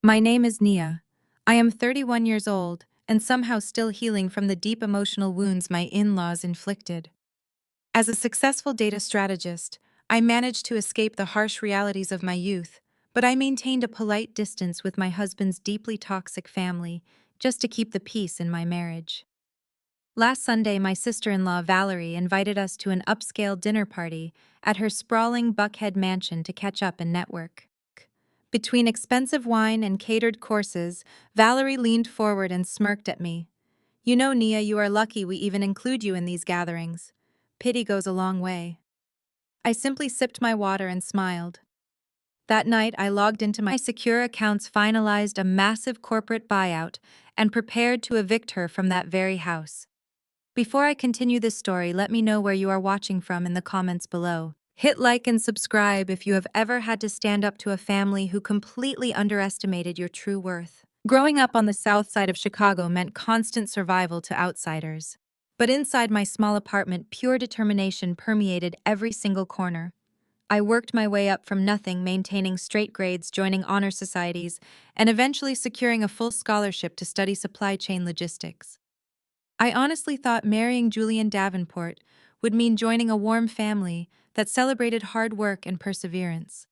My name is Nia. I am 31 years old and somehow still healing from the deep emotional wounds my in-laws inflicted. As a successful data strategist, I managed to escape the harsh realities of my youth, but I maintained a polite distance with my husband's deeply toxic family just to keep the peace in my marriage. Last Sunday, my sister-in-law Valerie invited us to an upscale dinner party at her sprawling Buckhead mansion to catch up and network. Between expensive wine and catered courses, Valerie leaned forward and smirked at me. You know, Nia, you are lucky we even include you in these gatherings. Pity goes a long way. I simply sipped my water and smiled. That night, I logged into my secure accounts, finalized a massive corporate buyout, and prepared to evict her from that very house. Before I continue this story, let me know where you are watching from in the comments below. Hit like and subscribe if you have ever had to stand up to a family who completely underestimated your true worth. Growing up on the south side of Chicago meant constant survival to outsiders. But inside my small apartment, pure determination permeated every single corner. I worked my way up from nothing, maintaining straight grades, joining honor societies, and eventually securing a full scholarship to study supply chain logistics. I honestly thought marrying Julian Davenport would mean joining a warm family that celebrated hard work and perseverance.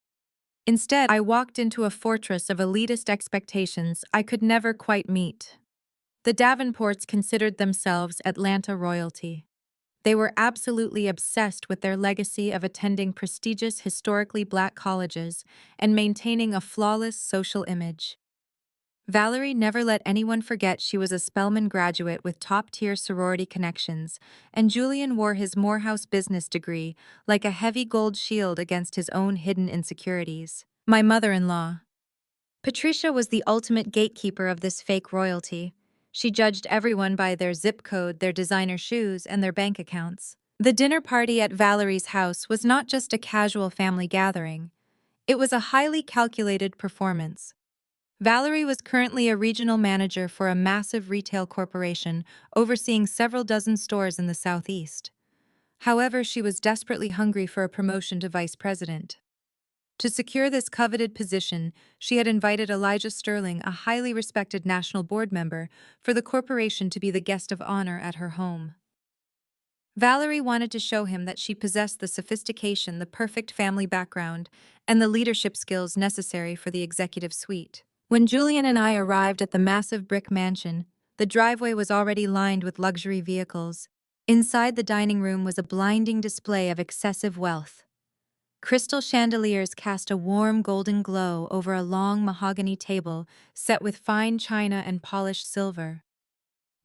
Instead, I walked into a fortress of elitist expectations I could never quite meet. The Davenports considered themselves Atlanta royalty. They were absolutely obsessed with their legacy of attending prestigious historically black colleges and maintaining a flawless social image. Valerie never let anyone forget she was a Spelman graduate with top-tier sorority connections, and Julian wore his Morehouse business degree like a heavy gold shield against his own hidden insecurities. My mother-in-law, Patricia, was the ultimate gatekeeper of this fake royalty. She judged everyone by their zip code, their designer shoes, and their bank accounts. The dinner party at Valerie's house was not just a casual family gathering. It was a highly calculated performance. Valerie was currently a regional manager for a massive retail corporation, overseeing several dozen stores in the Southeast. However, she was desperately hungry for a promotion to vice president. To secure this coveted position, she had invited Elijah Sterling, a highly respected national board member, for the corporation to be the guest of honor at her home. Valerie wanted to show him that she possessed the sophistication, the perfect family background, and the leadership skills necessary for the executive suite. When Julian and I arrived at the massive brick mansion, the driveway was already lined with luxury vehicles. Inside the dining room was a blinding display of excessive wealth. Crystal chandeliers cast a warm golden glow over a long mahogany table set with fine china and polished silver.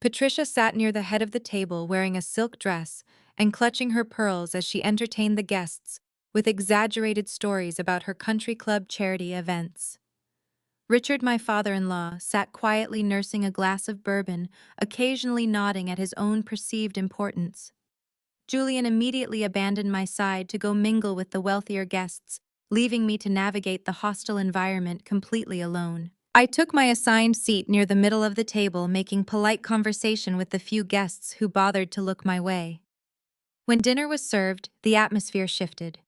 Patricia sat near the head of the table wearing a silk dress and clutching her pearls as she entertained the guests with exaggerated stories about her country club charity events. Richard, my father-in-law, sat quietly nursing a glass of bourbon, occasionally nodding at his own perceived importance. Julian immediately abandoned my side to go mingle with the wealthier guests, leaving me to navigate the hostile environment completely alone. I took my assigned seat near the middle of the table, making polite conversation with the few guests who bothered to look my way. When dinner was served, the atmosphere shifted.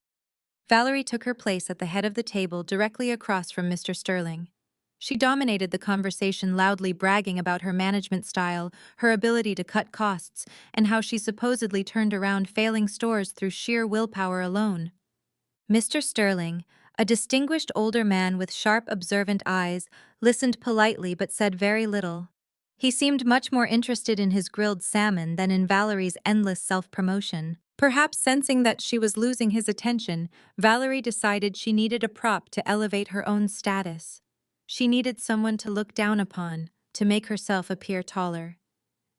Valerie took her place at the head of the table directly across from Mr. Sterling. She dominated the conversation, loudly bragging about her management style, her ability to cut costs, and how she supposedly turned around failing stores through sheer willpower alone. Mr. Sterling, a distinguished older man with sharp, observant eyes, listened politely but said very little. He seemed much more interested in his grilled salmon than in Valerie's endless self-promotion. Perhaps sensing that she was losing his attention, Valerie decided she needed a prop to elevate her own status. She needed someone to look down upon, to make herself appear taller.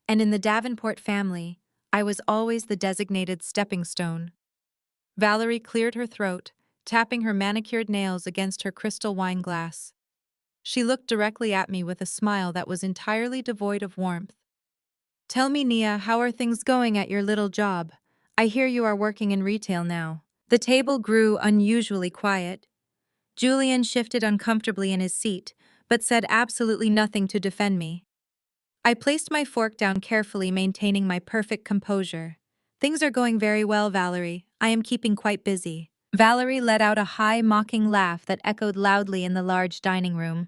And in the Davenport family, I was always the designated stepping stone. Valerie cleared her throat, tapping her manicured nails against her crystal wine glass. She looked directly at me with a smile that was entirely devoid of warmth. Tell me, Nia, how are things going at your little job? I hear you are working in retail now. The table grew unusually quiet. Julian shifted uncomfortably in his seat, but said absolutely nothing to defend me. I placed my fork down carefully, maintaining my perfect composure. Things are going very well, Valerie. I am keeping quite busy. Valerie let out a high, mocking laugh that echoed loudly in the large dining room.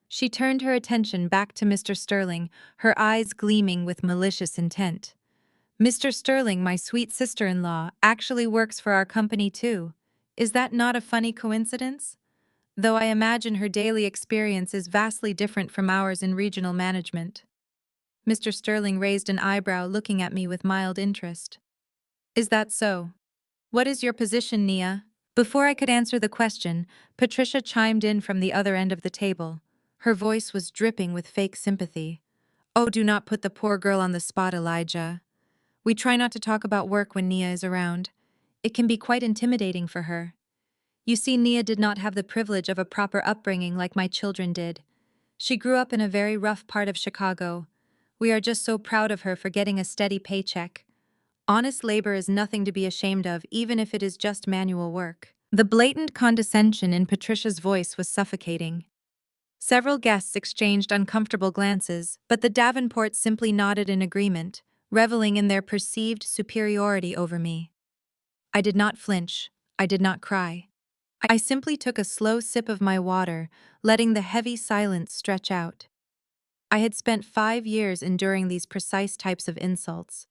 She turned her attention back to Mr. Sterling, her eyes gleaming with malicious intent. Mr. Sterling, my sweet sister-in-law, actually works for our company too. Is that not a funny coincidence? Though I imagine her daily experience is vastly different from ours in regional management. Mr. Sterling raised an eyebrow, looking at me with mild interest. Is that so? What is your position, Nia? Before I could answer the question, Patricia chimed in from the other end of the table. Her voice was dripping with fake sympathy. Oh, do not put the poor girl on the spot, Elijah. We try not to talk about work when Nia is around. It can be quite intimidating for her. You see, Nia did not have the privilege of a proper upbringing like my children did. She grew up in a very rough part of Chicago. We are just so proud of her for getting a steady paycheck. Honest labor is nothing to be ashamed of, even if it is just manual work. The blatant condescension in Patricia's voice was suffocating. Several guests exchanged uncomfortable glances, but the Davenports simply nodded in agreement, reveling in their perceived superiority over me. I did not flinch. I did not cry. I simply took a slow sip of my water, letting the heavy silence stretch out. I had spent 5 years enduring these precise types of insults.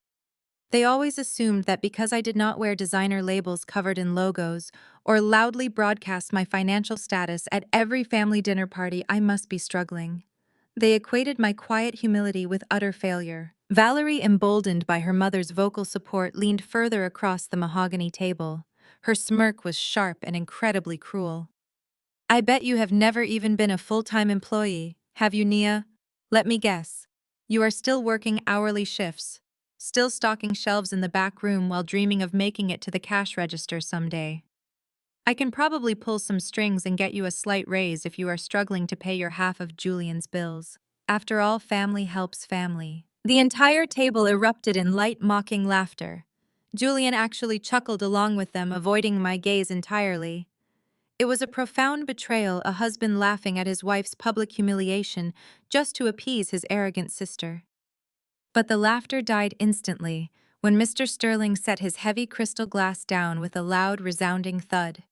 They always assumed that because I did not wear designer labels covered in logos or loudly broadcast my financial status at every family dinner party, I must be struggling. They equated my quiet humility with utter failure. Valerie, emboldened by her mother's vocal support, leaned further across the mahogany table. Her smirk was sharp and incredibly cruel. I bet you have never even been a full-time employee, have you, Nia? Let me guess. You are still working hourly shifts, still stocking shelves in the back room while dreaming of making it to the cash register someday. I can probably pull some strings and get you a slight raise if you are struggling to pay your half of Julian's bills. After all, family helps family. The entire table erupted in light, mocking laughter. Julian actually chuckled along with them, avoiding my gaze entirely. It was a profound betrayal, a husband laughing at his wife's public humiliation just to appease his arrogant sister. But the laughter died instantly when Mr. Sterling set his heavy crystal glass down with a loud, resounding thud.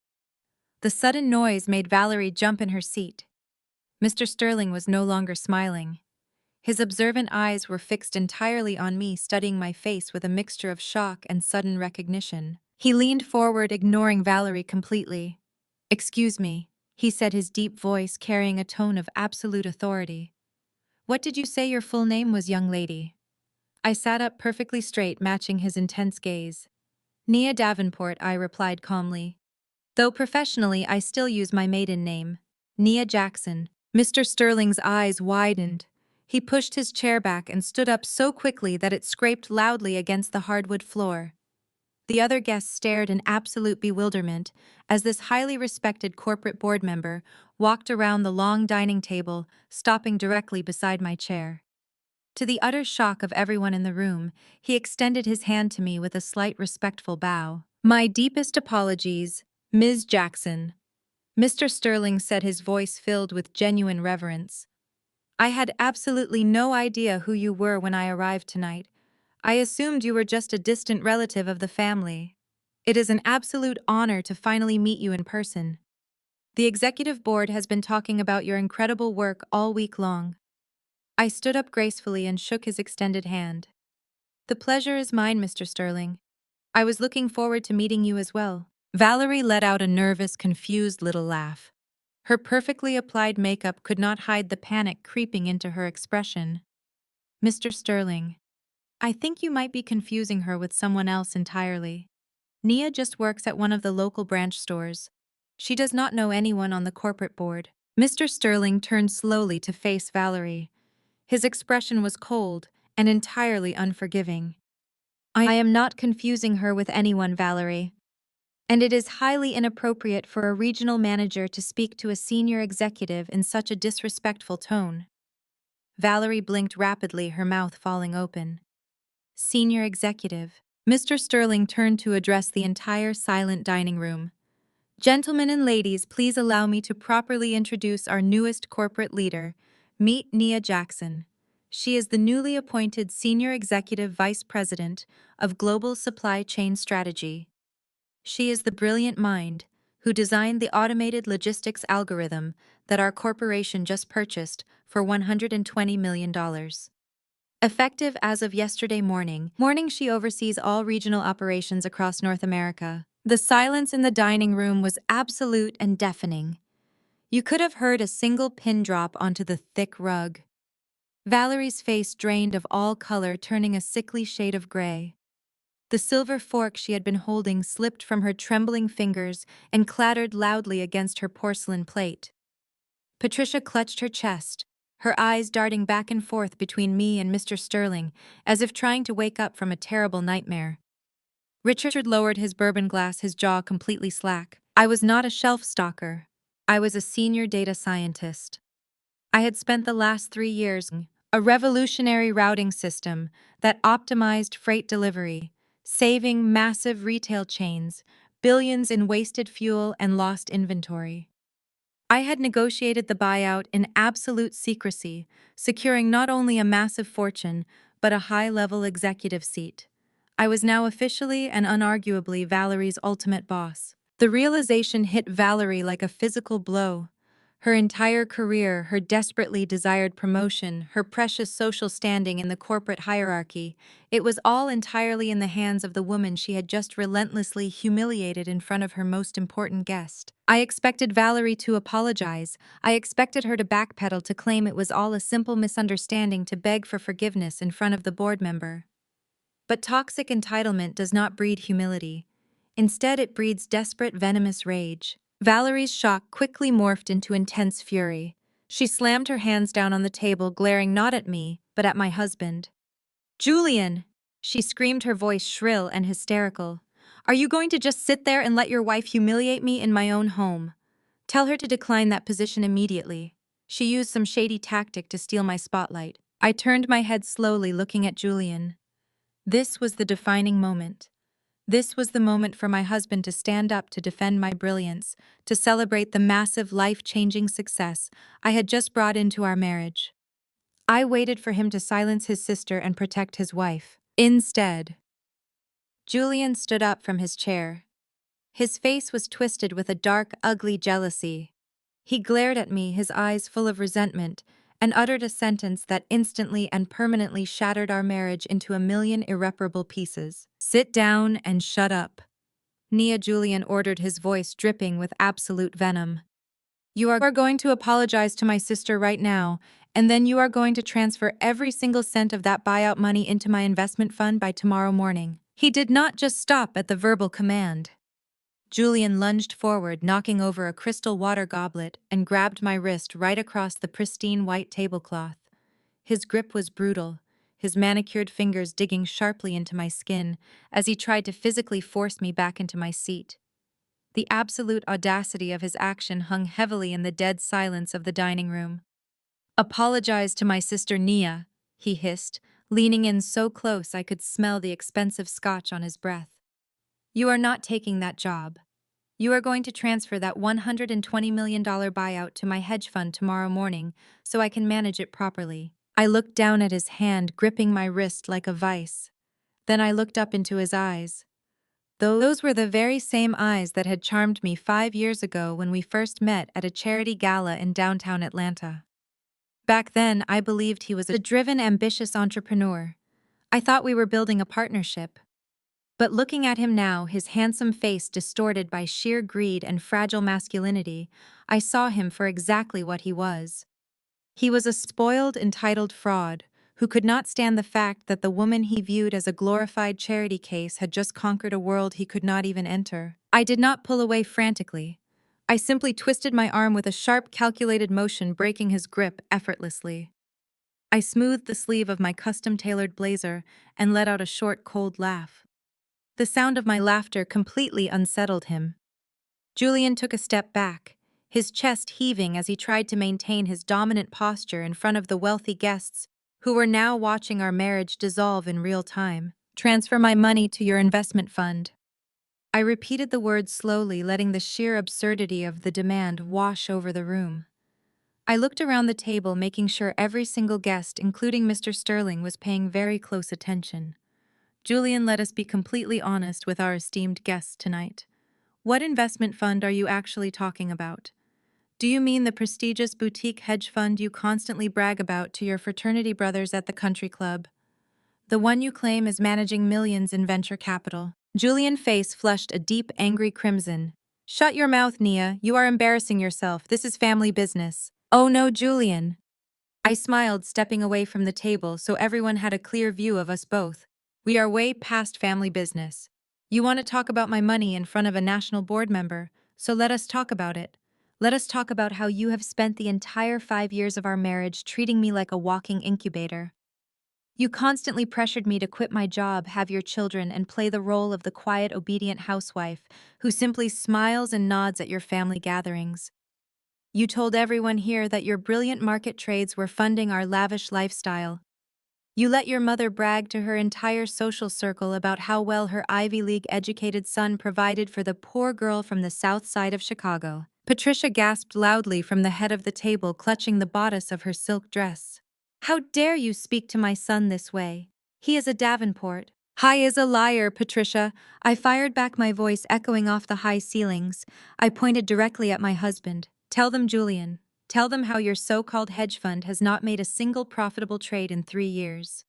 The sudden noise made Valerie jump in her seat. Mr. Sterling was no longer smiling. His observant eyes were fixed entirely on me, studying my face with a mixture of shock and sudden recognition. He leaned forward, ignoring Valerie completely. "Excuse me," he said, his deep voice carrying a tone of absolute authority. "What did you say your full name was, young lady?" I sat up perfectly straight, matching his intense gaze. "Nia Davenport," I replied calmly. Though professionally, I still use my maiden name, Nia Jackson. Mr. Sterling's eyes widened. He pushed his chair back and stood up so quickly that it scraped loudly against the hardwood floor. The other guests stared in absolute bewilderment as this highly respected corporate board member walked around the long dining table, stopping directly beside my chair. To the utter shock of everyone in the room, he extended his hand to me with a slight respectful bow. "My deepest apologies, Ms. Jackson," Mr. Sterling said, his voice filled with genuine reverence. "I had absolutely no idea who you were when I arrived tonight. I assumed you were just a distant relative of the family. It is an absolute honor to finally meet you in person. The executive board has been talking about your incredible work all week long." I stood up gracefully and shook his extended hand. "The pleasure is mine, Mr. Sterling. I was looking forward to meeting you as well." Valerie let out a nervous, confused little laugh. Her perfectly applied makeup could not hide the panic creeping into her expression. "Mr. Sterling, I think you might be confusing her with someone else entirely. Nia just works at one of the local branch stores. She does not know anyone on the corporate board." Mr. Sterling turned slowly to face Valerie. His expression was cold and entirely unforgiving. "I am not confusing her with anyone, Valerie. And it is highly inappropriate for a regional manager to speak to a senior executive in such a disrespectful tone." Valerie blinked rapidly, her mouth falling open. "Senior executive." Mr. Sterling turned to address the entire silent dining room. "Gentlemen and ladies, please allow me to properly introduce our newest corporate leader. Meet Nia Jackson. She is the newly appointed Senior Executive Vice President of Global Supply Chain Strategy. She is the brilliant mind who designed the automated logistics algorithm that our corporation just purchased for $120 million. Effective as of yesterday morning, she oversees all regional operations across North America. The silence in the dining room was absolute and deafening. You could have heard a single pin drop onto the thick rug. Valerie's face drained of all color, turning a sickly shade of gray. The silver fork she had been holding slipped from her trembling fingers and clattered loudly against her porcelain plate. Patricia clutched her chest, her eyes darting back and forth between me and Mr. Sterling, as if trying to wake up from a terrible nightmare. Richard lowered his bourbon glass, his jaw completely slack. I was not a shelf stalker. I was a senior data scientist. I had spent the last 3 years a revolutionary routing system that optimized freight delivery, saving massive retail chains, billions in wasted fuel and lost inventory. I had negotiated the buyout in absolute secrecy, securing not only a massive fortune, but a high-level executive seat. I was now officially and unarguably Valerie's ultimate boss. The realization hit Valerie like a physical blow. Her entire career, her desperately desired promotion, her precious social standing in the corporate hierarchy, it was all entirely in the hands of the woman she had just relentlessly humiliated in front of her most important guest. I expected Valerie to apologize. I expected her to backpedal, to claim it was all a simple misunderstanding, to beg for forgiveness in front of the board member. But toxic entitlement does not breed humility. Instead, it breeds desperate, venomous rage. Valerie's shock quickly morphed into intense fury. She slammed her hands down on the table, glaring not at me, but at my husband. "Julian!" she screamed, her voice shrill and hysterical. "Are you going to just sit there and let your wife humiliate me in my own home? Tell her to decline that position immediately." She used some shady tactic to steal my spotlight. I turned my head slowly, looking at Julian. This was the defining moment. This was the moment for my husband to stand up, to defend my brilliance, to celebrate the massive, life-changing success I had just brought into our marriage. I waited for him to silence his sister and protect his wife. Instead, Julian stood up from his chair. His face was twisted with a dark, ugly jealousy. He glared at me, his eyes full of resentment, and uttered a sentence that instantly and permanently shattered our marriage into a million irreparable pieces. "Sit down and shut up," Nia, Julian ordered, his voice dripping with absolute venom. "You are going to apologize to my sister right now, and then you are going to transfer every single cent of that buyout money into my investment fund by tomorrow morning." He did not just stop at the verbal command. Julian lunged forward, knocking over a crystal water goblet, and grabbed my wrist right across the pristine white tablecloth. His grip was brutal, his manicured fingers digging sharply into my skin as he tried to physically force me back into my seat. The absolute audacity of his action hung heavily in the dead silence of the dining room. "Apologize to my sister Nia," he hissed, leaning in so close I could smell the expensive scotch on his breath. "You are not taking that job. You are going to transfer that $120 million buyout to my hedge fund tomorrow morning so I can manage it properly." I looked down at his hand, gripping my wrist like a vice. Then I looked up into his eyes. Those were the very same eyes that had charmed me 5 years ago when we first met at a charity gala in downtown Atlanta. Back then, I believed he was a driven, ambitious entrepreneur. I thought we were building a partnership. But looking at him now, his handsome face distorted by sheer greed and fragile masculinity, I saw him for exactly what he was. He was a spoiled, entitled fraud who could not stand the fact that the woman he viewed as a glorified charity case had just conquered a world he could not even enter. I did not pull away frantically. I simply twisted my arm with a sharp, calculated motion, breaking his grip effortlessly. I smoothed the sleeve of my custom-tailored blazer and let out a short, cold laugh. The sound of my laughter completely unsettled him. Julian took a step back, his chest heaving as he tried to maintain his dominant posture in front of the wealthy guests who were now watching our marriage dissolve in real time. "Transfer my money to your investment fund." I repeated the words slowly, letting the sheer absurdity of the demand wash over the room. I looked around the table, making sure every single guest, including Mr. Sterling, was paying very close attention. "Julian, let us be completely honest with our esteemed guests tonight. What investment fund are you actually talking about? Do you mean the prestigious boutique hedge fund you constantly brag about to your fraternity brothers at the country club? The one you claim is managing millions in venture capital? Julian's face flushed a deep, angry crimson. Shut your mouth, Nia. You are embarrassing yourself. This is family business. Oh no, Julian. I smiled, stepping away from the table so everyone had a clear view of us both. We are way past family business. You want to talk about my money in front of a national board member, so let us talk about it. Let us talk about how you have spent the entire 5 years of our marriage treating me like a walking incubator. You constantly pressured me to quit my job, have your children, and play the role of the quiet, obedient housewife who simply smiles and nods at your family gatherings. You told everyone here that your brilliant market trades were funding our lavish lifestyle. You let your mother brag to her entire social circle about how well her Ivy League educated son provided for the poor girl from the south side of Chicago. Patricia gasped loudly from the head of the table, clutching the bodice of her silk dress. How dare you speak to my son this way? He is a Davenport. Hi is a liar, Patricia. I fired back, my voice echoing off the high ceilings. I pointed directly at my husband. Tell them, Julian. Tell them how your so-called hedge fund has not made a single profitable trade in 3 years.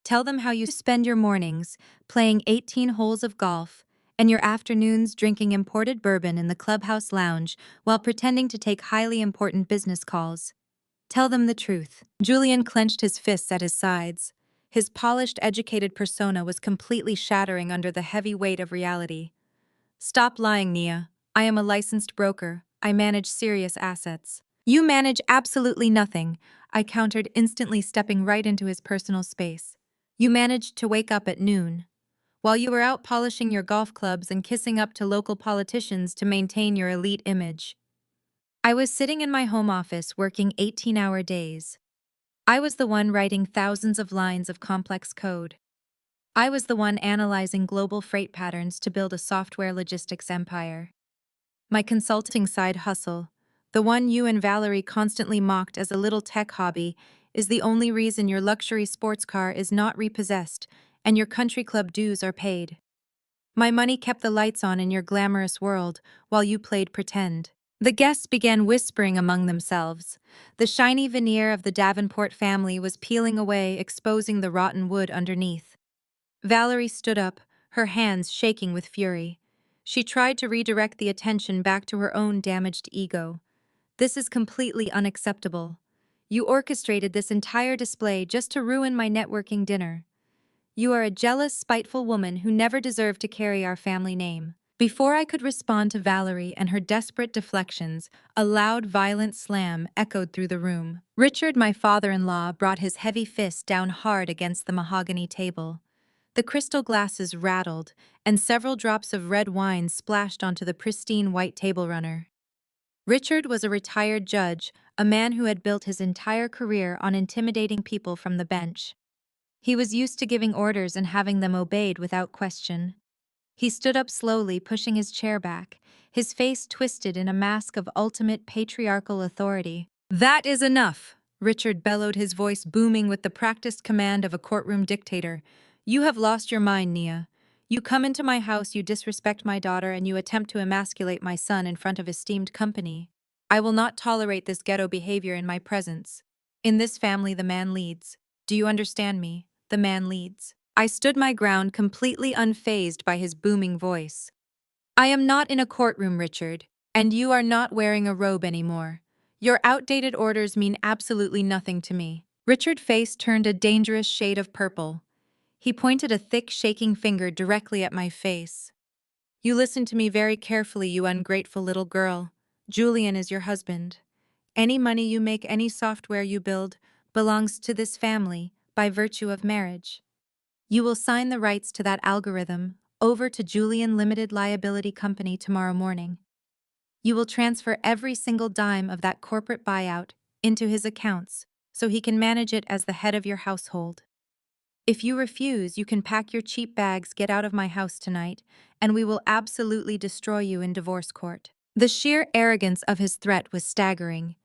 Tell them how you spend your mornings playing 18 holes of golf and your afternoons drinking imported bourbon in the clubhouse lounge while pretending to take highly important business calls. Tell them the truth. Julian clenched his fists at his sides. His polished, educated persona was completely shattering under the heavy weight of reality. Stop lying, Nia. I am a licensed broker. I manage serious assets. You manage absolutely nothing, I countered, instantly stepping right into his personal space. You managed to wake up at noon, while you were out polishing your golf clubs and kissing up to local politicians to maintain your elite image. I was sitting in my home office working 18-hour days. I was the one writing thousands of lines of complex code. I was the one analyzing global freight patterns to build a software logistics empire. My consulting side hustle, the one you and Valerie constantly mocked as a little tech hobby, is the only reason your luxury sports car is not repossessed and your country club dues are paid. My money kept the lights on in your glamorous world while you played pretend. The guests began whispering among themselves. The shiny veneer of the Davenport family was peeling away, exposing the rotten wood underneath. Valerie stood up, her hands shaking with fury. She tried to redirect the attention back to her own damaged ego. This is completely unacceptable. You orchestrated this entire display just to ruin my networking dinner. You are a jealous, spiteful woman who never deserved to carry our family name. Before I could respond to Valerie and her desperate deflections, a loud, violent slam echoed through the room. Richard, my father-in-law, brought his heavy fist down hard against the mahogany table. The crystal glasses rattled, and several drops of red wine splashed onto the pristine white table runner. Richard was a retired judge, a man who had built his entire career on intimidating people from the bench. He was used to giving orders and having them obeyed without question. He stood up slowly, pushing his chair back, his face twisted in a mask of ultimate patriarchal authority. That is enough, Richard bellowed, his voice booming with the practiced command of a courtroom dictator. You have lost your mind, Nia. You come into my house, you disrespect my daughter, and you attempt to emasculate my son in front of esteemed company. I will not tolerate this ghetto behavior in my presence. In this family, the man leads. Do you understand me? The man leads. I stood my ground, completely unfazed by his booming voice. I am not in a courtroom, Richard, and you are not wearing a robe anymore. Your outdated orders mean absolutely nothing to me. Richard's face turned a dangerous shade of purple. He pointed a thick, shaking finger directly at my face. You listen to me very carefully, you ungrateful little girl. Julian is your husband. Any money you make, any software you build, belongs to this family by virtue of marriage. You will sign the rights to that algorithm over to Julian Limited Liability Company tomorrow morning. You will transfer every single dime of that corporate buyout into his accounts so he can manage it as the head of your household. If you refuse, you can pack your cheap bags, get out of my house tonight, and we will absolutely destroy you in divorce court. The sheer arrogance of his threat was staggering.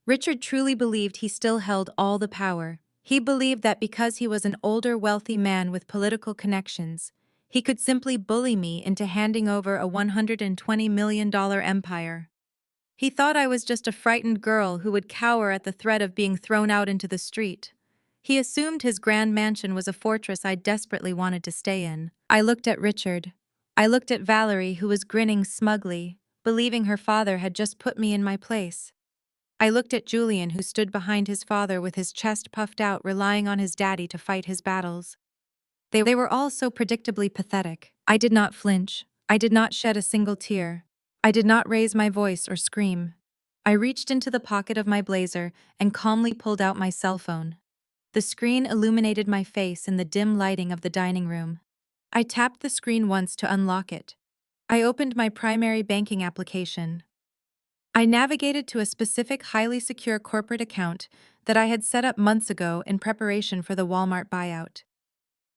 Richard truly believed he still held all the power. He believed that because he was an older, wealthy man with political connections, He could simply bully me into handing over a $120 million empire. He thought I was just a frightened girl who would cower at the threat of being thrown out into the street. He assumed his grand mansion was a fortress I desperately wanted to stay in. I looked at Richard. I looked at Valerie, who was grinning smugly, believing her father had just put me in my place. I looked at Julian, who stood behind his father with his chest puffed out, relying on his daddy to fight his battles. They were all so predictably pathetic. I did not flinch. I did not shed a single tear. I did not raise my voice or scream. I reached into the pocket of my blazer and calmly pulled out my cell phone. The screen illuminated my face in the dim lighting of the dining room. I tapped the screen once to unlock it. I opened my primary banking application. I navigated to a specific highly secure corporate account that I had set up months ago in preparation for the Walmart buyout.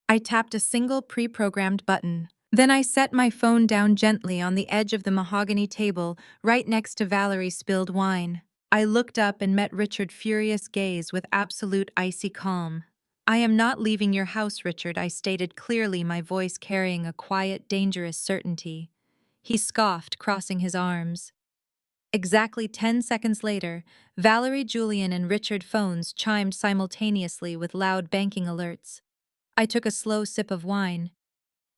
I tapped a single pre-programmed button. Then I set my phone down gently on the edge of the mahogany table right next to Valerie's spilled wine. I looked up and met Richard's furious gaze with absolute icy calm. "I am not leaving your house, Richard," I stated clearly, my voice carrying a quiet, dangerous certainty. He scoffed, crossing his arms. Exactly 10 seconds later, Valerie, Julian, and Richard phones chimed simultaneously with loud banking alerts. I took a slow sip of wine.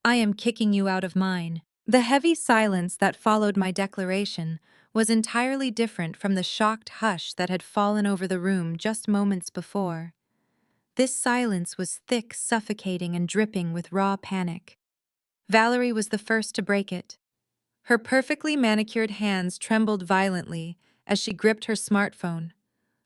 "I am kicking you out of mine." The heavy silence that followed my declaration was entirely different from the shocked hush that had fallen over the room just moments before. This silence was thick, suffocating, and dripping with raw panic. Valerie was the first to break it. Her perfectly manicured hands trembled violently as she gripped her smartphone,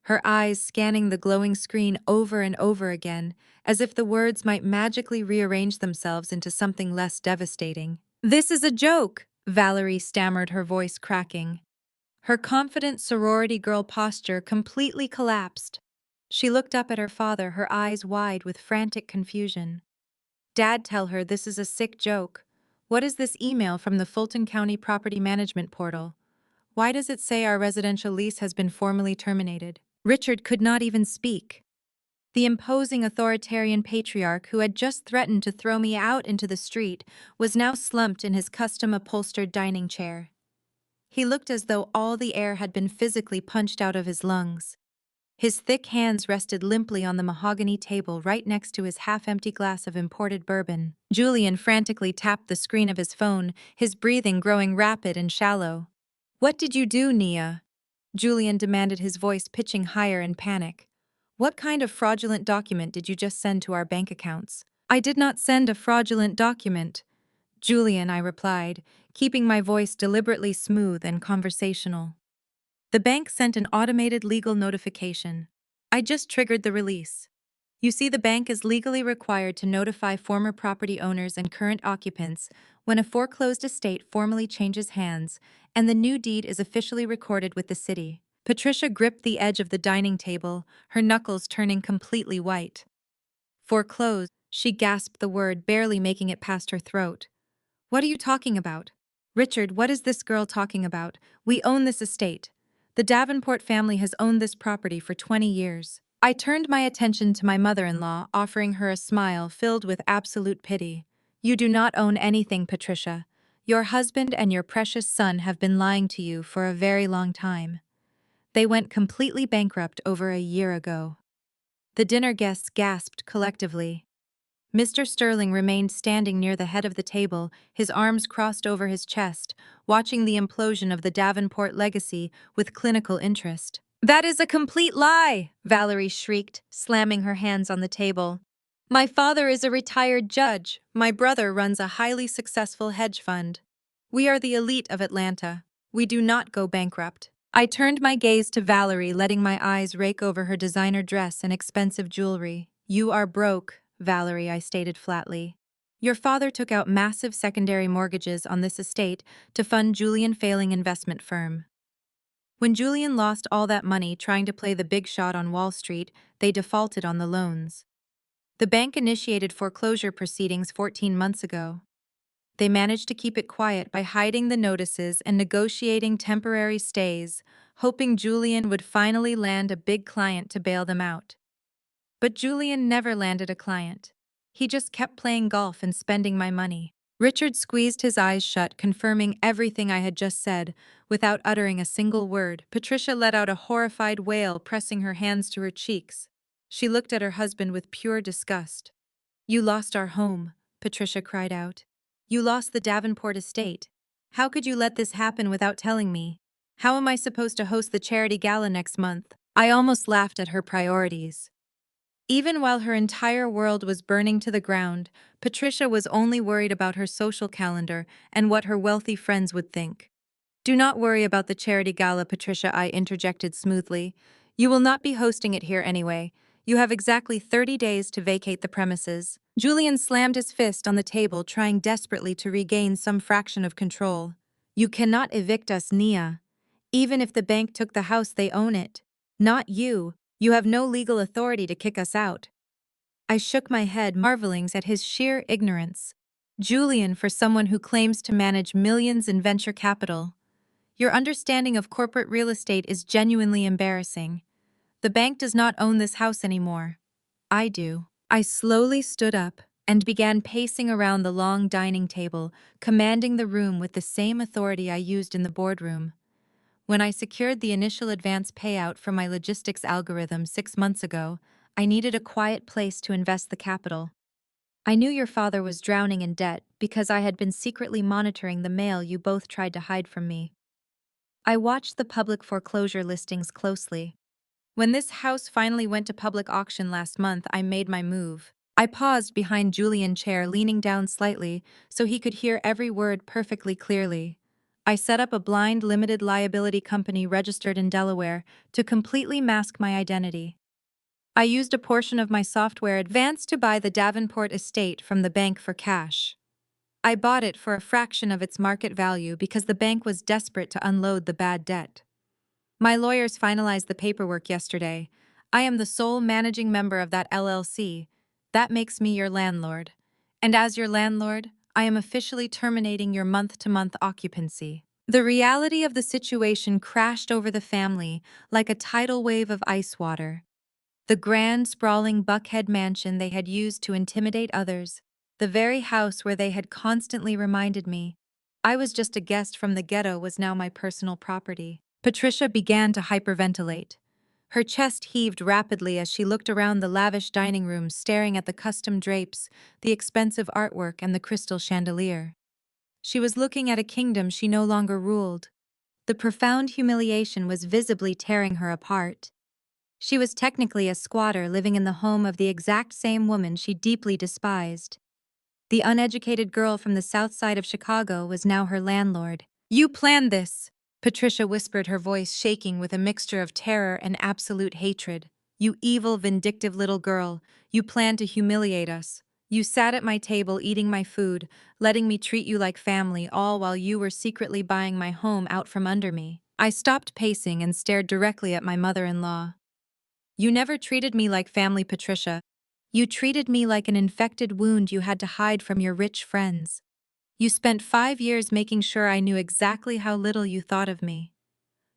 her eyes scanning the glowing screen over and over again, as if the words might magically rearrange themselves into something less devastating. "This is a joke," Valerie stammered, her voice cracking. Her confident sorority girl posture completely collapsed. She looked up at her father, her eyes wide with frantic confusion. "Dad, tell her this is a sick joke. What is this email from the Fulton County Property Management Portal? Why does it say our residential lease has been formally terminated?" Richard could not even speak. The imposing authoritarian patriarch who had just threatened to throw me out into the street was now slumped in his custom-upholstered dining chair. He looked as though all the air had been physically punched out of his lungs. His thick hands rested limply on the mahogany table right next to his half-empty glass of imported bourbon. Julian frantically tapped the screen of his phone, his breathing growing rapid and shallow. "What did you do, Nia?" Julian demanded, his voice pitching higher in panic. "What kind of fraudulent document did you just send to our bank accounts?" "I did not send a fraudulent document, Julian," I replied, keeping my voice deliberately smooth and conversational. "The bank sent an automated legal notification. I just triggered the release. You see, the bank is legally required to notify former property owners and current occupants when a foreclosed estate formally changes hands and the new deed is officially recorded with the city." Patricia gripped the edge of the dining table, her knuckles turning completely white. "Foreclosed," she gasped the word, barely making it past her throat. "What are you talking about?" "Richard, what is this girl talking about? We own this estate. The Davenport family has owned this property for 20 years. I turned my attention to my mother-in-law, offering her a smile filled with absolute pity. "You do not own anything, Patricia. Your husband and your precious son have been lying to you for a very long time. They went completely bankrupt over a year ago." The dinner guests gasped collectively. Mr. Sterling remained standing near the head of the table, his arms crossed over his chest, watching the implosion of the Davenport legacy with clinical interest. "That is a complete lie!" Valerie shrieked, slamming her hands on the table. "My father is a retired judge. My brother runs a highly successful hedge fund. We are the elite of Atlanta. We do not go bankrupt." I turned my gaze to Valerie, letting my eyes rake over her designer dress and expensive jewelry. "You are broke, Valerie," I stated flatly. "Your father took out massive secondary mortgages on this estate to fund Julian's failing investment firm. When Julian lost all that money trying to play the big shot on Wall Street, they defaulted on the loans. The bank initiated foreclosure proceedings 14 months ago. They managed to keep it quiet by hiding the notices and negotiating temporary stays, hoping Julian would finally land a big client to bail them out. But Julian never landed a client. He just kept playing golf and spending my money. Richard squeezed his eyes shut, confirming everything I had just said, without uttering a single word. Patricia let out a horrified wail, pressing her hands to her cheeks. She looked at her husband with pure disgust. "You lost our home," Patricia cried out. "You lost the Davenport estate. How could you let this happen without telling me? How am I supposed to host the charity gala next month?" I almost laughed at her priorities. Even while her entire world was burning to the ground, Patricia was only worried about her social calendar and what her wealthy friends would think. "Do not worry about the charity gala, Patricia," I interjected smoothly. "You will not be hosting it here anyway. You have exactly 30 days to vacate the premises." Julian slammed his fist on the table, trying desperately to regain some fraction of control. "You cannot evict us, Nia. Even if the bank took the house, they own it. Not you. You have no legal authority to kick us out." I shook my head, marveling at his sheer ignorance. "Julian, for someone who claims to manage millions in venture capital, your understanding of corporate real estate is genuinely embarrassing. The bank does not own this house anymore. I do." I slowly stood up and began pacing around the long dining table, commanding the room with the same authority I used in the boardroom. When I secured the initial advance payout from my logistics algorithm 6 months ago, I needed a quiet place to invest the capital. "I knew your father was drowning in debt because I had been secretly monitoring the mail you both tried to hide from me. I watched the public foreclosure listings closely. When this house finally went to public auction last month, I made my move." I paused behind Julian's chair, leaning down slightly so he could hear every word perfectly clearly. "I set up a blind limited liability company registered in Delaware to completely mask my identity. I used a portion of my software advance to buy the Davenport estate from the bank for cash. I bought it for a fraction of its market value because the bank was desperate to unload the bad debt. My lawyers finalized the paperwork yesterday. I am the sole managing member of that LLC. That makes me your landlord. And as your landlord, I am officially terminating your month-to-month occupancy." The reality of the situation crashed over the family like a tidal wave of ice water. The grand, sprawling Buckhead mansion they had used to intimidate others, the very house where they had constantly reminded me I was just a guest from the ghetto, was now my personal property. Patricia began to hyperventilate. Her chest heaved rapidly as she looked around the lavish dining room, staring at the custom drapes, the expensive artwork, and the crystal chandelier. She was looking at a kingdom she no longer ruled. The profound humiliation was visibly tearing her apart. She was technically a squatter living in the home of the exact same woman she deeply despised. The uneducated girl from the south side of Chicago was now her landlord. "You planned this," Patricia whispered, her voice shaking with a mixture of terror and absolute hatred. "You evil, vindictive little girl. You planned to humiliate us. You sat at my table eating my food, letting me treat you like family, all while you were secretly buying my home out from under me." I stopped pacing and stared directly at my mother-in-law. "You never treated me like family, Patricia. You treated me like an infected wound you had to hide from your rich friends. You spent 5 years making sure I knew exactly how little you thought of me.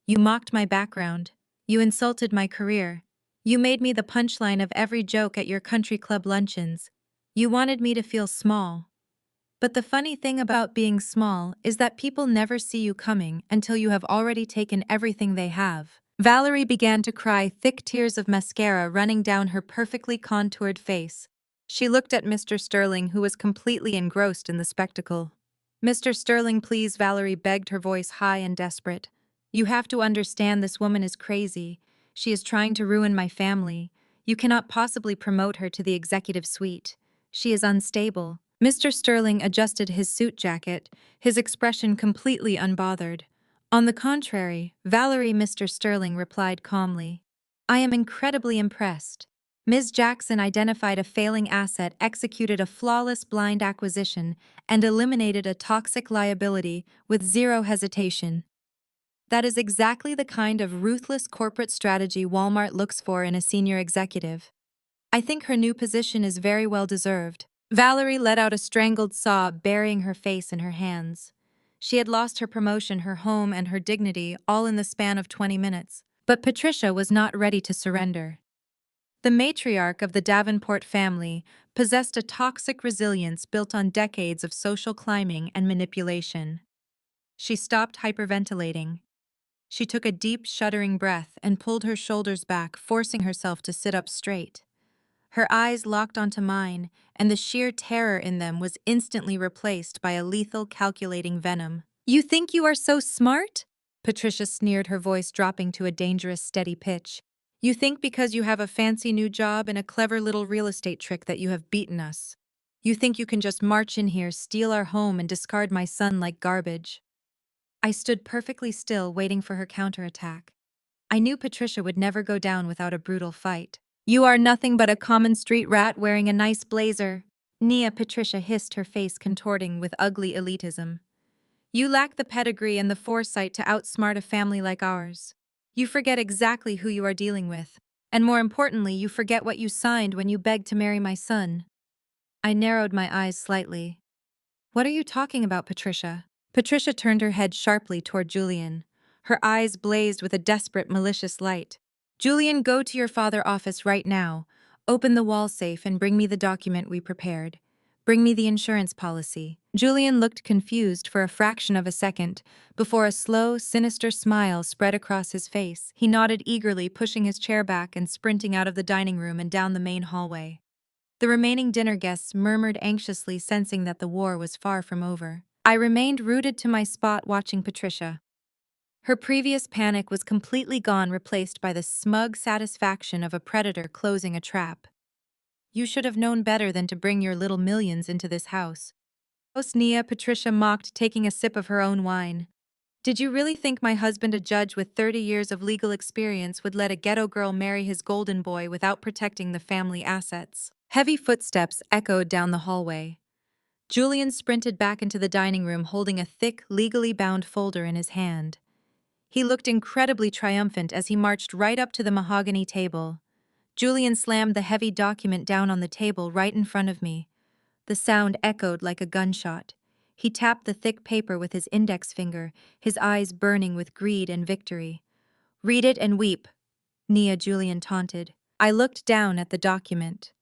You mocked my background. You insulted my career. You made me the punchline of every joke at your country club luncheons. You wanted me to feel small. But the funny thing about being small is that people never see you coming until you have already taken everything they have." Valerie began to cry, thick tears of mascara running down her perfectly contoured face. She looked at Mr. Sterling, who was completely engrossed in the spectacle. "Mr. Sterling, please," Valerie begged, her voice high and desperate. "You have to understand, this woman is crazy. She is trying to ruin my family. You cannot possibly promote her to the executive suite. She is unstable." Mr. Sterling adjusted his suit jacket, his expression completely unbothered. "On the contrary, Valerie," Mr. Sterling replied calmly. "I am incredibly impressed. Ms. Jackson identified a failing asset, executed a flawless blind acquisition, and eliminated a toxic liability with zero hesitation. That is exactly the kind of ruthless corporate strategy Walmart looks for in a senior executive. I think her new position is very well deserved." Valerie let out a strangled sob, burying her face in her hands. She had lost her promotion, her home, and her dignity, all in the span of 20 minutes. But Patricia was not ready to surrender. The matriarch of the Davenport family possessed a toxic resilience built on decades of social climbing and manipulation. She stopped hyperventilating. She took a deep, shuddering breath and pulled her shoulders back, forcing herself to sit up straight. Her eyes locked onto mine, and the sheer terror in them was instantly replaced by a lethal, calculating venom. "You think you are so smart?" Patricia sneered, her voice dropping to a dangerous, steady pitch. "You think because you have a fancy new job and a clever little real estate trick that you have beaten us. You think you can just march in here, steal our home, and discard my son like garbage." I stood perfectly still, waiting for her counterattack. I knew Patricia would never go down without a brutal fight. "You are nothing but a common street rat wearing a nice blazer," Patricia hissed, her face contorting with ugly elitism. "You lack the pedigree and the foresight to outsmart a family like ours. You forget exactly who you are dealing with. And more importantly, you forget what you signed when you begged to marry my son." I narrowed my eyes slightly. "What are you talking about, Patricia?" Patricia turned her head sharply toward Julian. Her eyes blazed with a desperate, malicious light. "Julian, go to your father's office right now. Open the wall safe and bring me the document we prepared. Bring me the insurance policy." Julian looked confused for a fraction of a second, before a slow, sinister smile spread across his face. He nodded eagerly, pushing his chair back and sprinting out of the dining room and down the main hallway. The remaining dinner guests murmured anxiously, sensing that the war was far from over. I remained rooted to my spot, watching Patricia. Her previous panic was completely gone, replaced by the smug satisfaction of a predator closing a trap. "You should have known better than to bring your little millions into this house." Patricia mocked, taking a sip of her own wine. "Did you really think my husband, a judge with 30 years of legal experience, would let a ghetto girl marry his golden boy without protecting the family assets?" Heavy footsteps echoed down the hallway. Julian sprinted back into the dining room, holding a thick, legally bound folder in his hand. He looked incredibly triumphant as he marched right up to the mahogany table. Julian slammed the heavy document down on the table right in front of me. The sound echoed like a gunshot. He tapped the thick paper with his index finger, his eyes burning with greed and victory. "Read it and weep," Julian taunted. I looked down at the document.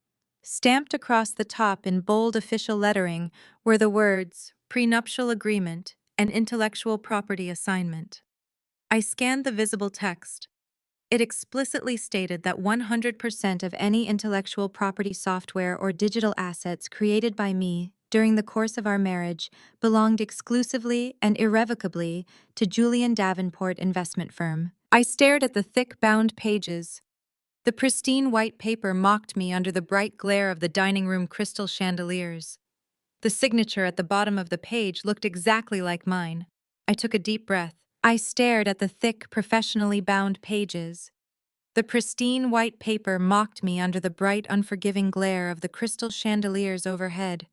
Stamped across the top in bold official lettering were the words, "Prenuptial Agreement and Intellectual Property Assignment." I scanned the visible text. It explicitly stated that 100% of any intellectual property software or digital assets created by me during the course of our marriage belonged exclusively and irrevocably to Julian Davenport Investment Firm. I stared at the thick bound pages. The pristine white paper mocked me under the bright glare of the dining room crystal chandeliers. The signature at the bottom of the page looked exactly like mine. I took a deep breath. I stared at the thick, professionally bound pages. The pristine white paper mocked me under the bright, unforgiving glare of the crystal chandeliers overhead.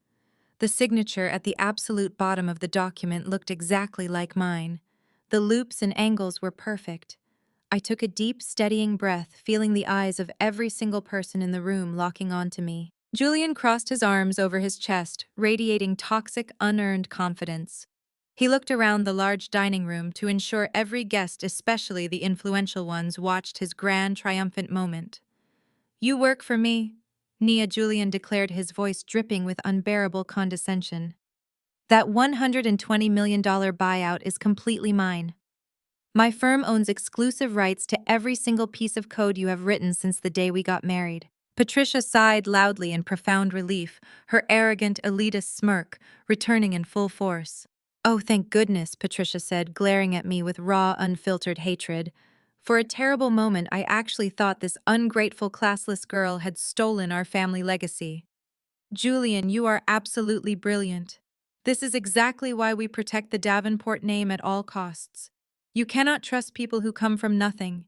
The signature at the absolute bottom of the document looked exactly like mine. The loops and angles were perfect. I took a deep, steadying breath, feeling the eyes of every single person in the room locking onto me. Julian crossed his arms over his chest, radiating toxic, unearned confidence. He looked around the large dining room to ensure every guest, especially the influential ones, watched his grand, triumphant moment. "You work for me," Julian declared, his voice dripping with unbearable condescension. "That $120 million buyout is completely mine. My firm owns exclusive rights to every single piece of code you have written since the day we got married." Patricia sighed loudly in profound relief, her arrogant, elitist smirk returning in full force. "Oh, thank goodness," Patricia said, glaring at me with raw, unfiltered hatred. For a terrible moment, I actually thought this ungrateful, classless girl had stolen our family legacy. "Julian, you are absolutely brilliant. This is exactly why we protect the Davenport name at all costs. You cannot trust people who come from nothing.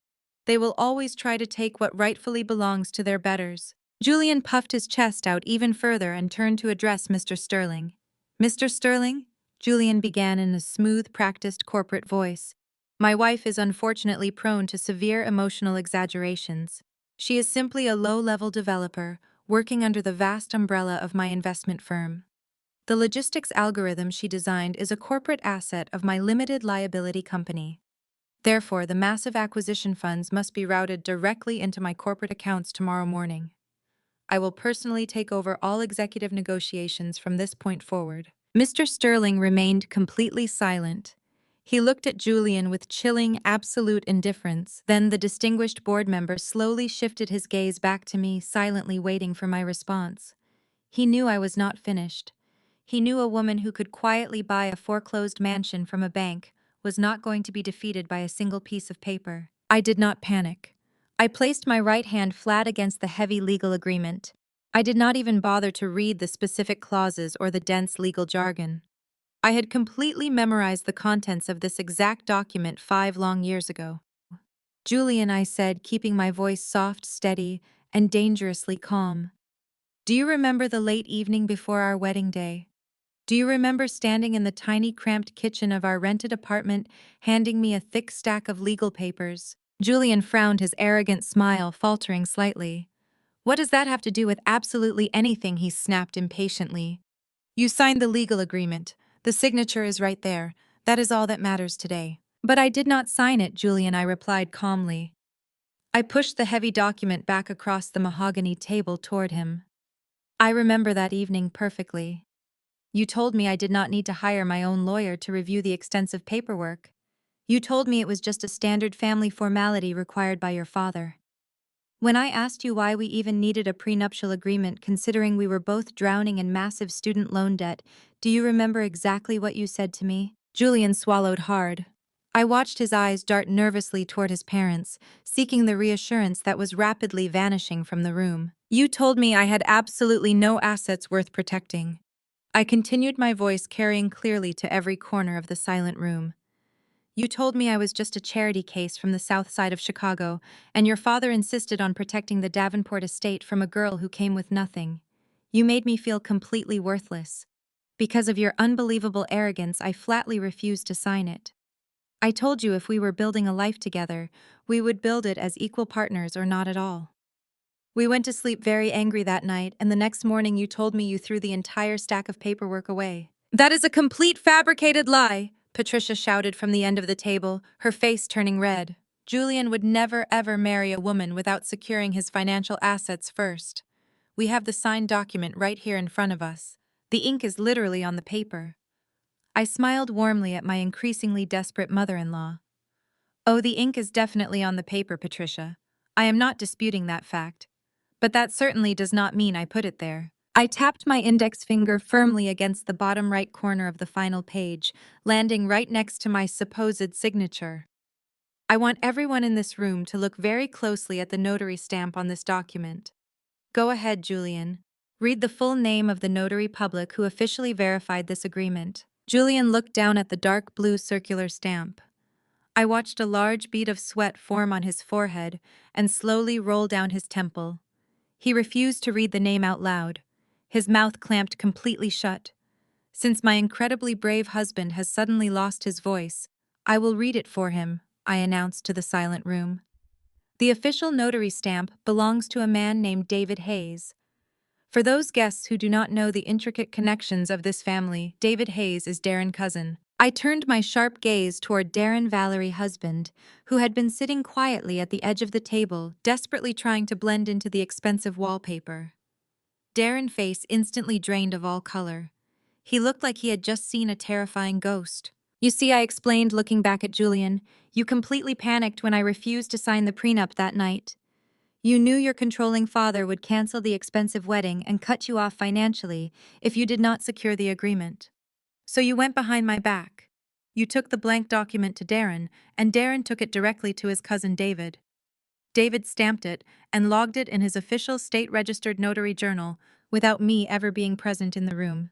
They will always try to take what rightfully belongs to their betters." Julian puffed his chest out even further and turned to address Mr. Sterling. "Mr. Sterling?" Julian began in a smooth, practiced corporate voice. "My wife is unfortunately prone to severe emotional exaggerations. She is simply a low-level developer, working under the vast umbrella of my investment firm. The logistics algorithm she designed is a corporate asset of my limited liability company." Therefore, the massive acquisition funds must be routed directly into my corporate accounts tomorrow morning. I will personally take over all executive negotiations from this point forward. Mr. Sterling remained completely silent. He looked at Julian with chilling, absolute indifference. Then the distinguished board member slowly shifted his gaze back to me, silently waiting for my response. He knew I was not finished. He knew a woman who could quietly buy a foreclosed mansion from a bank was not going to be defeated by a single piece of paper. I did not panic. I placed my right hand flat against the heavy legal agreement. I did not even bother to read the specific clauses or the dense legal jargon. I had completely memorized the contents of this exact document 5 long years ago. Julian, I said, keeping my voice soft, steady, and dangerously calm. Do you remember the late evening before our wedding day? Do you remember standing in the tiny, cramped kitchen of our rented apartment, handing me a thick stack of legal papers? Julian frowned, his arrogant smile faltering slightly. What does that have to do with absolutely anything? He snapped impatiently. You signed the legal agreement. The signature is right there. That is all that matters today. But I did not sign it, Julian, I replied calmly. I pushed the heavy document back across the mahogany table toward him. I remember that evening perfectly. You told me I did not need to hire my own lawyer to review the extensive paperwork. You told me it was just a standard family formality required by your father. When I asked you why we even needed a prenuptial agreement considering we were both drowning in massive student loan debt, do you remember exactly what you said to me? Julian swallowed hard. I watched his eyes dart nervously toward his parents, seeking the reassurance that was rapidly vanishing from the room. You told me I had absolutely no assets worth protecting. I continued, my voice carrying clearly to every corner of the silent room. You told me I was just a charity case from the south side of Chicago, and your father insisted on protecting the Davenport estate from a girl who came with nothing. You made me feel completely worthless. Because of your unbelievable arrogance, I flatly refused to sign it. I told you if we were building a life together, we would build it as equal partners or not at all. We went to sleep very angry that night, and the next morning you told me you threw the entire stack of paperwork away. That is a complete fabricated lie, Patricia shouted from the end of the table, her face turning red. Julian would never ever marry a woman without securing his financial assets first. We have the signed document right here in front of us. The ink is literally on the paper. I smiled warmly at my increasingly desperate mother-in-law. Oh, the ink is definitely on the paper, Patricia. I am not disputing that fact. But that certainly does not mean I put it there. I tapped my index finger firmly against the bottom right corner of the final page, landing right next to my supposed signature. I want everyone in this room to look very closely at the notary stamp on this document. Go ahead, Julian. Read the full name of the notary public who officially verified this agreement. Julian looked down at the dark blue circular stamp. I watched a large bead of sweat form on his forehead and slowly roll down his temple. He refused to read the name out loud, his mouth clamped completely shut. Since my incredibly brave husband has suddenly lost his voice, I will read it for him, I announced to the silent room. The official notary stamp belongs to a man named David Hayes. For those guests who do not know the intricate connections of this family, David Hayes is Darren's cousin. I turned my sharp gaze toward Darren Valerie husband, who had been sitting quietly at the edge of the table, desperately trying to blend into the expensive wallpaper. Darren's face instantly drained of all color. He looked like he had just seen a terrifying ghost. You see, I explained, looking back at Julian, you completely panicked when I refused to sign the prenup that night. You knew your controlling father would cancel the expensive wedding and cut you off financially if you did not secure the agreement. So you went behind my back. You took the blank document to Darren, and Darren took it directly to his cousin David. David stamped it and logged it in his official state-registered notary journal without me ever being present in the room.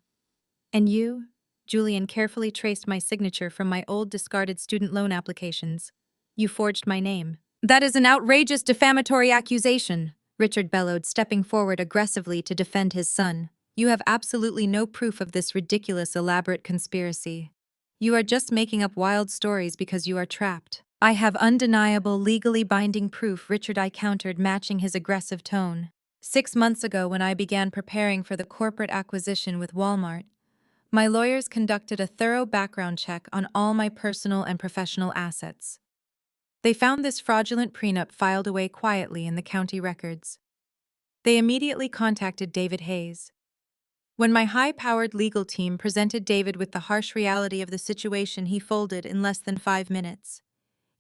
And you? Julian carefully traced my signature from my old discarded student loan applications. You forged my name. That is an outrageous defamatory accusation, Richard bellowed, stepping forward aggressively to defend his son. You have absolutely no proof of this ridiculous, elaborate conspiracy. You are just making up wild stories because you are trapped. I have undeniable, legally binding proof, Richard, I countered, matching his aggressive tone. 6 months ago, when I began preparing for the corporate acquisition with Walmart, my lawyers conducted a thorough background check on all my personal and professional assets. They found this fraudulent prenup filed away quietly in the county records. They immediately contacted David Hayes. When my high-powered legal team presented David with the harsh reality of the situation, he folded in less than 5 minutes.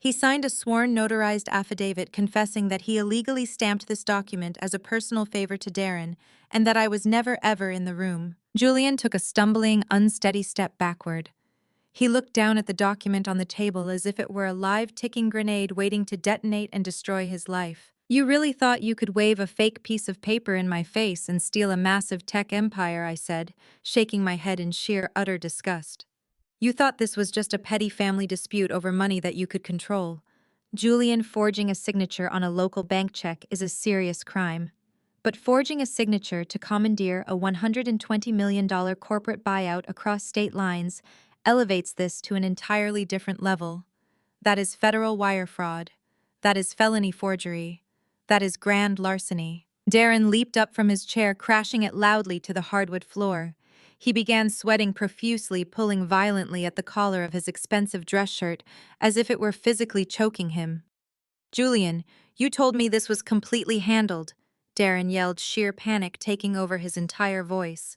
He signed a sworn notarized affidavit confessing that he illegally stamped this document as a personal favor to Darren and that I was never ever in the room. Julian took a stumbling, unsteady step backward. He looked down at the document on the table as if it were a live ticking grenade waiting to detonate and destroy his life. "You really thought you could wave a fake piece of paper in my face and steal a massive tech empire," I said, shaking my head in sheer, utter disgust. "You thought this was just a petty family dispute over money that you could control. Julian, forging a signature on a local bank check is a serious crime. But forging a signature to commandeer a $120 million corporate buyout across state lines elevates this to an entirely different level. That is federal wire fraud. That is felony forgery. That is grand larceny." Darren leaped up from his chair, crashing it loudly to the hardwood floor. He began sweating profusely, pulling violently at the collar of his expensive dress shirt, as if it were physically choking him. "Julian, you told me this was completely handled," Darren yelled, sheer panic taking over his entire voice.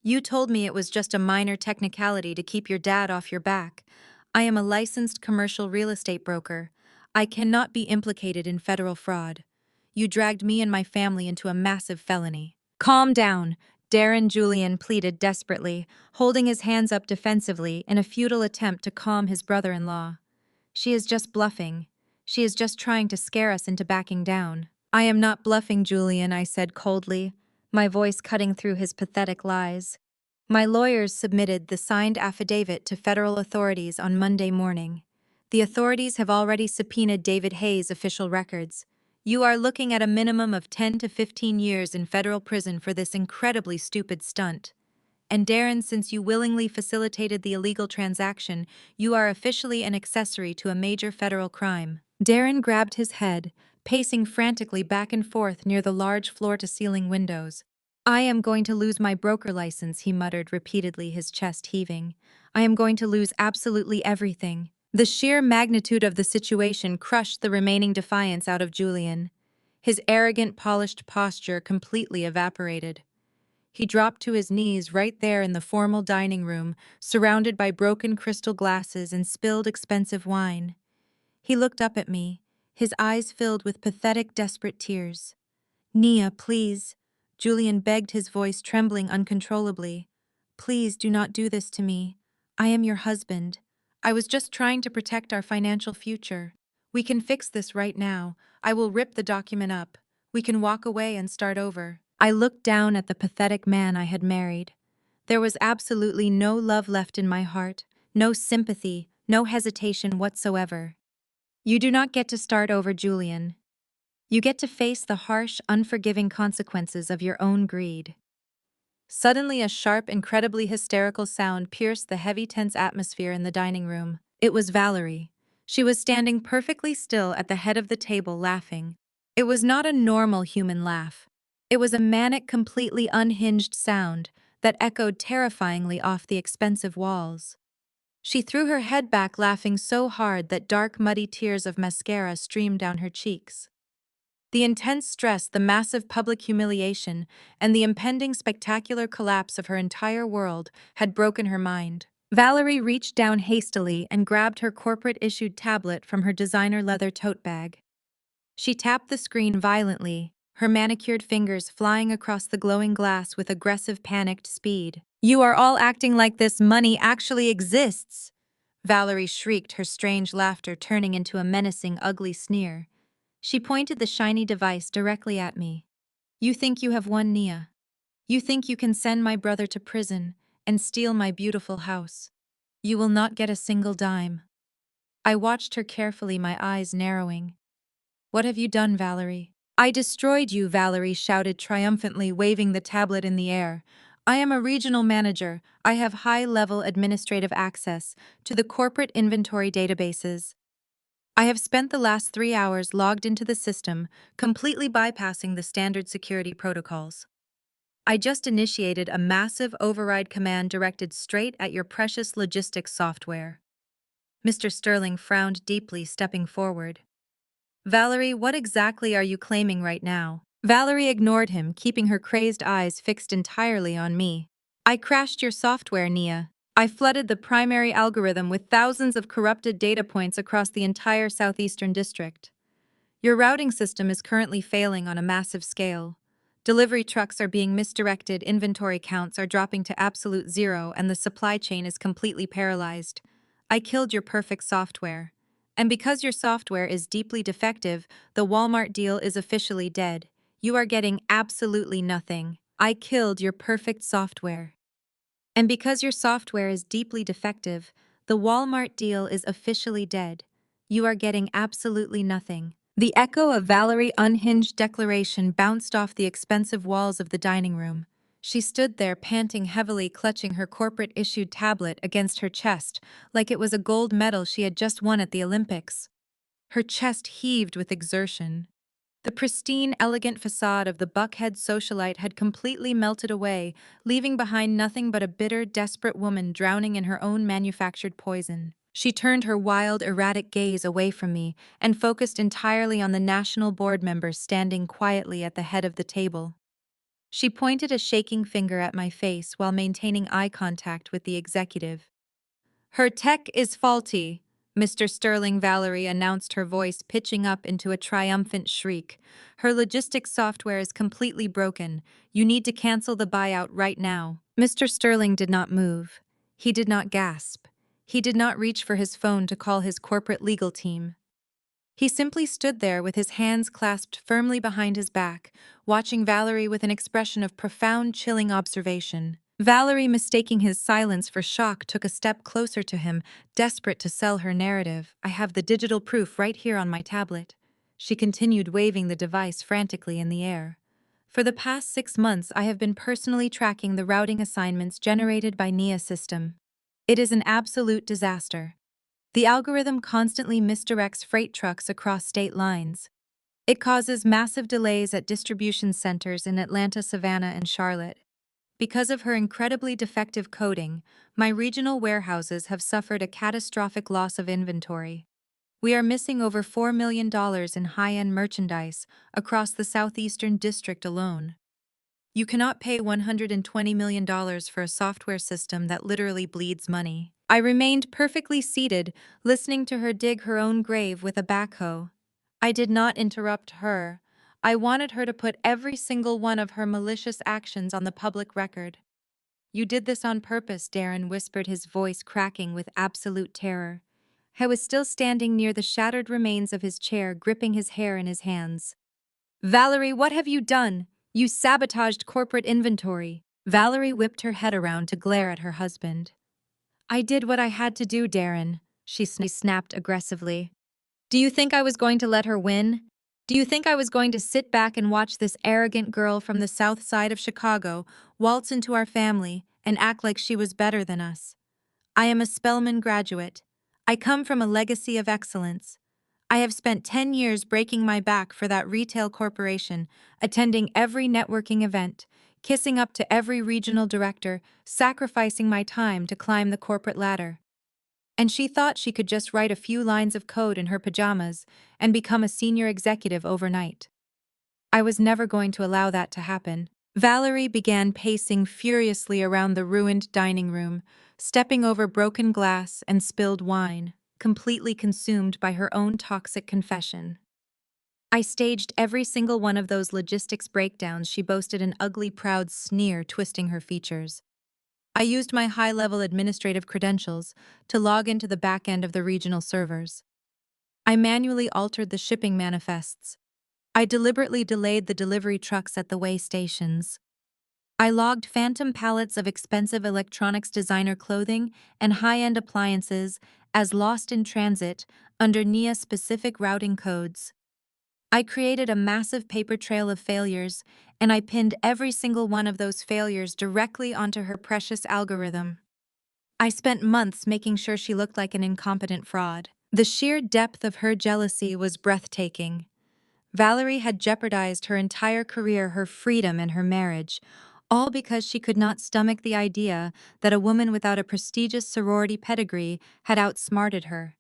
"You told me it was just a minor technicality to keep your dad off your back. I am a licensed commercial real estate broker. I cannot be implicated in federal fraud. You dragged me and my family into a massive felony." "Calm down," Julian pleaded desperately, holding his hands up defensively in a futile attempt to calm his brother-in-law. "She is just bluffing. She is just trying to scare us into backing down." "I am not bluffing, Julian," I said coldly, my voice cutting through his pathetic lies. "My lawyers submitted the signed affidavit to federal authorities on Monday morning. The authorities have already subpoenaed David Hayes' official records. You are looking at a minimum of 10 to 15 years in federal prison for this incredibly stupid stunt. And Darren, since you willingly facilitated the illegal transaction, you are officially an accessory to a major federal crime." Darren grabbed his head, pacing frantically back and forth near the large floor-to-ceiling windows. "I am going to lose my broker license," he muttered repeatedly, his chest heaving. "I am going to lose absolutely everything." The sheer magnitude of the situation crushed the remaining defiance out of Julian. His arrogant, polished posture completely evaporated. He dropped to his knees right there in the formal dining room, surrounded by broken crystal glasses and spilled expensive wine. He looked up at me, his eyes filled with pathetic, desperate tears. "Nia, please," Julian begged, his voice trembling uncontrollably. "Please do not do this to me. I am your husband. I was just trying to protect our financial future. We can fix this right now. I will rip the document up. We can walk away and start over." I looked down at the pathetic man I had married. There was absolutely no love left in my heart, no sympathy, no hesitation whatsoever. "You do not get to start over, Julian. You get to face the harsh, unforgiving consequences of your own greed." Suddenly, a sharp, incredibly hysterical sound pierced the heavy, tense atmosphere in the dining room. It was Valerie. She was standing perfectly still at the head of the table, laughing. It was not a normal human laugh. It was a manic, completely unhinged sound that echoed terrifyingly off the expensive walls. She threw her head back, laughing so hard that dark, muddy tears of mascara streamed down her cheeks. The intense stress, the massive public humiliation, and the impending spectacular collapse of her entire world had broken her mind. Valerie reached down hastily and grabbed her corporate-issued tablet from her designer leather tote bag. She tapped the screen violently, her manicured fingers flying across the glowing glass with aggressive, panicked speed. "You are all acting like this money actually exists!" Valerie shrieked, her strange laughter turning into a menacing, ugly sneer. She pointed the shiny device directly at me. "You think you have won, Nia. You think you can send my brother to prison and steal my beautiful house. You will not get a single dime." I watched her carefully, my eyes narrowing. "What have you done, Valerie?" "I destroyed you," Valerie shouted triumphantly, waving the tablet in the air. "I am a regional manager. I have high-level administrative access to the corporate inventory databases. I have spent the last 3 hours logged into the system, completely bypassing the standard security protocols. I just initiated a massive override command directed straight at your precious logistics software. Mr. Sterling frowned deeply, stepping forward. Valerie, what exactly are you claiming right now? Valerie ignored him, keeping her crazed eyes fixed entirely on me. I crashed your software, Nia. I flooded the primary algorithm with thousands of corrupted data points across the entire southeastern district. Your routing system is currently failing on a massive scale. Delivery trucks are being misdirected, inventory counts are dropping to absolute zero, and the supply chain is completely paralyzed. I killed your perfect software. And because your software is deeply defective, the Walmart deal is officially dead. You are getting absolutely nothing. I killed your perfect software. And because your software is deeply defective, the Walmart deal is officially dead. You are getting absolutely nothing. The echo of Valerie's unhinged declaration bounced off the expensive walls of the dining room. She stood there panting heavily, clutching her corporate-issued tablet against her chest like it was a gold medal she had just won at the Olympics. Her chest heaved with exertion. The pristine, elegant facade of the Buckhead socialite had completely melted away, leaving behind nothing but a bitter, desperate woman drowning in her own manufactured poison. She turned her wild, erratic gaze away from me and focused entirely on the national board members standing quietly at the head of the table. She pointed a shaking finger at my face while maintaining eye contact with the executive. Her tech is faulty, Mr. Sterling. Valerie announced, her voice pitching up into a triumphant shriek. Her logistics software is completely broken. You need to cancel the buyout right now. Mr. Sterling did not move. He did not gasp. He did not reach for his phone to call his corporate legal team. He simply stood there with his hands clasped firmly behind his back, watching Valerie with an expression of profound, chilling observation. Valerie, mistaking his silence for shock, took a step closer to him, desperate to sell her narrative. I have the digital proof right here on my tablet. She continued, waving the device frantically in the air. For the past 6 months, I have been personally tracking the routing assignments generated by Nia's system. It is an absolute disaster. The algorithm constantly misdirects freight trucks across state lines. It causes massive delays at distribution centers in Atlanta, Savannah, and Charlotte. Because of her incredibly defective coding, my regional warehouses have suffered a catastrophic loss of inventory. We are missing over $4 million in high-end merchandise across the southeastern district alone. You cannot pay $120 million for a software system that literally bleeds money. I remained perfectly seated, listening to her dig her own grave with a backhoe. I did not interrupt her. I wanted her to put every single one of her malicious actions on the public record. You did this on purpose, Darren whispered, his voice cracking with absolute terror. I was still standing near the shattered remains of his chair, gripping his hair in his hands. Valerie, what have you done? You sabotaged corporate inventory. Valerie whipped her head around to glare at her husband. I did what I had to do, Darren, she snapped aggressively. Do you think I was going to let her win? Do you think I was going to sit back and watch this arrogant girl from the south side of Chicago waltz into our family and act like she was better than us? I am a Spelman graduate. I come from a legacy of excellence. I have spent 10 years breaking my back for that retail corporation, attending every networking event, kissing up to every regional director, sacrificing my time to climb the corporate ladder. And she thought she could just write a few lines of code in her pajamas and become a senior executive overnight. I was never going to allow that to happen. Valerie began pacing furiously around the ruined dining room, stepping over broken glass and spilled wine, completely consumed by her own toxic confession. I staged every single one of those logistics breakdowns, she boasted, an ugly, proud sneer twisting her features. I used my high-level administrative credentials to log into the back end of the regional servers. I manually altered the shipping manifests. I deliberately delayed the delivery trucks at the way stations. I logged phantom pallets of expensive electronics designer clothing and high-end appliances as lost in transit under NIA-specific routing codes. I created a massive paper trail of failures, and I pinned every single one of those failures directly onto her precious algorithm. I spent months making sure she looked like an incompetent fraud. The sheer depth of her jealousy was breathtaking. Valerie had jeopardized her entire career, her freedom, and her marriage, all because she could not stomach the idea that a woman without a prestigious sorority pedigree had outsmarted her.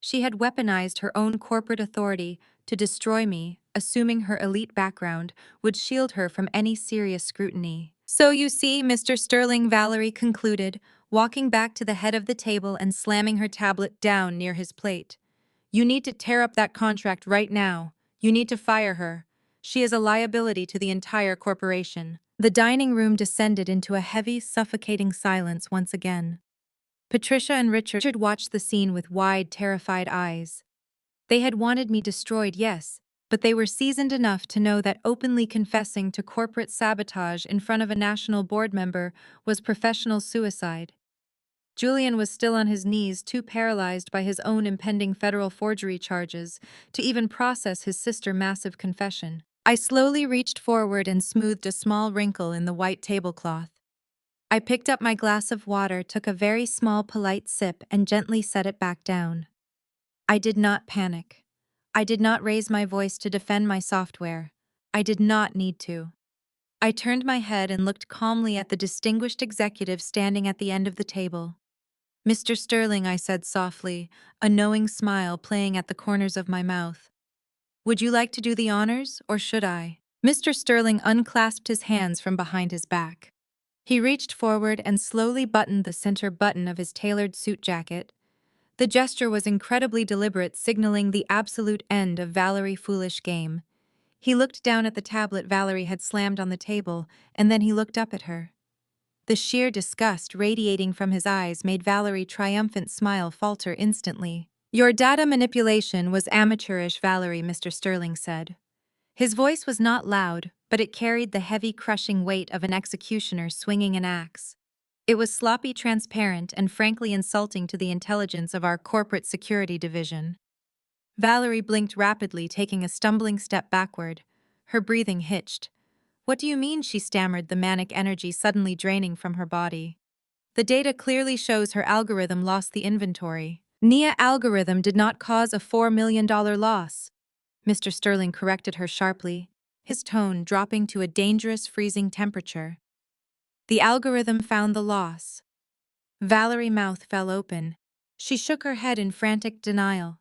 She had weaponized her own corporate authority to destroy me, assuming her elite background would shield her from any serious scrutiny. "So you see, Mr. Sterling," Valerie concluded, walking back to the head of the table and slamming her tablet down near his plate. "You need to tear up that contract right now. You need to fire her. She is a liability to the entire corporation." The dining room descended into a heavy, suffocating silence once again. Patricia and Richard watched the scene with wide, terrified eyes. They had wanted me destroyed, yes, but they were seasoned enough to know that openly confessing to corporate sabotage in front of a national board member was professional suicide. Julian was still on his knees, too paralyzed by his own impending federal forgery charges to even process his sister's massive confession. I slowly reached forward and smoothed a small wrinkle in the white tablecloth. I picked up my glass of water, took a very small, polite sip, and gently set it back down. I did not panic. I did not raise my voice to defend my software. I did not need to. I turned my head and looked calmly at the distinguished executive standing at the end of the table. "Mr. Sterling," I said softly, a knowing smile playing at the corners of my mouth. "Would you like to do the honors, or should I?" Mr. Sterling unclasped his hands from behind his back. He reached forward and slowly buttoned the center button of his tailored suit jacket. The gesture was incredibly deliberate, signaling the absolute end of Valerie's foolish game. He looked down at the tablet Valerie had slammed on the table, and then he looked up at her. The sheer disgust radiating from his eyes made Valerie's triumphant smile falter instantly. "Your data manipulation was amateurish, Valerie," Mr. Sterling said. His voice was not loud, but it carried the heavy, crushing weight of an executioner swinging an axe. It was sloppy, transparent, and frankly insulting to the intelligence of our corporate security division. Valerie blinked rapidly, taking a stumbling step backward. Her breathing hitched. "What do you mean?" she stammered, the manic energy suddenly draining from her body. "The data clearly shows her algorithm lost the inventory." "Nia algorithm did not cause a $4 million loss," Mr. Sterling corrected her sharply, his tone dropping to a dangerous, freezing temperature. "The algorithm found the loss." Valerie's mouth fell open. She shook her head in frantic denial.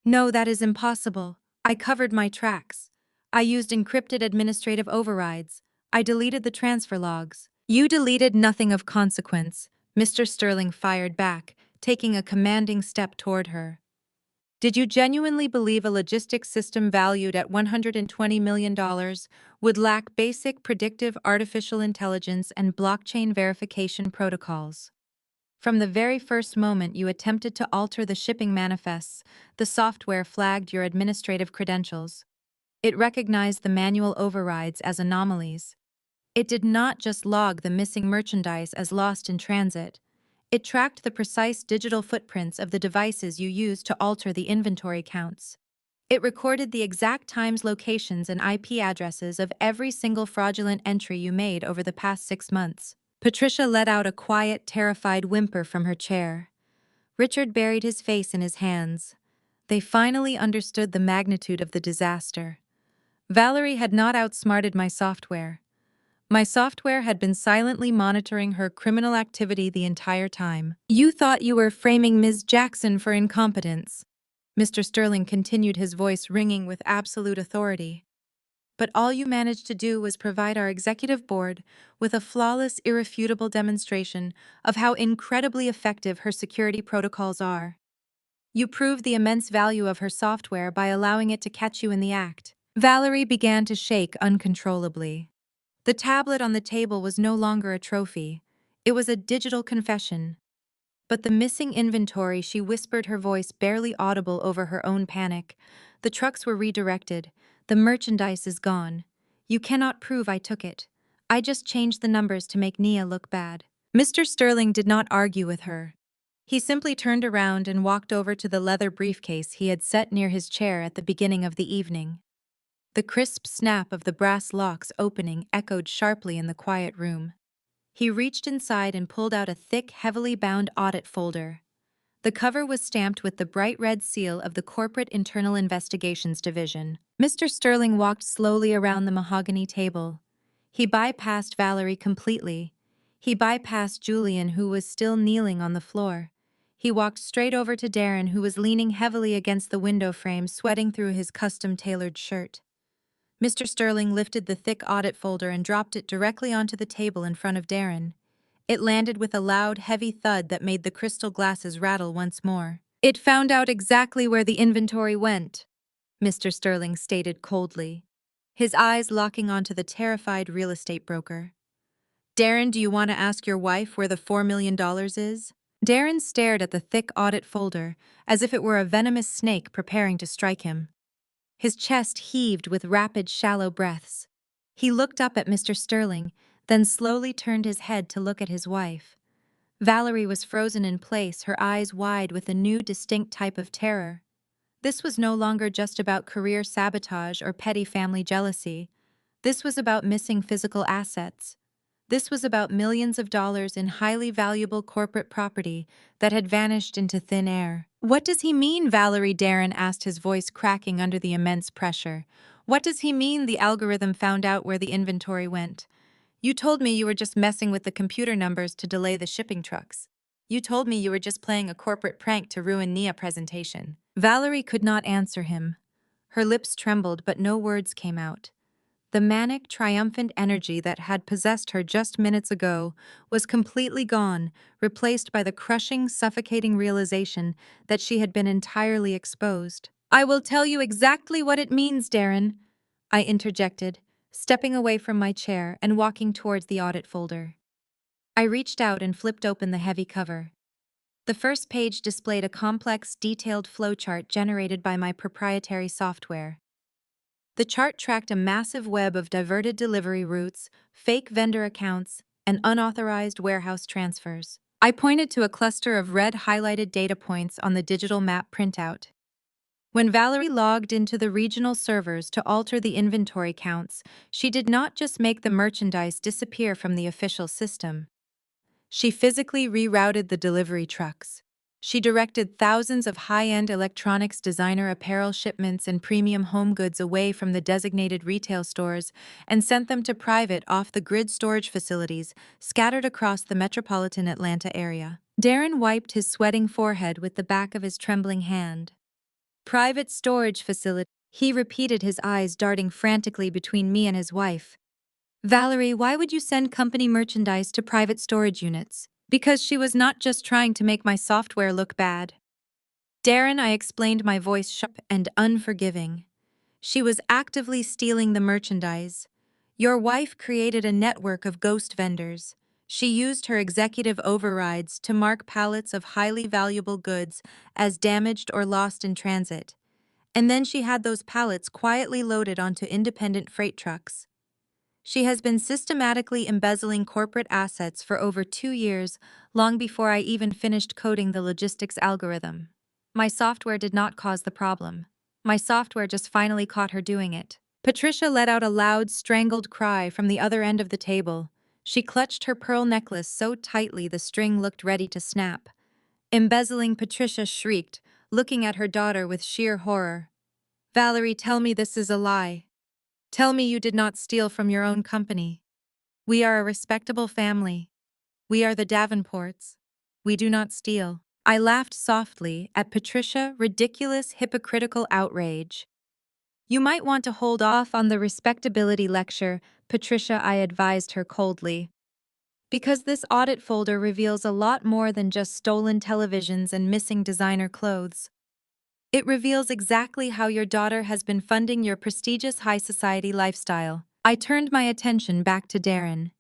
"No, that is impossible. I covered my tracks. I used encrypted administrative overrides. I deleted the transfer logs." "You deleted nothing of consequence," Mr. Sterling fired back, taking a commanding step toward her. "Did you genuinely believe a logistics system valued at $120 million would lack basic predictive artificial intelligence and blockchain verification protocols? From the very first moment you attempted to alter the shipping manifests, the software flagged your administrative credentials. It recognized the manual overrides as anomalies. It did not just log the missing merchandise as lost in transit. It tracked the precise digital footprints of the devices you used to alter the inventory counts. It recorded the exact times, locations, and IP addresses of every single fraudulent entry you made over the past 6 months. Patricia let out a quiet, terrified whimper from her chair. Richard buried his face in his hands. They finally understood the magnitude of the disaster. Valerie had not outsmarted my software. My software had been silently monitoring her criminal activity the entire time. "You thought you were framing Ms. Jackson for incompetence." Mr. Sterling continued, his voice ringing with absolute authority. "But all you managed to do was provide our executive board with a flawless, irrefutable demonstration of how incredibly effective her security protocols are. You proved the immense value of her software by allowing it to catch you in the act." Valerie began to shake uncontrollably. The tablet on the table was no longer a trophy. It was a digital confession. "But the missing inventory," she whispered, her voice barely audible over her own panic. "The trucks were redirected. The merchandise is gone. You cannot prove I took it. I just changed the numbers to make Nia look bad." Mr. Sterling did not argue with her. He simply turned around and walked over to the leather briefcase he had set near his chair at the beginning of the evening. The crisp snap of the brass locks opening echoed sharply in the quiet room. He reached inside and pulled out a thick, heavily bound audit folder. The cover was stamped with the bright red seal of the Corporate Internal Investigations Division. Mr. Sterling walked slowly around the mahogany table. He bypassed Valerie completely. He bypassed Julian, who was still kneeling on the floor. He walked straight over to Darren, who was leaning heavily against the window frame, sweating through his custom-tailored shirt. Mr. Sterling lifted the thick audit folder and dropped it directly onto the table in front of Darren. It landed with a loud, heavy thud that made the crystal glasses rattle once more. "It found out exactly where the inventory went," Mr. Sterling stated coldly, his eyes locking onto the terrified real estate broker. "Darren, do you want to ask your wife where the $4 million is?" Darren stared at the thick audit folder as if it were a venomous snake preparing to strike him. His chest heaved with rapid, shallow breaths. He looked up at Mr. Sterling, then slowly turned his head to look at his wife. Valerie was frozen in place, her eyes wide with a new, distinct type of terror. This was no longer just about career sabotage or petty family jealousy. This was about missing physical assets. This was about millions of dollars in highly valuable corporate property that had vanished into thin air. "What does he mean?" Darren asked, his voice cracking under the immense pressure. "What does he mean the algorithm found out where the inventory went? You told me you were just messing with the computer numbers to delay the shipping trucks. You told me you were just playing a corporate prank to ruin Nia presentation." Valerie could not answer him. Her lips trembled, but no words came out. The manic, triumphant energy that had possessed her just minutes ago was completely gone, replaced by the crushing, suffocating realization that she had been entirely exposed. "I will tell you exactly what it means, Darren," I interjected, stepping away from my chair and walking towards the audit folder. I reached out and flipped open the heavy cover. The first page displayed a complex, detailed flowchart generated by my proprietary software. The chart tracked a massive web of diverted delivery routes, fake vendor accounts, and unauthorized warehouse transfers. I pointed to a cluster of red highlighted data points on the digital map printout. When Valerie logged into the regional servers to alter the inventory counts, she did not just make the merchandise disappear from the official system. She physically rerouted the delivery trucks. She directed thousands of high-end electronics designer apparel shipments and premium home goods away from the designated retail stores and sent them to private off-the-grid storage facilities scattered across the metropolitan Atlanta area. Darren wiped his sweating forehead with the back of his trembling hand. "Private storage facility," he repeated, his eyes darting frantically between me and his wife. "Valerie, why would you send company merchandise to private storage units?" "Because she was not just trying to make my software look bad." "Darren," I explained, my voice sharp and unforgiving. "She was actively stealing the merchandise. Your wife created a network of ghost vendors. She used her executive overrides to mark pallets of highly valuable goods as damaged or lost in transit. And then she had those pallets quietly loaded onto independent freight trucks. She has been systematically embezzling corporate assets for over 2 years, long before I even finished coding the logistics algorithm. My software did not cause the problem. My software just finally caught her doing it." Patricia let out a loud, strangled cry from the other end of the table. She clutched her pearl necklace so tightly the string looked ready to snap. "Embezzling," Patricia shrieked, looking at her daughter with sheer horror. "Valerie, tell me this is a lie. Tell me you did not steal from your own company. We are a respectable family. We are the Davenports. We do not steal." I laughed softly at Patricia's ridiculous, hypocritical outrage. "You might want to hold off on the respectability lecture," Patricia, I advised her coldly. "Because this audit folder reveals a lot more than just stolen televisions and missing designer clothes. It reveals exactly how your daughter has been funding your prestigious high society lifestyle." I turned my attention back to Darren.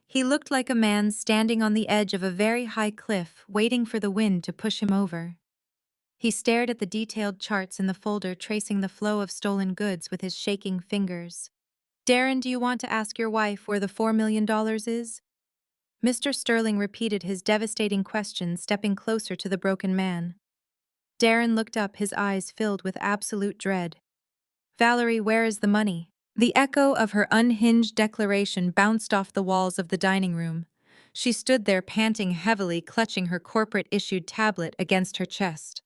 He looked like a man standing on the edge of a very high cliff, waiting for the wind to push him over. He stared at the detailed charts in the folder, tracing the flow of stolen goods with his shaking fingers. "Darren, do you want to ask your wife where the $4 million is?" Mr. Sterling repeated his devastating question, stepping closer to the broken man. Darren looked up, his eyes filled with absolute dread. "Valerie, where is the money?" The echo of her unhinged declaration bounced off the walls of the dining room. She stood there panting heavily, clutching her corporate-issued tablet against her chest.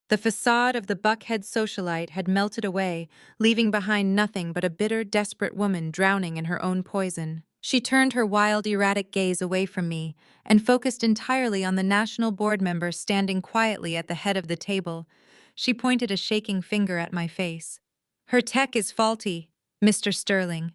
The facade of the Buckhead socialite had melted away, leaving behind nothing but a bitter, desperate woman drowning in her own poison. She turned her wild, erratic gaze away from me and focused entirely on the national board member standing quietly at the head of the table. She pointed a shaking finger at my face. "Her tech is faulty, Mr. Sterling,"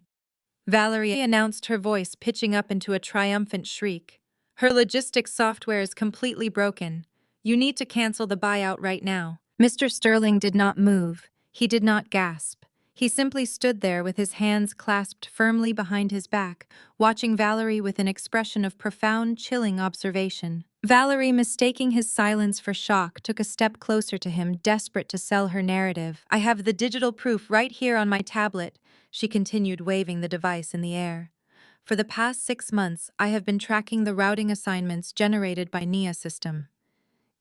Valerie announced, her voice pitching up into a triumphant shriek. "Her logistics software is completely broken. You need to cancel the buyout right now." Mr. Sterling did not move. He did not gasp. He simply stood there with his hands clasped firmly behind his back, watching Valerie with an expression of profound, chilling observation. Valerie, mistaking his silence for shock, took a step closer to him, desperate to sell her narrative. "I have the digital proof right here on my tablet," she continued, waving the device in the air. "For the past 6 months, I have been tracking the routing assignments generated by NIA system.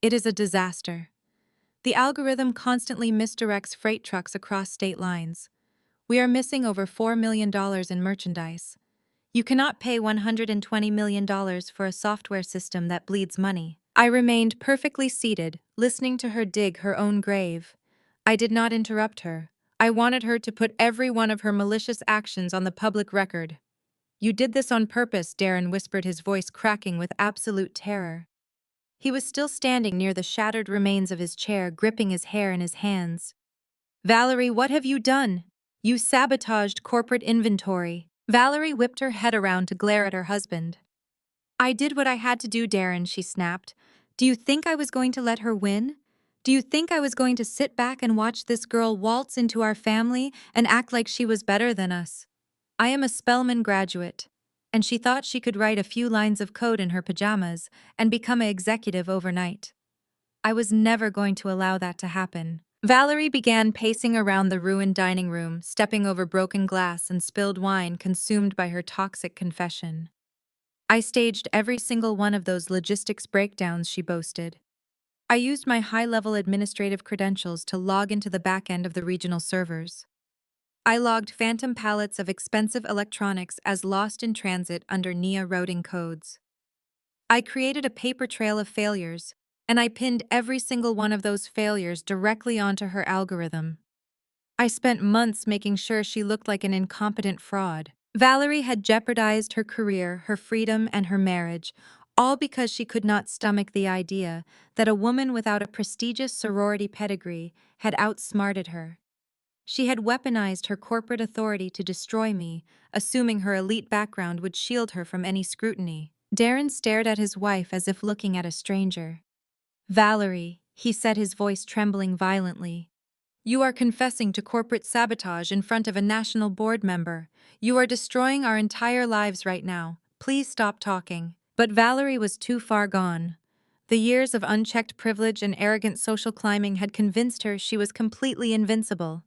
It is a disaster. The algorithm constantly misdirects freight trucks across state lines. We are missing over $4 million in merchandise. You cannot pay $120 million for a software system that bleeds money." I remained perfectly seated, listening to her dig her own grave. I did not interrupt her. I wanted her to put every one of her malicious actions on the public record. "You did this on purpose," Darren whispered, his voice cracking with absolute terror. He was still standing near the shattered remains of his chair, gripping his hair in his hands. "Valerie, what have you done? You sabotaged corporate inventory." Valerie whipped her head around to glare at her husband. "I did what I had to do, Darren," she snapped. "Do you think I was going to let her win? Do you think I was going to sit back and watch this girl waltz into our family and act like she was better than us? I am a Spelman graduate, and she thought she could write a few lines of code in her pajamas and become an executive overnight. I was never going to allow that to happen." Valerie began pacing around the ruined dining room, stepping over broken glass and spilled wine, consumed by her toxic confession. "I staged every single one of those logistics breakdowns," she boasted. "I used my high-level administrative credentials to log into the back end of the regional servers. I logged phantom pallets of expensive electronics as lost in transit under NIA routing codes. I created a paper trail of failures, and I pinned every single one of those failures directly onto her algorithm. I spent months making sure she looked like an incompetent fraud." Valerie had jeopardized her career, her freedom, and her marriage, all because she could not stomach the idea that a woman without a prestigious sorority pedigree had outsmarted her. She had weaponized her corporate authority to destroy me, assuming her elite background would shield her from any scrutiny. Darren stared at his wife as if looking at a stranger. "Valerie," he said, his voice trembling violently, "you are confessing to corporate sabotage in front of a national board member. You are destroying our entire lives right now. Please stop talking." But Valerie was too far gone. The years of unchecked privilege and arrogant social climbing had convinced her she was completely invincible.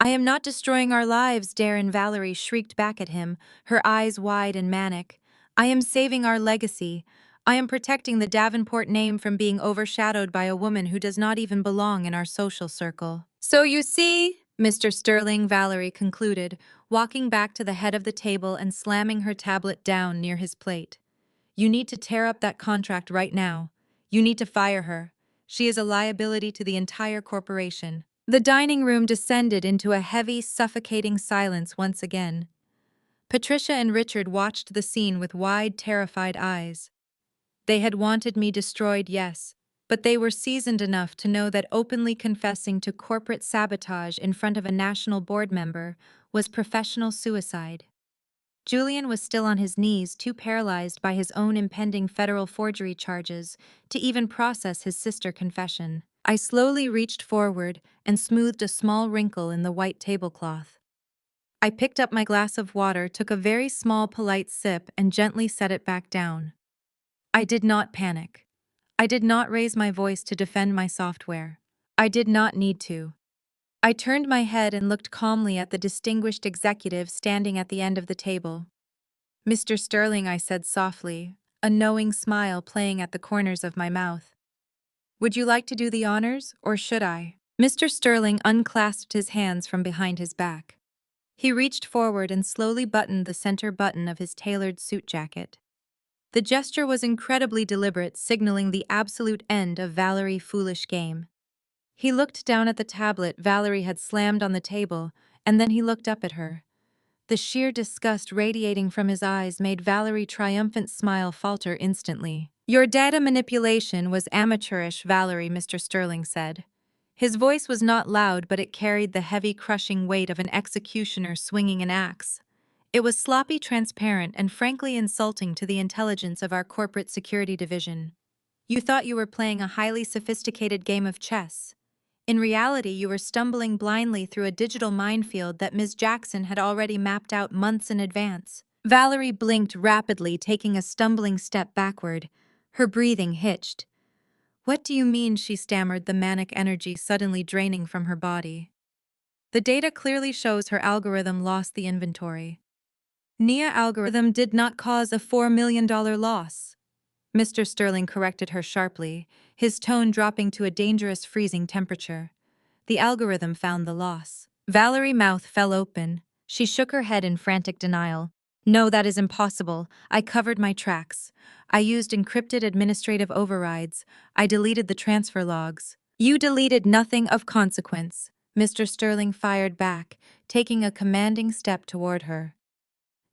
"I am not destroying our lives," Darren, Valerie shrieked back at him, her eyes wide and manic. "I am saving our legacy. I am protecting the Davenport name from being overshadowed by a woman who does not even belong in our social circle." "So you see, Mr. Sterling," Valerie concluded, walking back to the head of the table and slamming her tablet down near his plate. "You need to tear up that contract right now. You need to fire her. She is a liability to the entire corporation." The dining room descended into a heavy, suffocating silence once again. Patricia and Richard watched the scene with wide, terrified eyes. They had wanted me destroyed, yes, but they were seasoned enough to know that openly confessing to corporate sabotage in front of a national board member was professional suicide. Julian was still on his knees, too paralyzed by his own impending federal forgery charges to even process his sister's confession. I slowly reached forward and smoothed a small wrinkle in the white tablecloth. I picked up my glass of water, took a very small, polite sip, and gently set it back down. I did not panic. I did not raise my voice to defend my software. I did not need to. I turned my head and looked calmly at the distinguished executive standing at the end of the table. "Mr. Sterling," I said softly, a knowing smile playing at the corners of my mouth. "Would you like to do the honors, or should I?" Mr. Sterling unclasped his hands from behind his back. He reached forward and slowly buttoned the center button of his tailored suit jacket. The gesture was incredibly deliberate, signaling the absolute end of Valerie's foolish game. He looked down at the tablet Valerie had slammed on the table, and then he looked up at her. The sheer disgust radiating from his eyes made Valerie's triumphant smile falter instantly. "Your data manipulation was amateurish, Valerie," Mr. Sterling said. His voice was not loud, but it carried the heavy, crushing weight of an executioner swinging an axe. It was sloppy, transparent, and frankly insulting to the intelligence of our corporate security division. You thought you were playing a highly sophisticated game of chess. In reality, you were stumbling blindly through a digital minefield that Ms. Jackson had already mapped out months in advance. Valerie blinked rapidly, taking a stumbling step backward. Her breathing hitched. "What do you mean?" she stammered, the manic energy suddenly draining from her body. "The data clearly shows her algorithm lost the inventory." "Nia algorithm did not cause a $4 million loss," Mr. Sterling corrected her sharply, his tone dropping to a dangerous freezing temperature. "The algorithm found the loss." Valerie's mouth fell open. She shook her head in frantic denial. "No, that is impossible. I covered my tracks. I used encrypted administrative overrides. I deleted the transfer logs." "You deleted nothing of consequence," Mr. Sterling fired back, taking a commanding step toward her.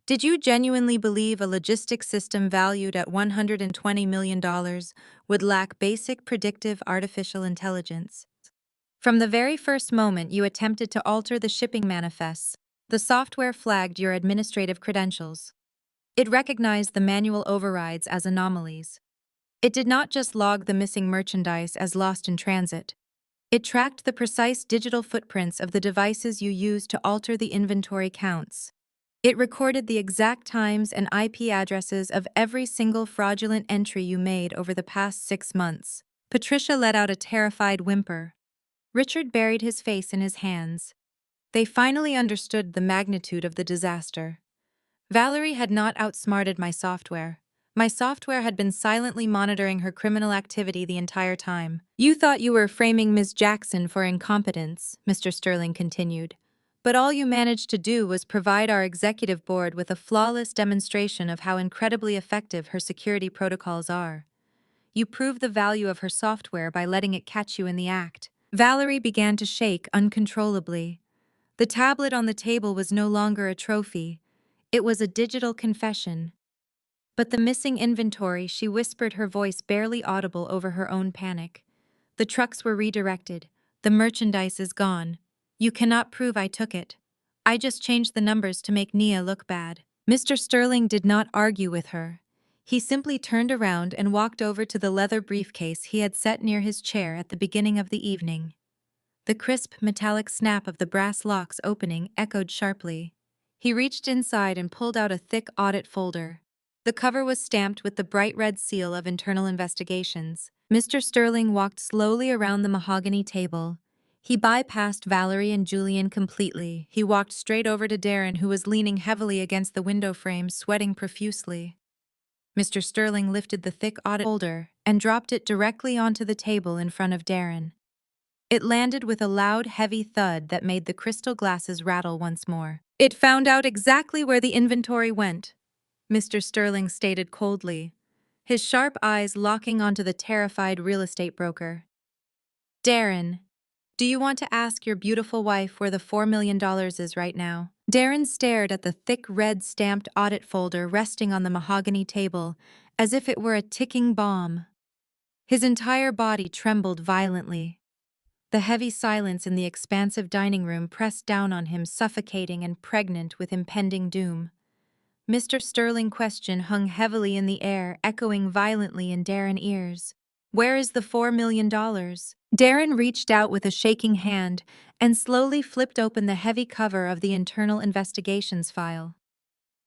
"Did you genuinely believe a logistics system valued at $120 million would lack basic predictive artificial intelligence? From the very first moment you attempted to alter the shipping manifests, the software flagged your administrative credentials. It recognized the manual overrides as anomalies. It did not just log the missing merchandise as lost in transit. It tracked the precise digital footprints of the devices you used to alter the inventory counts. It recorded the exact times and IP addresses of every single fraudulent entry you made over the past 6 months. Patricia let out a terrified whimper. Richard buried his face in his hands. They finally understood the magnitude of the disaster. Valerie had not outsmarted my software. My software had been silently monitoring her criminal activity the entire time. "You thought you were framing Ms. Jackson for incompetence," Mr. Sterling continued. "But all you managed to do was provide our executive board with a flawless demonstration of how incredibly effective her security protocols are. You proved the value of her software by letting it catch you in the act." Valerie began to shake uncontrollably. The tablet on the table was no longer a trophy. It was a digital confession. "But the missing inventory," she whispered, her voice barely audible over her own panic. "The trucks were redirected. The merchandise is gone. You cannot prove I took it. I just changed the numbers to make Nia look bad." Mr. Sterling did not argue with her. He simply turned around and walked over to the leather briefcase he had set near his chair at the beginning of the evening. The crisp, metallic snap of the brass locks opening echoed sharply. He reached inside and pulled out a thick audit folder. The cover was stamped with the bright red seal of internal investigations. Mr. Sterling walked slowly around the mahogany table. He bypassed Valerie and Julian completely. He walked straight over to Darren, who was leaning heavily against the window frame, sweating profusely. Mr. Sterling lifted the thick audit folder and dropped it directly onto the table in front of Darren. It landed with a loud, heavy thud that made the crystal glasses rattle once more. "It found out exactly where the inventory went," Mr. Sterling stated coldly, his sharp eyes locking onto the terrified real estate broker. "Darren, do you want to ask your beautiful wife where the $4 million is right now?" Darren stared at the thick red stamped audit folder resting on the mahogany table as if it were a ticking bomb. His entire body trembled violently. The heavy silence in the expansive dining room pressed down on him, suffocating and pregnant with impending doom. Mr. Sterling's question hung heavily in the air, echoing violently in Darren's ears. "Where is the $4 million?" Darren reached out with a shaking hand and slowly flipped open the heavy cover of the internal investigations file.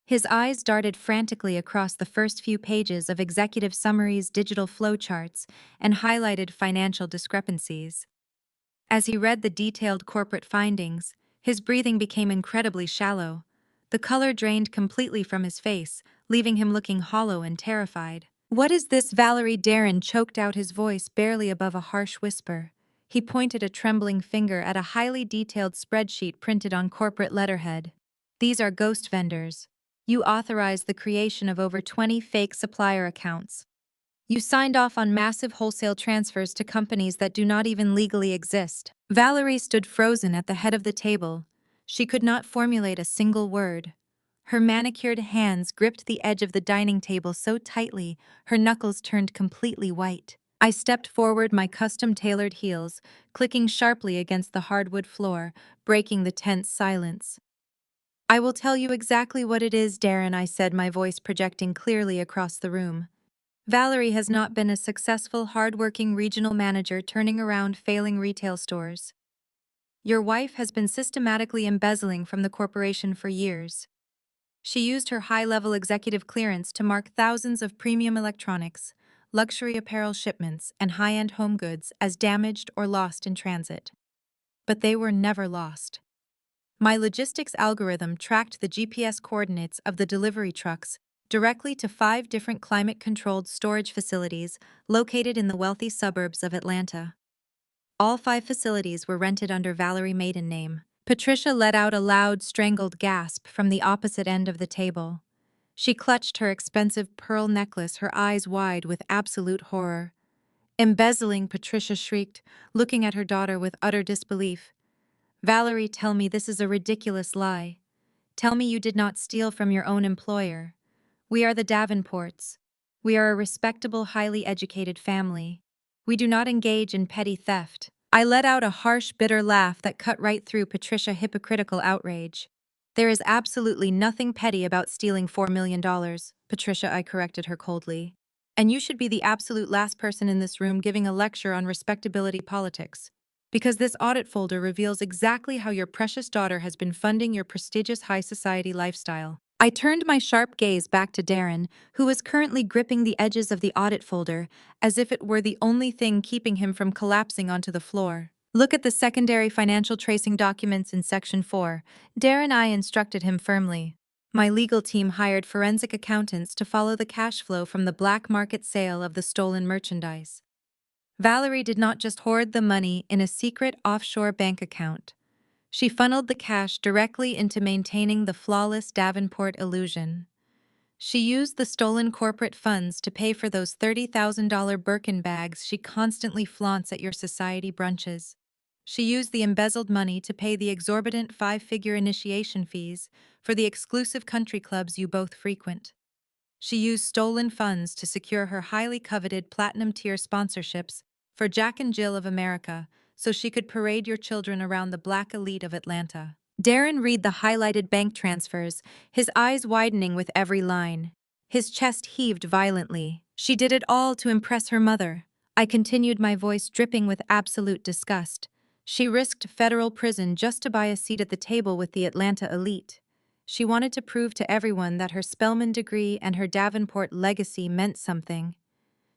His eyes darted frantically across the first few pages of executive summaries, digital flowcharts, and highlighted financial discrepancies. As he read the detailed corporate findings, his breathing became incredibly shallow. The color drained completely from his face, leaving him looking hollow and terrified. "What is this, Valerie?" Darren choked out, his voice barely above a harsh whisper. He pointed a trembling finger at a highly detailed spreadsheet printed on corporate letterhead. "These are ghost vendors. You authorized the creation of over 20 fake supplier accounts. You signed off on massive wholesale transfers to companies that do not even legally exist. Valerie stood frozen at the head of the table. She could not formulate a single word. Her manicured hands gripped the edge of the dining table so tightly, her knuckles turned completely white. I stepped forward, my custom-tailored heels clicking sharply against the hardwood floor, breaking the tense silence. "I will tell you exactly what it is, Darren," I said, my voice projecting clearly across the room. "Valerie has not been a successful, hard-working regional manager turning around failing retail stores. Your wife has been systematically embezzling from the corporation for years. She used her high-level executive clearance to mark thousands of premium electronics, luxury apparel shipments, and high-end home goods as damaged or lost in transit. But they were never lost. My logistics algorithm tracked the GPS coordinates of the delivery trucks directly to 5 different climate-controlled storage facilities located in the wealthy suburbs of Atlanta. All 5 facilities were rented under Valerie maiden name. Patricia let out a loud, strangled gasp from the opposite end of the table. She clutched her expensive pearl necklace, her eyes wide with absolute horror. "Embezzling," Patricia shrieked, looking at her daughter with utter disbelief. "Valerie, tell me this is a ridiculous lie. Tell me you did not steal from your own employer. We are the Davenports. We are a respectable, highly educated family. We do not engage in petty theft." I let out a harsh, bitter laugh that cut right through Patricia's hypocritical outrage. "There is absolutely nothing petty about stealing $4 million, Patricia," I corrected her coldly. "And you should be the absolute last person in this room giving a lecture on respectability politics. Because this audit folder reveals exactly how your precious daughter has been funding your prestigious high society lifestyle." I turned my sharp gaze back to Darren, who was currently gripping the edges of the audit folder, as if it were the only thing keeping him from collapsing onto the floor. "Look at the secondary financial tracing documents in Section 4, Darren, I instructed him firmly. My legal team hired forensic accountants to follow the cash flow from the black market sale of the stolen merchandise. Valerie did not just hoard the money in a secret offshore bank account. She funneled the cash directly into maintaining the flawless Davenport illusion. She used the stolen corporate funds to pay for those $30,000 Birkin bags she constantly flaunts at your society brunches. She used the embezzled money to pay the exorbitant 5-figure initiation fees for the exclusive country clubs you both frequent. She used stolen funds to secure her highly coveted platinum-tier sponsorships for Jack and Jill of America so she could parade your children around the black elite of Atlanta." Darren read the highlighted bank transfers, his eyes widening with every line. His chest heaved violently. "She did it all to impress her mother," I continued, my voice dripping with absolute disgust. "She risked federal prison just to buy a seat at the table with the Atlanta elite. She wanted to prove to everyone that her Spelman degree and her Davenport legacy meant something.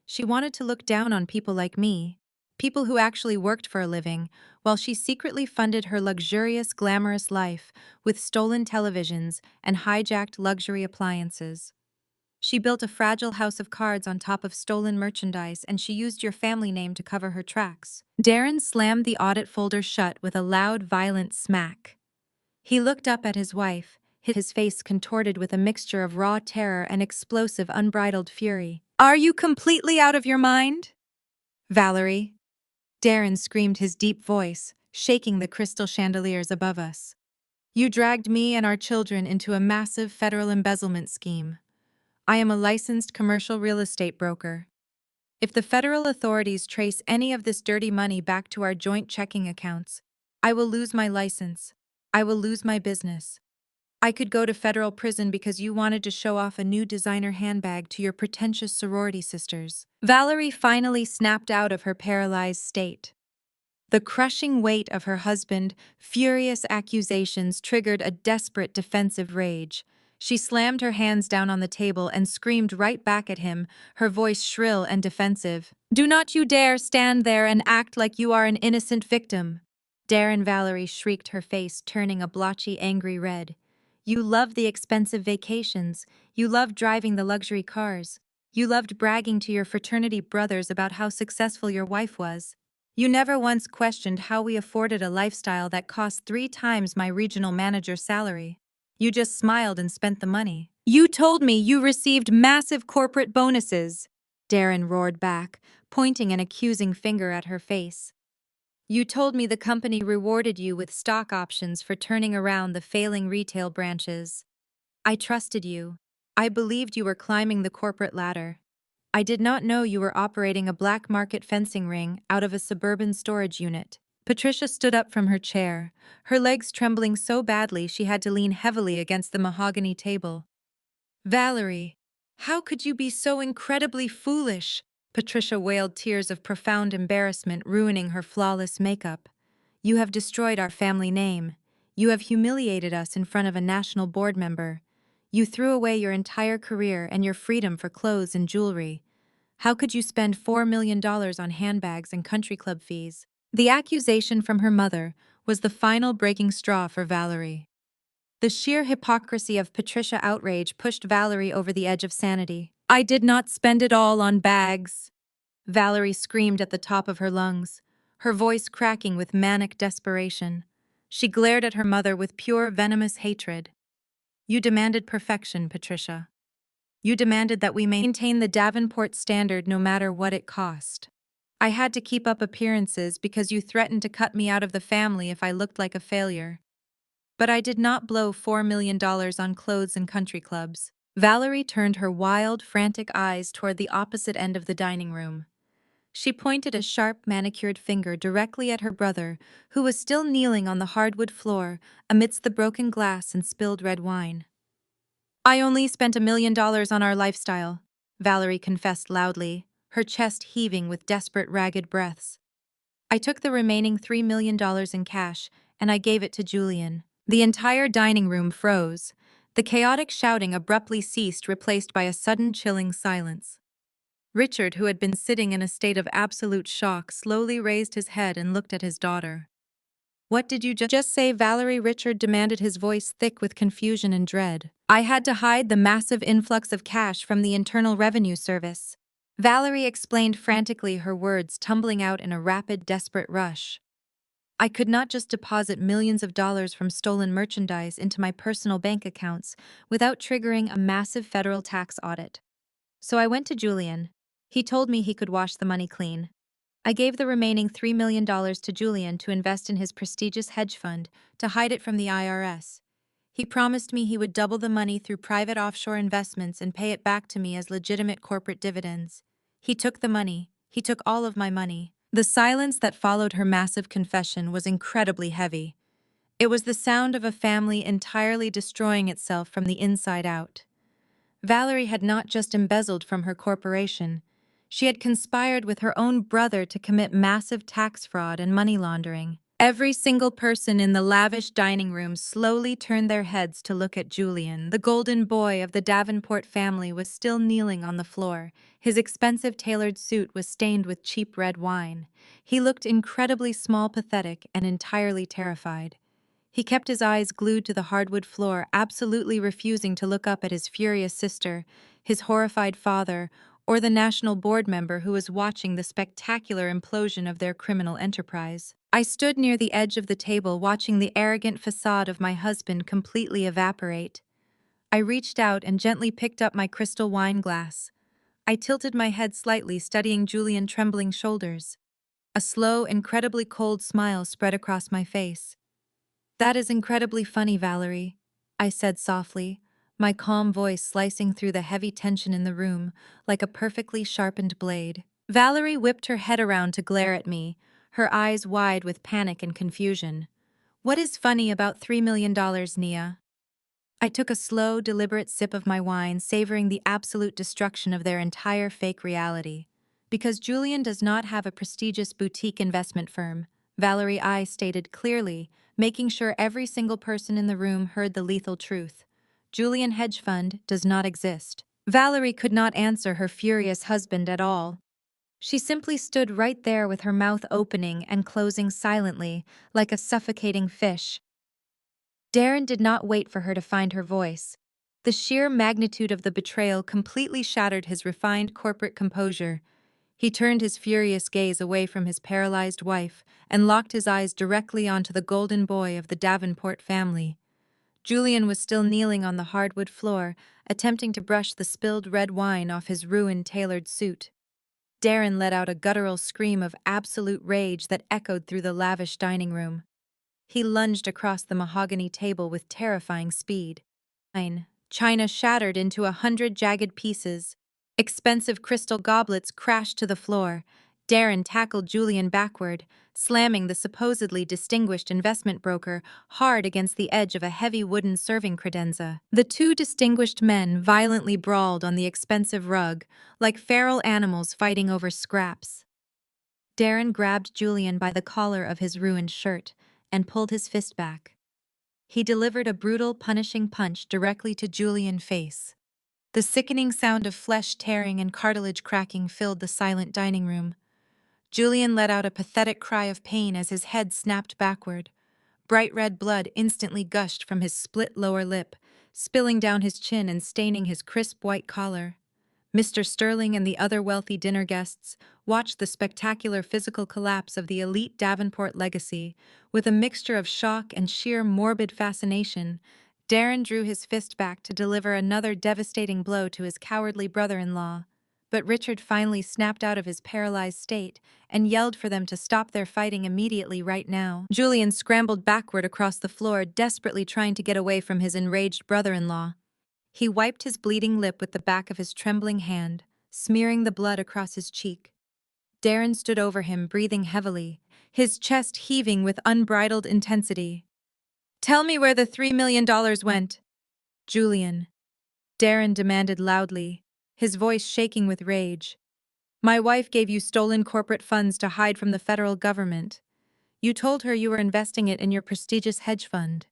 She wanted to look down on people like me, people who actually worked for a living, while she secretly funded her luxurious, glamorous life with stolen televisions and hijacked luxury appliances. She built a fragile house of cards on top of stolen merchandise, and she used your family name to cover her tracks." Darren slammed the audit folder shut with a loud, violent smack. He looked up at his wife, his face contorted with a mixture of raw terror and explosive, unbridled fury. "Are you completely out of your mind, Valerie?" Darren screamed, his deep voice shaking the crystal chandeliers above us. "You dragged me and our children into a massive federal embezzlement scheme. I am a licensed commercial real estate broker. If the federal authorities trace any of this dirty money back to our joint checking accounts, I will lose my license. I will lose my business. I could go to federal prison because you wanted to show off a new designer handbag to your pretentious sorority sisters." Valerie finally snapped out of her paralyzed state. The crushing weight of her husband's furious accusations triggered a desperate defensive rage. She slammed her hands down on the table and screamed right back at him, her voice shrill and defensive. "Do not you dare stand there and act like you are an innocent victim." Darren, Valerie shrieked, her face turning a blotchy, angry red. "You loved the expensive vacations. You loved driving the luxury cars. You loved bragging to your fraternity brothers about how successful your wife was. You never once questioned how we afforded a lifestyle that cost 3 times my regional manager's salary. You just smiled and spent the money. You told me you received massive corporate bonuses. Darren roared back, pointing an accusing finger at her face. You told me the company rewarded you with stock options for turning around the failing retail branches. I trusted you. I believed you were climbing the corporate ladder. I did not know you were operating a black market fencing ring out of a suburban storage unit. Patricia stood up from her chair, her legs trembling so badly she had to lean heavily against the mahogany table. Valerie, how could you be so incredibly foolish? Patricia wailed, tears of profound embarrassment ruining her flawless makeup. You have destroyed our family name. You have humiliated us in front of a national board member. You threw away your entire career and your freedom for clothes and jewelry. How could you spend $4 million on handbags and country club fees? The accusation from her mother was the final breaking straw for Valerie. The sheer hypocrisy of Patricia's outrage pushed Valerie over the edge of sanity. I did not spend it all on bags, Valerie screamed at the top of her lungs, her voice cracking with manic desperation. She glared at her mother with pure venomous hatred. You demanded perfection, Patricia. You demanded that we maintain the Davenport standard no matter what it cost. I had to keep up appearances because you threatened to cut me out of the family if I looked like a failure. But I did not blow $4 million on clothes and country clubs. Valerie turned her wild, frantic eyes toward the opposite end of the dining room. She pointed a sharp, manicured finger directly at her brother, who was still kneeling on the hardwood floor amidst the broken glass and spilled red wine. I only spent $1 million on our lifestyle, Valerie confessed loudly, her chest heaving with desperate, ragged breaths. I took the remaining $3 million in cash, and I gave it to Julian. The entire dining room froze. The chaotic shouting abruptly ceased, replaced by a sudden chilling silence. Richard, who had been sitting in a state of absolute shock, slowly raised his head and looked at his daughter. What did you just say, Valerie? Richard demanded, his voice thick with confusion and dread. I had to hide the massive influx of cash from the Internal Revenue Service. Valerie explained frantically, her words tumbling out in a rapid, desperate rush. I could not just deposit millions of dollars from stolen merchandise into my personal bank accounts without triggering a massive federal tax audit. So I went to Julian. He told me he could wash the money clean. I gave the remaining $3 million to Julian to invest in his prestigious hedge fund to hide it from the IRS. He promised me he would double the money through private offshore investments and pay it back to me as legitimate corporate dividends. He took the money. He took all of my money. The silence that followed her massive confession was incredibly heavy. It was the sound of a family entirely destroying itself from the inside out. Valerie had not just embezzled from her corporation. She had conspired with her own brother to commit massive tax fraud and money laundering. Every single person in the lavish dining room slowly turned their heads to look at Julian. The golden boy of the Davenport family was still kneeling on the floor. His expensive tailored suit was stained with cheap red wine. He looked incredibly small, pathetic, and entirely terrified. He kept his eyes glued to the hardwood floor, absolutely refusing to look up at his furious sister, his horrified father, or the national board member who was watching the spectacular implosion of their criminal enterprise. I stood near the edge of the table, watching the arrogant facade of my husband completely evaporate. I reached out and gently picked up my crystal wine glass. I tilted my head slightly, studying Julian's trembling shoulders. A slow, incredibly cold smile spread across my face. That is incredibly funny, Valerie, I said softly, my calm voice slicing through the heavy tension in the room like a perfectly sharpened blade. Valerie whipped her head around to glare at me, her eyes wide with panic and confusion. What is funny about $3 million, Nia? I took a slow, deliberate sip of my wine, savoring the absolute destruction of their entire fake reality. Because Julian does not have a prestigious boutique investment firm, Valerie I stated clearly, making sure every single person in the room heard the lethal truth. Julian Hedge Fund does not exist. Valerie could not answer her furious husband at all. She simply stood right there with her mouth opening and closing silently, like a suffocating fish. Darren did not wait for her to find her voice. The sheer magnitude of the betrayal completely shattered his refined corporate composure. He turned his furious gaze away from his paralyzed wife and locked his eyes directly onto the golden boy of the Davenport family. Julian was still kneeling on the hardwood floor, attempting to brush the spilled red wine off his ruined tailored suit. Darren let out a guttural scream of absolute rage that echoed through the lavish dining room. He lunged across the mahogany table with terrifying speed. China shattered into 100 jagged pieces. Expensive crystal goblets crashed to the floor. Darren tackled Julian backward, slamming the supposedly distinguished investment broker hard against the edge of a heavy wooden serving credenza. The two distinguished men violently brawled on the expensive rug, like feral animals fighting over scraps. Darren grabbed Julian by the collar of his ruined shirt and pulled his fist back. He delivered a brutal, punishing punch directly to Julian's face. The sickening sound of flesh tearing and cartilage cracking filled the silent dining room. Julian let out a pathetic cry of pain as his head snapped backward. Bright red blood instantly gushed from his split lower lip, spilling down his chin and staining his crisp white collar. Mr. Sterling and the other wealthy dinner guests watched the spectacular physical collapse of the elite Davenport legacy with a mixture of shock and sheer morbid fascination. Darren drew his fist back to deliver another devastating blow to his cowardly brother-in-law, but Richard finally snapped out of his paralyzed state and yelled for them to stop their fighting immediately right now. Julian scrambled backward across the floor, desperately trying to get away from his enraged brother-in-law. He wiped his bleeding lip with the back of his trembling hand, smearing the blood across his cheek. Darren stood over him, breathing heavily, his chest heaving with unbridled intensity. "Tell me where the $3 million went." "Julian," Darren demanded loudly, his voice shaking with rage. "My wife gave you stolen corporate funds to hide from the federal government. You told her you were investing it in your prestigious hedge fund.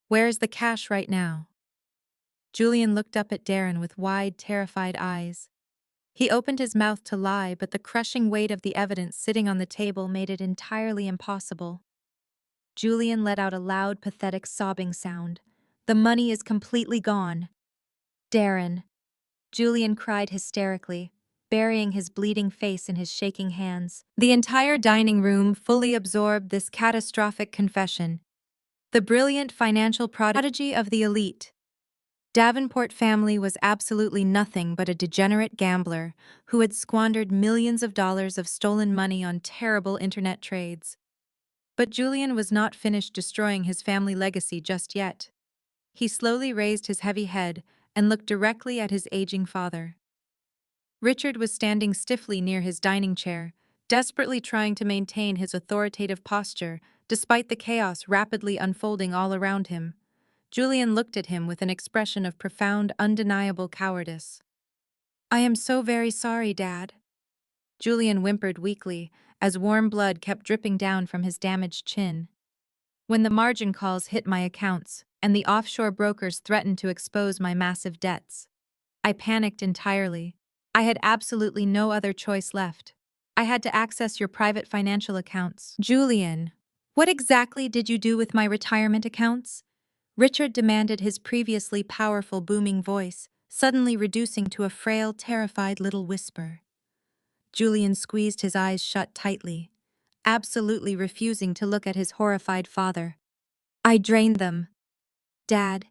Where is the cash right now?" Julian looked up at Darren with wide, terrified eyes. He opened his mouth to lie, but the crushing weight of the evidence sitting on the table made it entirely impossible. Julian let out a loud, pathetic sobbing sound. "The money is completely gone." "Darren," Julian cried hysterically, burying his bleeding face in his shaking hands. The entire dining room fully absorbed this catastrophic confession. The brilliant financial prodigy of the elite. Davenport family was absolutely nothing but a degenerate gambler who had squandered millions of dollars of stolen money on terrible internet trades. But Julian was not finished destroying his family legacy just yet. He slowly raised his heavy head and looked directly at his aging father. Richard was standing stiffly near his dining chair, desperately trying to maintain his authoritative posture despite the chaos rapidly unfolding all around him. Julian looked at him with an expression of profound, undeniable cowardice. "I am so very sorry, Dad." Julian whimpered weakly as warm blood kept dripping down from his damaged chin. "When the margin calls hit my accounts and the offshore brokers threatened to expose my massive debts, I panicked entirely. I had absolutely no other choice left. I had to access your private financial accounts." "Julian, what exactly did you do with my retirement accounts?" Richard demanded, his previously powerful, booming voice suddenly reducing to a frail, terrified little whisper. Julian squeezed his eyes shut tightly, absolutely refusing to look at his horrified father. "I drained them." "Dad,"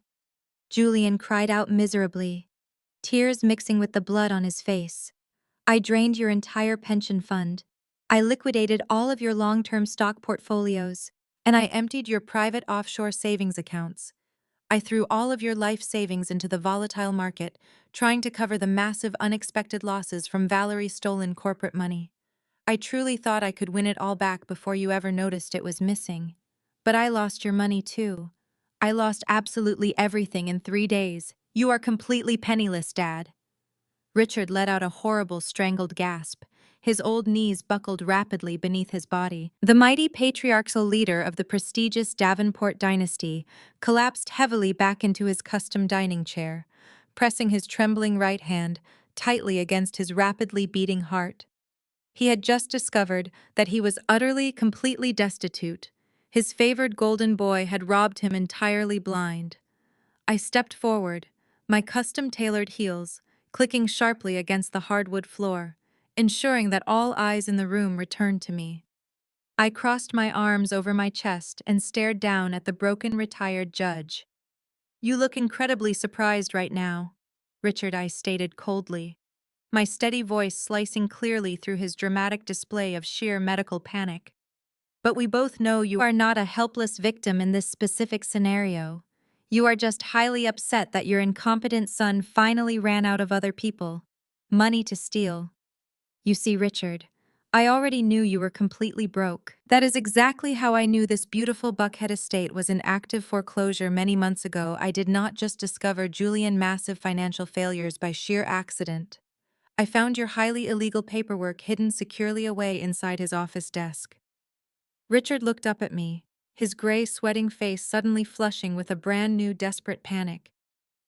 Julian cried out miserably, tears mixing with the blood on his face. "I drained your entire pension fund. I liquidated all of your long-term stock portfolios, and I emptied your private offshore savings accounts. I threw all of your life savings into the volatile market, trying to cover the massive unexpected losses from Valerie's stolen corporate money. I truly thought I could win it all back before you ever noticed it was missing. But I lost your money too. I lost absolutely everything in 3 days. You are completely penniless, Dad." Richard let out a horrible, strangled gasp. His old knees buckled rapidly beneath his body. The mighty patriarchal leader of the prestigious Davenport dynasty collapsed heavily back into his custom dining chair, pressing his trembling right hand tightly against his rapidly beating heart. He had just discovered that he was utterly, completely destitute. His favored golden boy had robbed him entirely blind. I stepped forward, my custom-tailored heels clicking sharply against the hardwood floor, ensuring that all eyes in the room returned to me. I crossed my arms over my chest and stared down at the broken, retired judge. "You look incredibly surprised right now," Richard I stated coldly. my steady voice slicing clearly through his dramatic display of sheer medical panic. But we both know you are not a helpless victim in this specific scenario. You are just highly upset that your incompetent son finally ran out of other people. Money to steal. You see, Richard, I already knew you were completely broke. That is exactly how I knew this beautiful Buckhead estate was in active foreclosure many months ago. I did not just discover Julian massive financial failures by sheer accident. I found your highly illegal paperwork hidden securely away inside his office desk. Richard looked up at me, his gray, sweating face suddenly flushing with a brand new, desperate panic.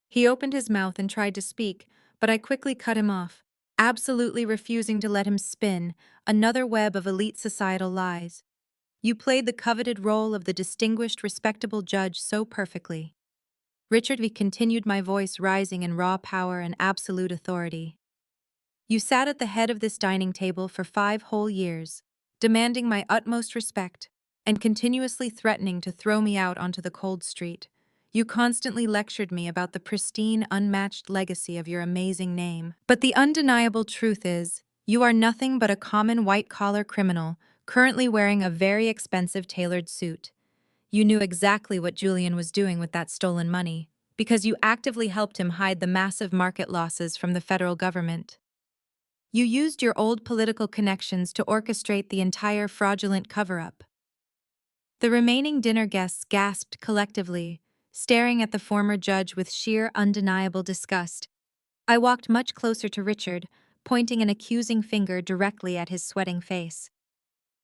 He opened his mouth and tried to speak, but I quickly cut him off, absolutely refusing to let him spin another web of elite societal lies. You played the coveted role of the distinguished, respectable judge so perfectly. Richard, we continued, my voice rising in raw power and absolute authority. You sat at the head of this dining table for 5 whole years, demanding my utmost respect and continuously threatening to throw me out onto the cold street. You constantly lectured me about the pristine, unmatched legacy of your amazing name. But the undeniable truth is, you are nothing but a common white-collar criminal, currently wearing a very expensive tailored suit. You knew exactly what Julian was doing with that stolen money, because you actively helped him hide the massive market losses from the federal government. You used your old political connections to orchestrate the entire fraudulent cover-up. The remaining dinner guests gasped collectively, staring at the former judge with sheer, undeniable disgust. I walked much closer to Richard, pointing an accusing finger directly at his sweating face.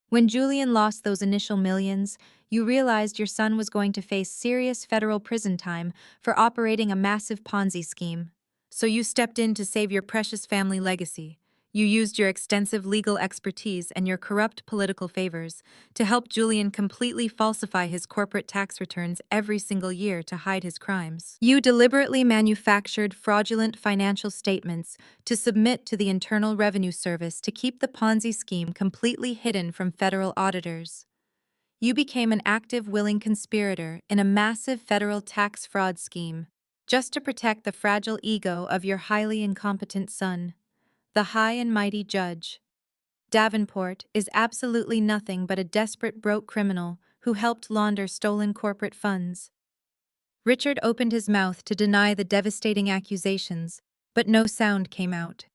When Julian lost those initial millions, you realized your son was going to face serious federal prison time for operating a massive Ponzi scheme. So you stepped in to save your precious family legacy. You used your extensive legal expertise and your corrupt political favors to help Julian completely falsify his corporate tax returns every single year to hide his crimes. You deliberately manufactured fraudulent financial statements to submit to the Internal Revenue Service to keep the Ponzi scheme completely hidden from federal auditors. You became an active, willing conspirator in a massive federal tax fraud scheme, just to protect the fragile ego of your highly incompetent son. The high and mighty judge. Davenport is absolutely nothing but a desperate broke criminal who helped launder stolen corporate funds. Richard opened his mouth to deny the devastating accusations, but no sound came out.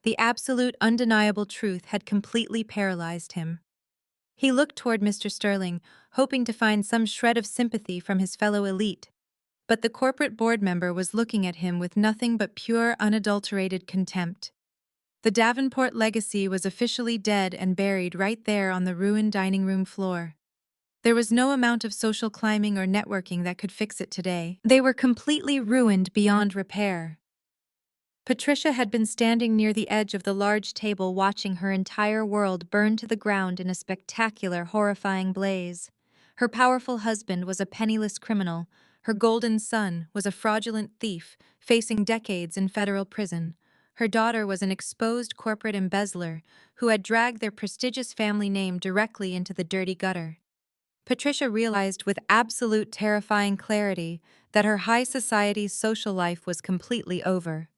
The absolute undeniable truth had completely paralyzed him. He looked toward Mr. Sterling, hoping to find some shred of sympathy from his fellow elite, but the corporate board member was looking at him with nothing but pure, unadulterated contempt. The Davenport legacy was officially dead and buried right there on the ruined dining room floor. There was no amount of social climbing or networking that could fix it today. They were completely ruined beyond repair. Patricia had been standing near the edge of the large table watching her entire world burn to the ground in a spectacular, horrifying blaze. Her powerful husband was a penniless criminal. Her golden son was a fraudulent thief, facing decades in federal prison. Her daughter was an exposed corporate embezzler who had dragged their prestigious family name directly into the dirty gutter. Patricia realized with absolute terrifying clarity that her high society's social life was completely over.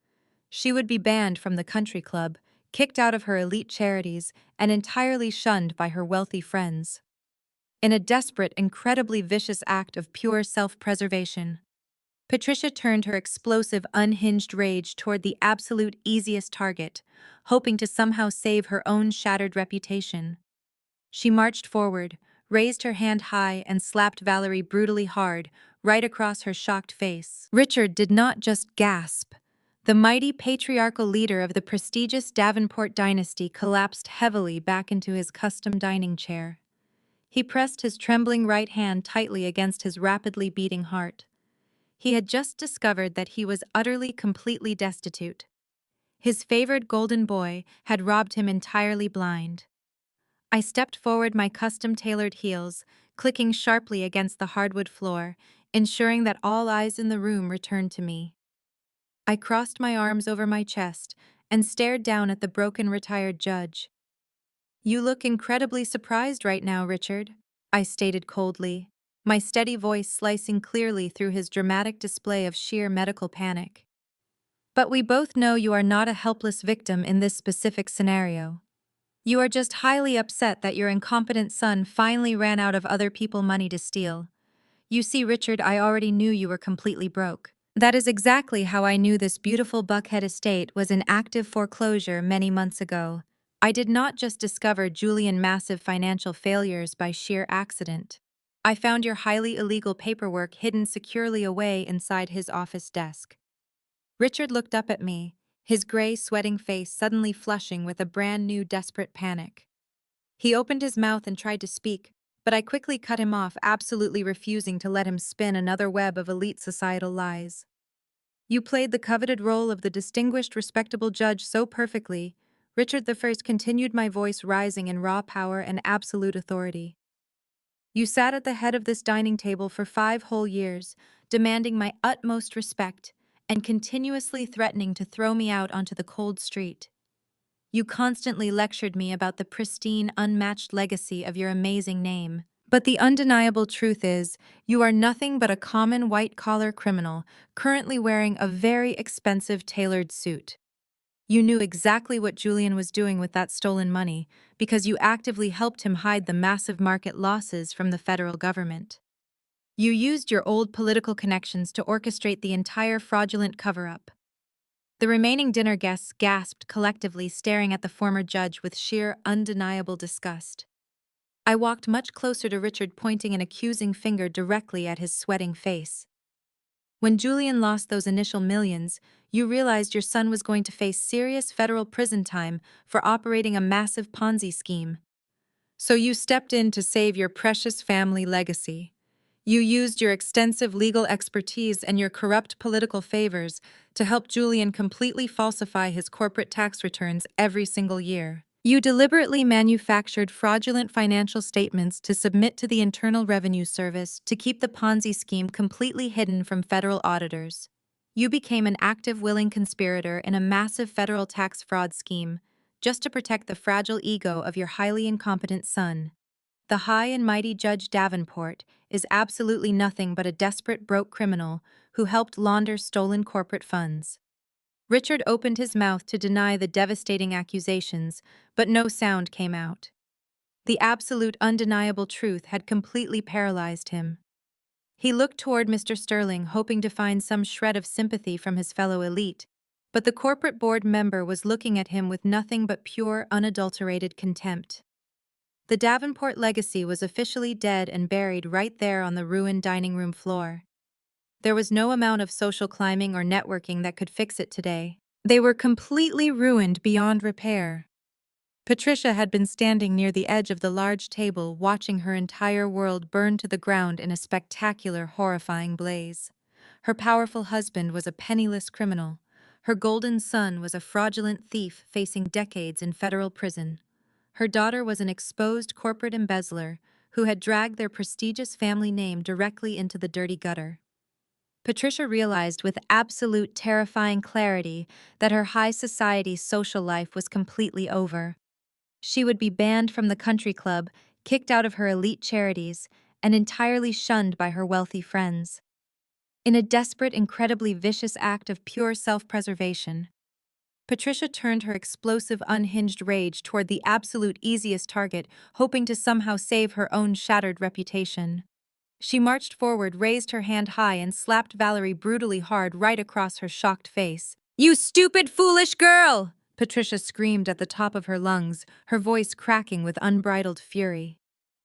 She would be banned from the country club, kicked out of her elite charities, and entirely shunned by her wealthy friends. In a desperate, incredibly vicious act of pure self-preservation, Patricia turned her explosive, unhinged rage toward the absolute easiest target, hoping to somehow save her own shattered reputation. She marched forward, raised her hand high, and slapped Valerie brutally hard, right across her shocked face. Richard did not just gasp. The mighty patriarchal leader of the prestigious Davenport dynasty collapsed heavily back into his custom dining chair. He pressed his trembling right hand tightly against his rapidly beating heart. He had just discovered that he was utterly, completely destitute. His favored golden boy had robbed him entirely blind. I stepped forward, my custom-tailored heels clicking sharply against the hardwood floor, ensuring that all eyes in the room returned to me. I crossed my arms over my chest and stared down at the broken retired judge. "You look incredibly surprised right now, Richard," I stated coldly, my steady voice slicing clearly through his dramatic display of sheer medical panic. But we both know you are not a helpless victim in this specific scenario. You are just highly upset that your incompetent son finally ran out of other people's money to steal. You see, Richard, I already knew you were completely broke. That is exactly how I knew this beautiful Buckhead estate was in active foreclosure many months ago. I did not just discover Julian's massive financial failures by sheer accident. I found your highly illegal paperwork hidden securely away inside his office desk. Richard looked up at me, his gray, sweating face suddenly flushing with a brand new desperate panic. He opened his mouth and tried to speak, but I quickly cut him off, absolutely refusing to let him spin another web of elite societal lies. You played the coveted role of the distinguished, respectable judge so perfectly, Richard the First continued, my voice rising in raw power and absolute authority. You sat at the head of this dining table for 5 whole years, demanding my utmost respect and continuously threatening to throw me out onto the cold street. You constantly lectured me about the pristine, unmatched legacy of your amazing name. But the undeniable truth is, you are nothing but a common white-collar criminal currently wearing a very expensive tailored suit. You knew exactly what Julian was doing with that stolen money because you actively helped him hide the massive market losses from the federal government. You used your old political connections to orchestrate the entire fraudulent cover-up. The remaining dinner guests gasped collectively, staring at the former judge with sheer, undeniable disgust. I walked much closer to Richard, pointing an accusing finger directly at his sweating face. When Julian lost those initial millions, you realized your son was going to face serious federal prison time for operating a massive Ponzi scheme. So you stepped in to save your precious family legacy. You used your extensive legal expertise and your corrupt political favors to help Julian completely falsify his corporate tax returns every single year. You deliberately manufactured fraudulent financial statements to submit to the Internal Revenue Service to keep the Ponzi scheme completely hidden from federal auditors. You became an active, willing conspirator in a massive federal tax fraud scheme, just to protect the fragile ego of your highly incompetent son. The high and mighty Judge Davenport is absolutely nothing but a desperate, broke criminal who helped launder stolen corporate funds. Richard opened his mouth to deny the devastating accusations, but no sound came out. The absolute, undeniable truth had completely paralyzed him. He looked toward Mr. Sterling, hoping to find some shred of sympathy from his fellow elite, but the corporate board member was looking at him with nothing but pure, unadulterated contempt. The Davenport legacy was officially dead and buried right there on the ruined dining room floor. There was no amount of social climbing or networking that could fix it today. They were completely ruined beyond repair. Patricia had been standing near the edge of the large table, watching her entire world burn to the ground in a spectacular, horrifying blaze. Her powerful husband was a penniless criminal. Her golden son was a fraudulent thief facing decades in federal prison. Her daughter was an exposed corporate embezzler who had dragged their prestigious family name directly into the dirty gutter. Patricia realized with absolute terrifying clarity that her high society social life was completely over. She would be banned from the country club, kicked out of her elite charities, and entirely shunned by her wealthy friends. In a desperate, incredibly vicious act of pure self-preservation, Patricia turned her explosive, unhinged rage toward the absolute easiest target, hoping to somehow save her own shattered reputation. She marched forward, raised her hand high, and slapped Valerie brutally hard right across her shocked face. "You stupid, foolish girl!" Patricia screamed at the top of her lungs, her voice cracking with unbridled fury.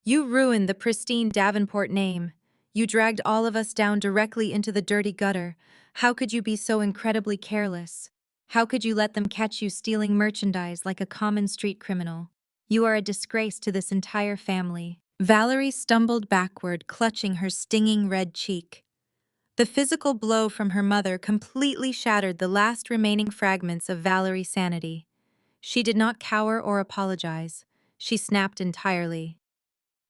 "You ruined the pristine Davenport name. You dragged all of us down directly into the dirty gutter. How could you be so incredibly careless? How could you let them catch you stealing merchandise like a common street criminal? You are a disgrace to this entire family." Valerie stumbled backward, clutching her stinging red cheek. The physical blow from her mother completely shattered the last remaining fragments of Valerie's sanity. She did not cower or apologize. She snapped entirely.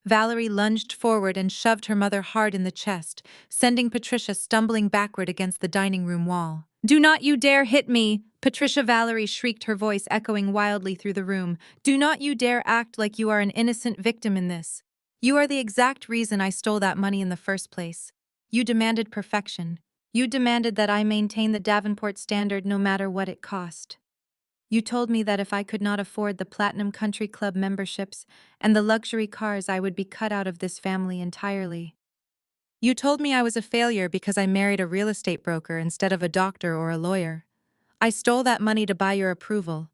Valerie lunged forward and shoved her mother hard in the chest, sending Patricia stumbling backward against the dining room wall. "Do not you dare hit me!" Patricia Valerie shrieked, her voice echoing wildly through the room. "Do not you dare act like you are an innocent victim in this. You are the exact reason I stole that money in the first place. You demanded perfection. You demanded that I maintain the Davenport standard no matter what it cost. You told me that if I could not afford the Platinum Country Club memberships and the luxury cars, I would be cut out of this family entirely. You told me I was a failure because I married a real estate broker instead of a doctor or a lawyer. I stole that money to buy your approval.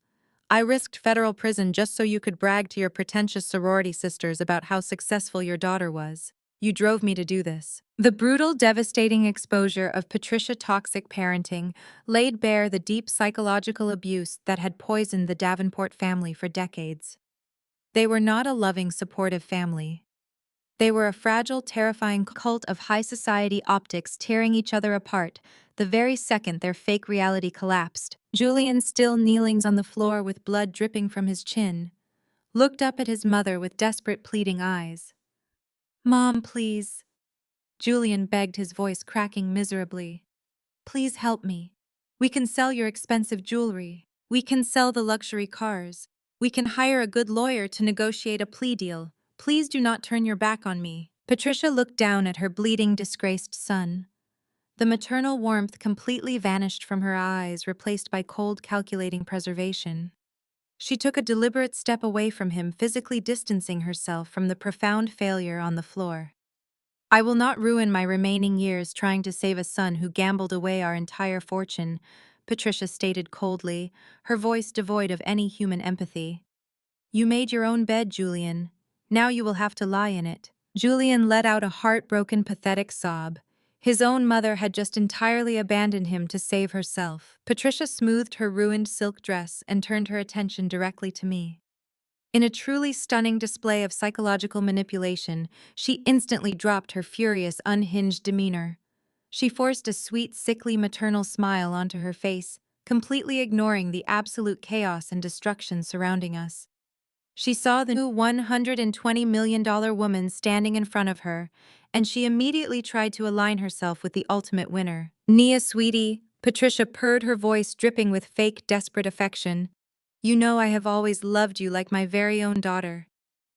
I risked federal prison just so you could brag to your pretentious sorority sisters about how successful your daughter was. You drove me to do this. The brutal, devastating exposure of Patricia toxic parenting laid bare the deep psychological abuse that had poisoned the Davenport family for decades. They were not a loving, supportive family. They were a fragile, terrifying cult of high society optics tearing each other apart the very second their fake reality collapsed. Julian, still kneeling on the floor with blood dripping from his chin, looked up at his mother with desperate, pleading eyes. "Mom, please." Julian begged, his voice cracking miserably. "Please help me. We can sell your expensive jewelry. We can sell the luxury cars. We can hire a good lawyer to negotiate a plea deal. Please do not turn your back on me." Patricia looked down at her bleeding, disgraced son. The maternal warmth completely vanished from her eyes, replaced by cold, calculating preservation. She took a deliberate step away from him, physically distancing herself from the profound failure on the floor. "I will not ruin my remaining years trying to save a son who gambled away our entire fortune," Patricia stated coldly, her voice devoid of any human empathy. "You made your own bed, Julian. Now you will have to lie in it." Julian let out a heartbroken, pathetic sob. His own mother had just entirely abandoned him to save herself. Patricia smoothed her ruined silk dress and turned her attention directly to me. In a truly stunning display of psychological manipulation, she instantly dropped her furious, unhinged demeanor. She forced a sweet, sickly maternal smile onto her face, completely ignoring the absolute chaos and destruction surrounding us. She saw the new $120 million woman standing in front of her, and she immediately tried to align herself with the ultimate winner. "Nia, sweetie," Patricia purred, her voice dripping with fake, desperate affection. "You know I have always loved you like my very own daughter.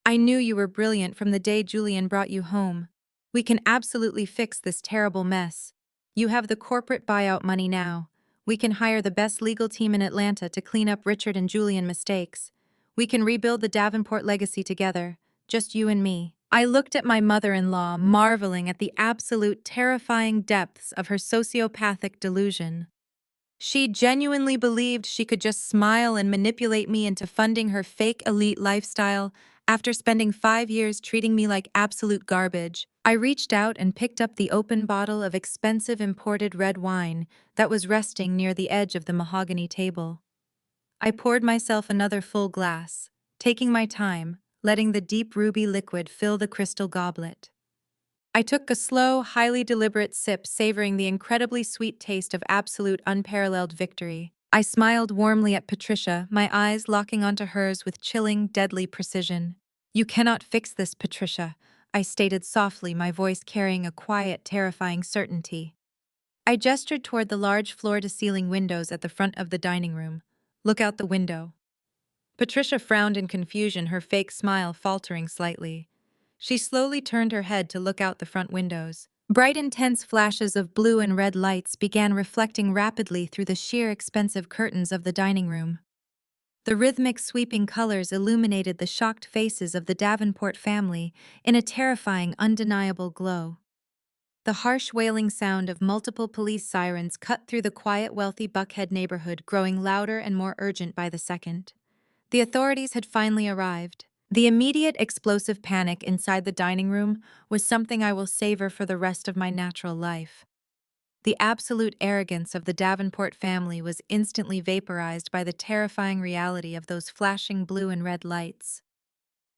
I knew you were brilliant from the day Julian brought you home. We can absolutely fix this terrible mess. You have the corporate buyout money now. We can hire the best legal team in Atlanta to clean up Richard and Julian mistakes. We can rebuild the Davenport legacy together, just you and me." I looked at my mother-in-law, marveling at the absolute terrifying depths of her sociopathic delusion. She genuinely believed she could just smile and manipulate me into funding her fake elite lifestyle after spending 5 years treating me like absolute garbage. I reached out and picked up the open bottle of expensive imported red wine that was resting near the edge of the mahogany table. I poured myself another full glass, taking my time, letting the deep ruby liquid fill the crystal goblet. I took a slow, highly deliberate sip, savoring the incredibly sweet taste of absolute, unparalleled victory. I smiled warmly at Patricia, my eyes locking onto hers with chilling, deadly precision. "You cannot fix this, Patricia," I stated softly, my voice carrying a quiet, terrifying certainty. I gestured toward the large floor-to-ceiling windows at the front of the dining room. "Look out the window." Patricia frowned in confusion, her fake smile faltering slightly. She slowly turned her head to look out the front windows. Bright, intense flashes of blue and red lights began reflecting rapidly through the sheer, expensive curtains of the dining room. The rhythmic, sweeping colors illuminated the shocked faces of the Davenport family in a terrifying, undeniable glow. The harsh, wailing sound of multiple police sirens cut through the quiet, wealthy Buckhead neighborhood, growing louder and more urgent by the second. The authorities had finally arrived. The immediate explosive panic inside the dining room was something I will savor for the rest of my natural life. The absolute arrogance of the Davenport family was instantly vaporized by the terrifying reality of those flashing blue and red lights.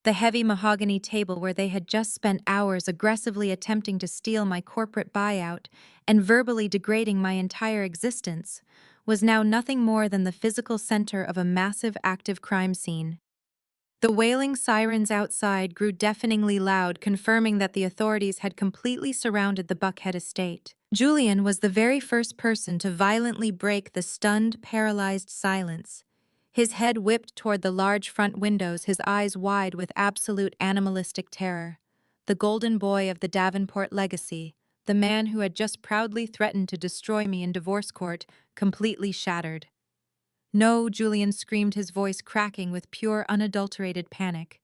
The heavy mahogany table where they had just spent hours aggressively attempting to steal my corporate buyout and verbally degrading my entire existence was now nothing more than the physical center of a massive active crime scene. The wailing sirens outside grew deafeningly loud, confirming that the authorities had completely surrounded the Buckhead estate. Julian was the very first person to violently break the stunned, paralyzed silence. His head whipped toward the large front windows, his eyes wide with absolute animalistic terror. The golden boy of the Davenport legacy, the man who had just proudly threatened to destroy me in divorce court, completely shattered. No, Julian screamed, his voice cracking with pure, unadulterated panic.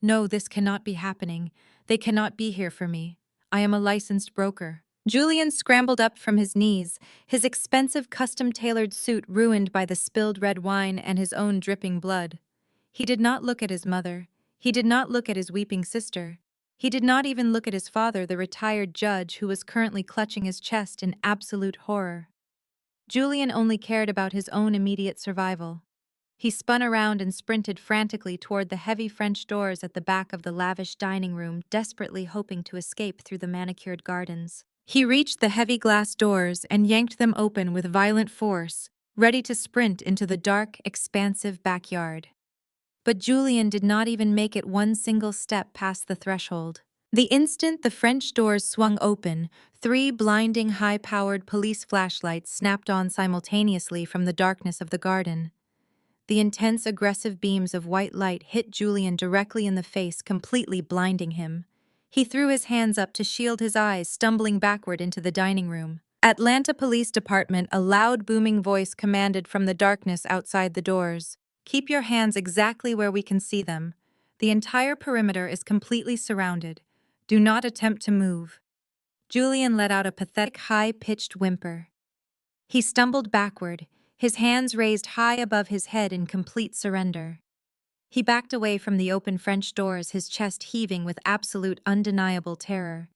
No, this cannot be happening. They cannot be here for me. I am a licensed broker. Julian scrambled up from his knees, his expensive custom-tailored suit ruined by the spilled red wine and his own dripping blood. He did not look at his mother. He did not look at his weeping sister. He did not even look at his father, the retired judge who was currently clutching his chest in absolute horror. Julian only cared about his own immediate survival. He spun around and sprinted frantically toward the heavy French doors at the back of the lavish dining room, desperately hoping to escape through the manicured gardens. He reached the heavy glass doors and yanked them open with violent force, ready to sprint into the dark, expansive backyard. But Julian did not even make it one single step past the threshold. The instant the French doors swung open, three blinding, high-powered police flashlights snapped on simultaneously from the darkness of the garden. The intense, aggressive beams of white light hit Julian directly in the face, completely blinding him. He threw his hands up to shield his eyes, stumbling backward into the dining room. Atlanta Police Department, a loud, booming voice commanded from the darkness outside the doors. Keep your hands exactly where we can see them. The entire perimeter is completely surrounded. Do not attempt to move. Julian let out a pathetic, high-pitched whimper. He stumbled backward, his hands raised high above his head in complete surrender. He backed away from the open French doors, his chest heaving with absolute, undeniable terror.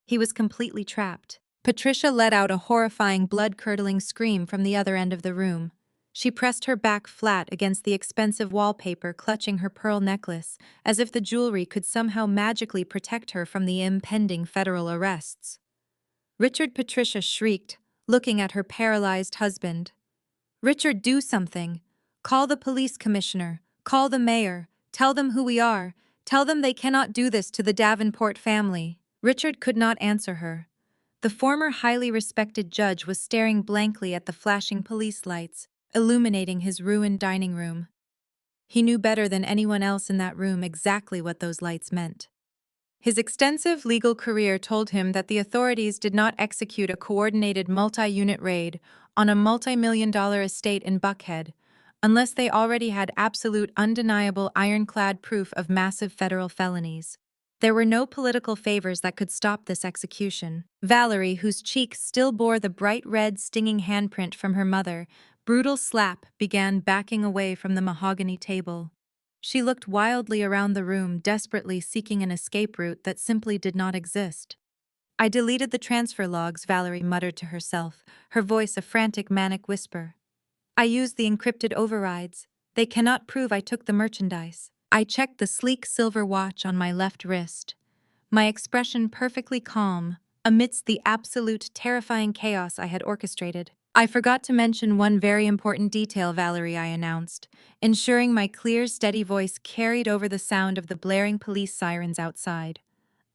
He was completely trapped. Patricia let out a horrifying, blood-curdling scream from the other end of the room. She pressed her back flat against the expensive wallpaper, clutching her pearl necklace, as if the jewelry could somehow magically protect her from the impending federal arrests. Richard, Patricia shrieked, looking at her paralyzed husband. Richard, do something. Call the police commissioner. Call the mayor. Tell them who we are. Tell them they cannot do this to the Davenport family. Richard could not answer her. The former highly respected judge was staring blankly at the flashing police lights, illuminating his ruined dining room. He knew better than anyone else in that room exactly what those lights meant. His extensive legal career told him that the authorities did not execute a coordinated multi-unit raid on a multi-million-dollar estate in Buckhead unless they already had absolute, undeniable, ironclad proof of massive federal felonies. There were no political favors that could stop this execution. Valerie, whose cheeks still bore the bright red, stinging handprint from her brutal slap, began backing away from the mahogany table. She looked wildly around the room, desperately seeking an escape route that simply did not exist. I deleted the transfer logs, Valerie muttered to herself, her voice a frantic, manic whisper. I used the encrypted overrides. They cannot prove I took the merchandise. I checked the sleek silver watch on my left wrist, my expression perfectly calm amidst the absolute terrifying chaos I had orchestrated. I forgot to mention one very important detail, Valerie, I announced, ensuring my clear, steady voice carried over the sound of the blaring police sirens outside.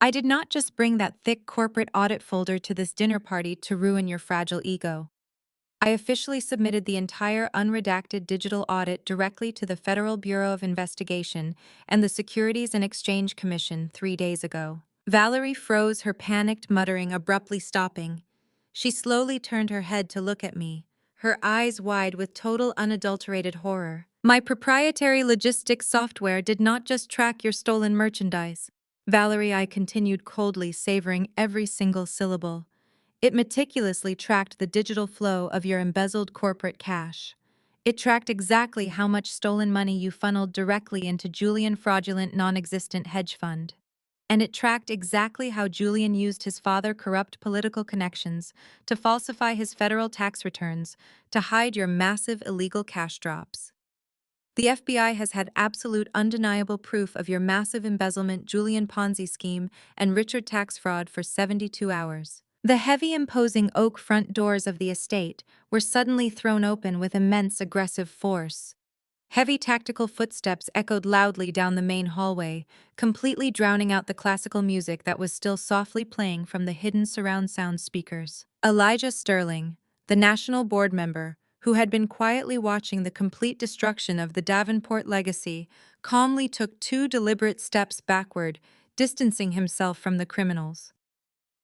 I did not just bring that thick corporate audit folder to this dinner party to ruin your fragile ego. I officially submitted the entire unredacted digital audit directly to the Federal Bureau of Investigation and the Securities and Exchange Commission 3 days ago. Valerie froze, her panicked muttering abruptly stopping. She slowly turned her head to look at me, her eyes wide with total unadulterated horror. My proprietary logistics software did not just track your stolen merchandise. Valerie, I continued coldly, savoring every single syllable. It meticulously tracked the digital flow of your embezzled corporate cash. It tracked exactly how much stolen money you funneled directly into Julian's fraudulent, non-existent hedge fund. And it tracked exactly how Julian used his father's corrupt political connections to falsify his federal tax returns to hide your massive illegal cash drops. The FBI has had absolute, undeniable proof of your massive embezzlement, Julian Ponzi scheme, and Richard tax fraud for 72 hours. The heavy, imposing oak front doors of the estate were suddenly thrown open with immense, aggressive force. Heavy tactical footsteps echoed loudly down the main hallway, completely drowning out the classical music that was still softly playing from the hidden surround sound speakers. Elijah Sterling, the national board member, who had been quietly watching the complete destruction of the Davenport legacy, calmly took 2 deliberate steps backward, distancing himself from the criminals.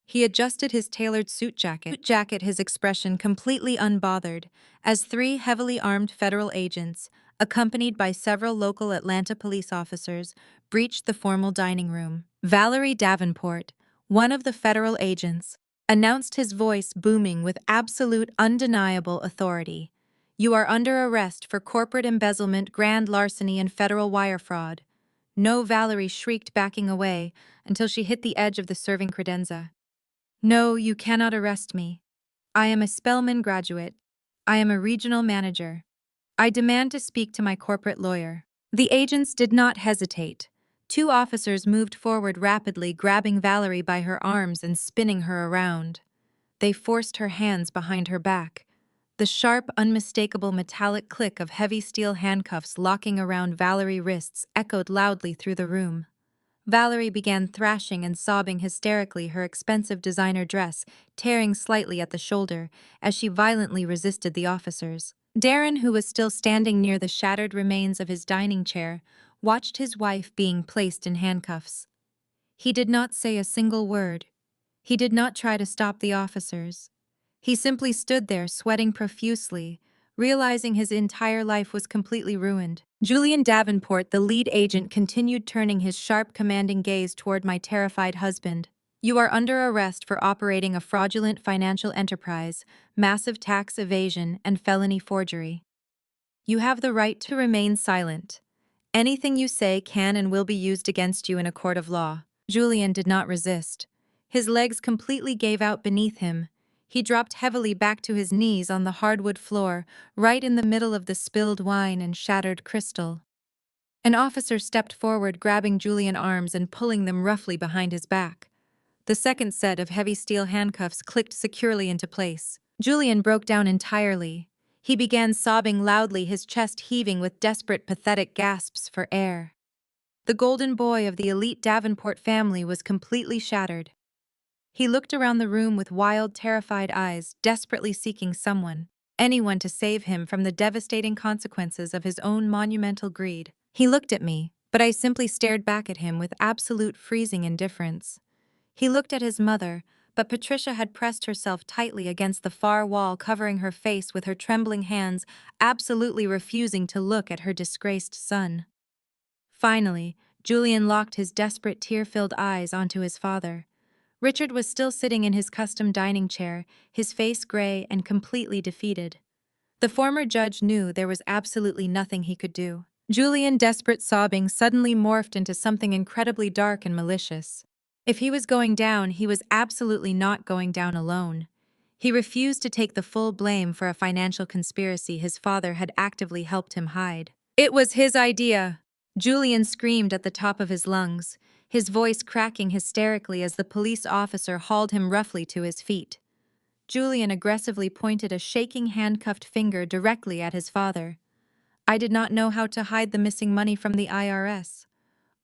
He adjusted his tailored suit jacket, his expression completely unbothered, as three heavily armed federal agents, accompanied by several local Atlanta police officers, breached the formal dining room. Valerie Davenport, one of the federal agents, announced, his voice booming with absolute undeniable authority. "You are under arrest for corporate embezzlement, grand larceny, and federal wire fraud." "No," Valerie shrieked, backing away until she hit the edge of the serving credenza. "No, you cannot arrest me. I am a Spelman graduate. I am a regional manager. I demand to speak to my corporate lawyer." The agents did not hesitate. Two officers moved forward rapidly, grabbing Valerie by her arms and spinning her around. They forced her hands behind her back. The sharp, unmistakable metallic click of heavy steel handcuffs locking around Valerie's wrists echoed loudly through the room. Valerie began thrashing and sobbing hysterically, her expensive designer dress tearing slightly at the shoulder as she violently resisted the officers. Darren, who was still standing near the shattered remains of his dining chair, watched his wife being placed in handcuffs. He did not say a single word. He did not try to stop the officers. He simply stood there, sweating profusely, realizing his entire life was completely ruined. Julian Davenport, the lead agent, continued, turning his sharp, commanding gaze toward my terrified husband. "You are under arrest for operating a fraudulent financial enterprise, massive tax evasion, and felony forgery. You have the right to remain silent. Anything you say can and will be used against you in a court of law." Julian did not resist. His legs completely gave out beneath him. He dropped heavily back to his knees on the hardwood floor, right in the middle of the spilled wine and shattered crystal. An officer stepped forward, grabbing Julian's arms and pulling them roughly behind his back. The second set of heavy steel handcuffs clicked securely into place. Julian broke down entirely. He began sobbing loudly, his chest heaving with desperate, pathetic gasps for air. The golden boy of the elite Davenport family was completely shattered. He looked around the room with wild, terrified eyes, desperately seeking someone, anyone, to save him from the devastating consequences of his own monumental greed. He looked at me, but I simply stared back at him with absolute freezing indifference. He looked at his mother, but Patricia had pressed herself tightly against the far wall, covering her face with her trembling hands, absolutely refusing to look at her disgraced son. Finally, Julian locked his desperate, tear-filled eyes onto his father. Richard was still sitting in his custom dining chair, his face gray and completely defeated. The former judge knew there was absolutely nothing he could do. Julian, desperate sobbing, suddenly morphed into something incredibly dark and malicious. If he was going down, he was absolutely not going down alone. He refused to take the full blame for a financial conspiracy his father had actively helped him hide. "It was his idea!" Julian screamed at the top of his lungs, his voice cracking hysterically as the police officer hauled him roughly to his feet. Julian aggressively pointed a shaking, handcuffed finger directly at his father. "I did not know how to hide the missing money from the IRS.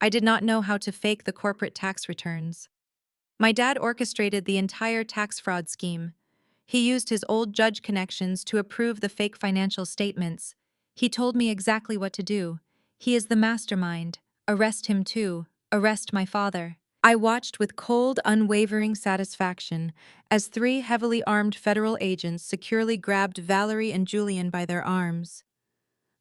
I did not know how to fake the corporate tax returns. My dad orchestrated the entire tax fraud scheme. He used his old judge connections to approve the fake financial statements. He told me exactly what to do. He is the mastermind. Arrest him too. Arrest my father." I watched with cold, unwavering satisfaction as three heavily armed federal agents securely grabbed Valerie and Julian by their arms.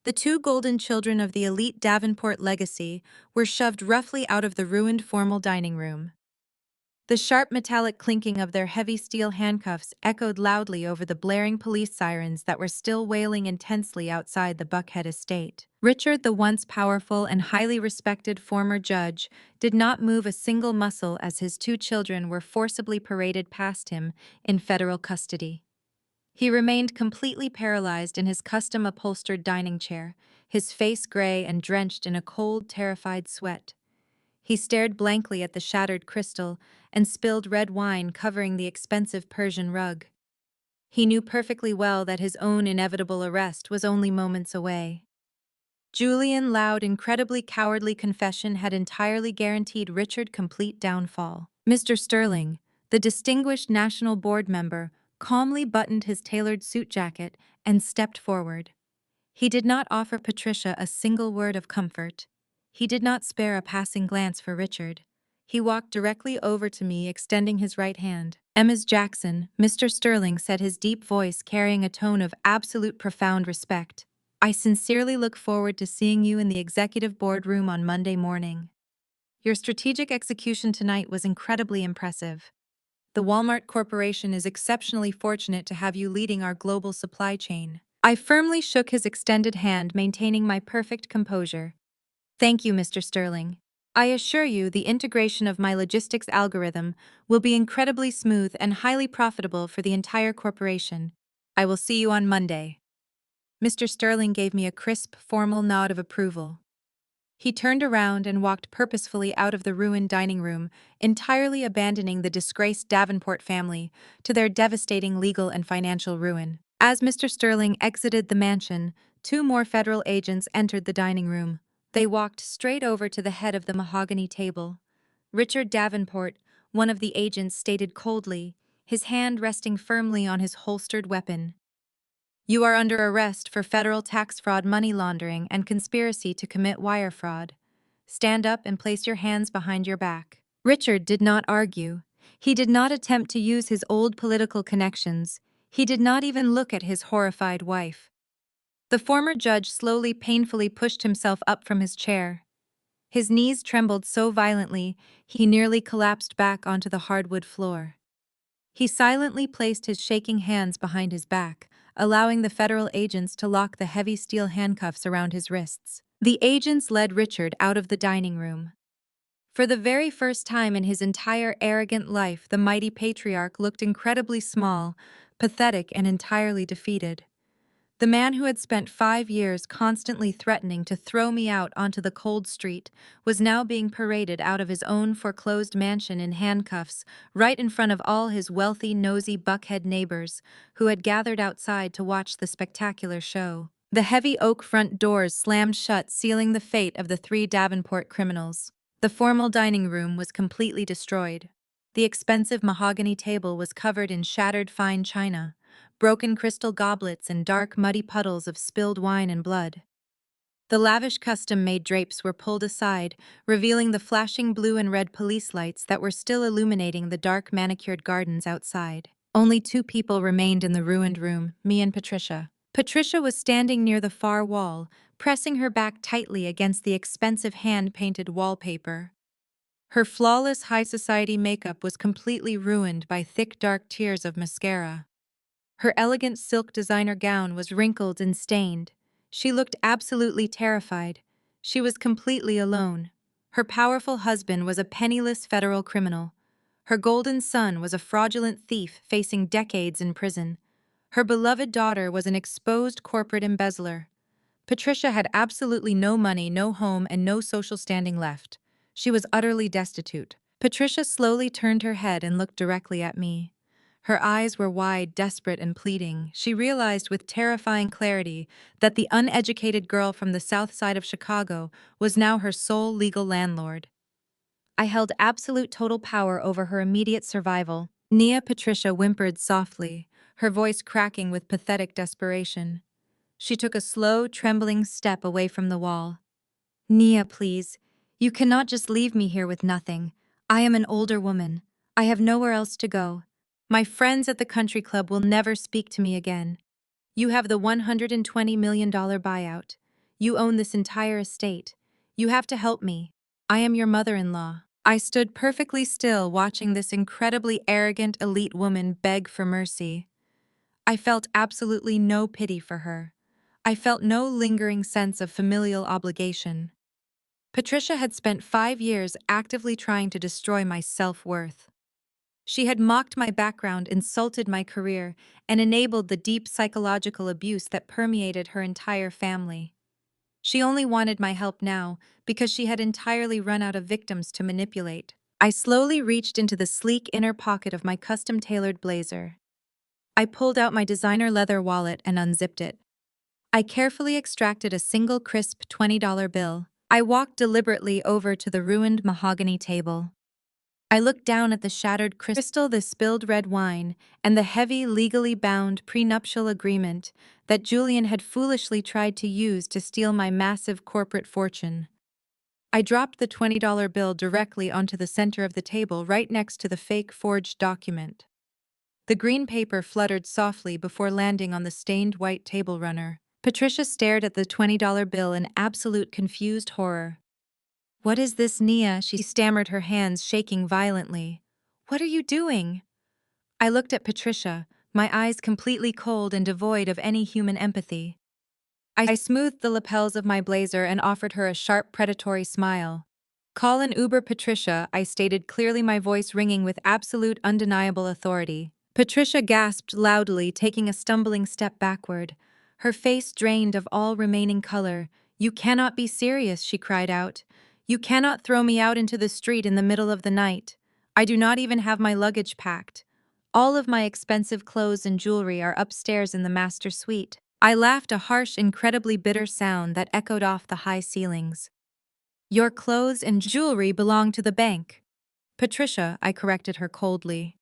The two golden children of the elite Davenport legacy were shoved roughly out of the ruined formal dining room. The sharp metallic clinking of their heavy steel handcuffs echoed loudly over the blaring police sirens that were still wailing intensely outside the Buckhead estate. Richard, the once powerful and highly respected former judge, did not move a single muscle as his two children were forcibly paraded past him in federal custody. He remained completely paralyzed in his custom-upholstered dining chair, his face gray and drenched in a cold, terrified sweat. He stared blankly at the shattered crystal and spilled red wine covering the expensive Persian rug. He knew perfectly well that his own inevitable arrest was only moments away. Julian's loud, incredibly cowardly confession had entirely guaranteed Richard complete downfall. Mr. Sterling, the distinguished National Board member, calmly buttoned his tailored suit jacket and stepped forward. He did not offer Patricia a single word of comfort. He did not spare a passing glance for Richard. He walked directly over to me, extending his right hand. Ms. Jackson, Mr. Sterling said, his deep voice carrying a tone of absolute profound respect. I sincerely look forward to seeing you in the executive boardroom on Monday morning. Your strategic execution tonight was incredibly impressive. The Walmart Corporation is exceptionally fortunate to have you leading our global supply chain. I firmly shook his extended hand, maintaining my perfect composure. Thank you, Mr. Sterling. I assure you the integration of my logistics algorithm will be incredibly smooth and highly profitable for the entire corporation. I will see you on Monday. Mr. Sterling gave me a crisp, formal nod of approval. He turned around and walked purposefully out of the ruined dining room, entirely abandoning the disgraced Davenport family to their devastating legal and financial ruin. As Mr. Sterling exited the mansion, two more federal agents entered the dining room. They walked straight over to the head of the mahogany table. Richard Davenport, one of the agents, stated coldly, his hand resting firmly on his holstered weapon. You are under arrest for federal tax fraud, money laundering, and conspiracy to commit wire fraud. Stand up and place your hands behind your back. Richard did not argue. He did not attempt to use his old political connections. He did not even look at his horrified wife. The former judge slowly, painfully pushed himself up from his chair. His knees trembled so violently, he nearly collapsed back onto the hardwood floor. He silently placed his shaking hands behind his back, allowing the federal agents to lock the heavy steel handcuffs around his wrists. The agents led Richard out of the dining room. For the very first time in his entire arrogant life, the mighty patriarch looked incredibly small, pathetic, and entirely defeated. The man who had spent 5 years constantly threatening to throw me out onto the cold street was now being paraded out of his own foreclosed mansion in handcuffs, right in front of all his wealthy, nosy Buckhead neighbors who had gathered outside to watch the spectacular show. The heavy oak front doors slammed shut, sealing the fate of the three Davenport criminals. The formal dining room was completely destroyed. The expensive mahogany table was covered in shattered fine china, broken crystal goblets, and dark, muddy puddles of spilled wine and blood. The lavish custom-made drapes were pulled aside, revealing the flashing blue and red police lights that were still illuminating the dark, manicured gardens outside. Only two people remained in the ruined room, me and Patricia. Patricia was standing near the far wall, pressing her back tightly against the expensive hand-painted wallpaper. Her flawless high society makeup was completely ruined by thick, dark tiers of mascara. Her elegant silk designer gown was wrinkled and stained. She looked absolutely terrified. She was completely alone. Her powerful husband was a penniless federal criminal. Her golden son was a fraudulent thief facing decades in prison. Her beloved daughter was an exposed corporate embezzler. Patricia had absolutely no money, no home, and no social standing left. She was utterly destitute. Patricia slowly turned her head and looked directly at me. Her eyes were wide, desperate, and pleading. She realized with terrifying clarity that the uneducated girl from the south side of Chicago was now her sole legal landlord. I held absolute total power over her immediate survival. Nia, Patricia whimpered softly, her voice cracking with pathetic desperation. She took a slow, trembling step away from the wall. Nia, please. You cannot just leave me here with nothing. I am an older woman. I have nowhere else to go. My friends at the country club will never speak to me again. You have the $120 million buyout. You own this entire estate. You have to help me. I am your mother-in-law. I stood perfectly still watching this incredibly arrogant elite woman beg for mercy. I felt absolutely no pity for her. I felt no lingering sense of familial obligation. Patricia had spent 5 years actively trying to destroy my self-worth. She had mocked my background, insulted my career, and enabled the deep psychological abuse that permeated her entire family. She only wanted my help now because she had entirely run out of victims to manipulate. I slowly reached into the sleek inner pocket of my custom-tailored blazer. I pulled out my designer leather wallet and unzipped it. I carefully extracted a single crisp $20 bill. I walked deliberately over to the ruined mahogany table. I looked down at the shattered crystal, the spilled red wine, and the heavy, legally bound prenuptial agreement that Julian had foolishly tried to use to steal my massive corporate fortune. I dropped the $20 bill directly onto the center of the table right next to the fake forged document. The green paper fluttered softly before landing on the stained white table runner. Patricia stared at the $20 bill in absolute confused horror. "What is this, Nia?" she stammered, her hands shaking violently. "What are you doing?" I looked at Patricia, my eyes completely cold and devoid of any human empathy. I smoothed the lapels of my blazer and offered her a sharp, predatory smile. "Call an Uber, Patricia," I stated clearly, my voice ringing with absolute, undeniable authority. Patricia gasped loudly, taking a stumbling step backward, her face drained of all remaining color. "You cannot be serious," she cried out. "You cannot throw me out into the street in the middle of the night. I do not even have my luggage packed. All of my expensive clothes and jewelry are upstairs in the master suite." I laughed, a harsh, incredibly bitter sound that echoed off the high ceilings. "Your clothes and jewelry belong to the bank." "Patricia," I corrected her coldly.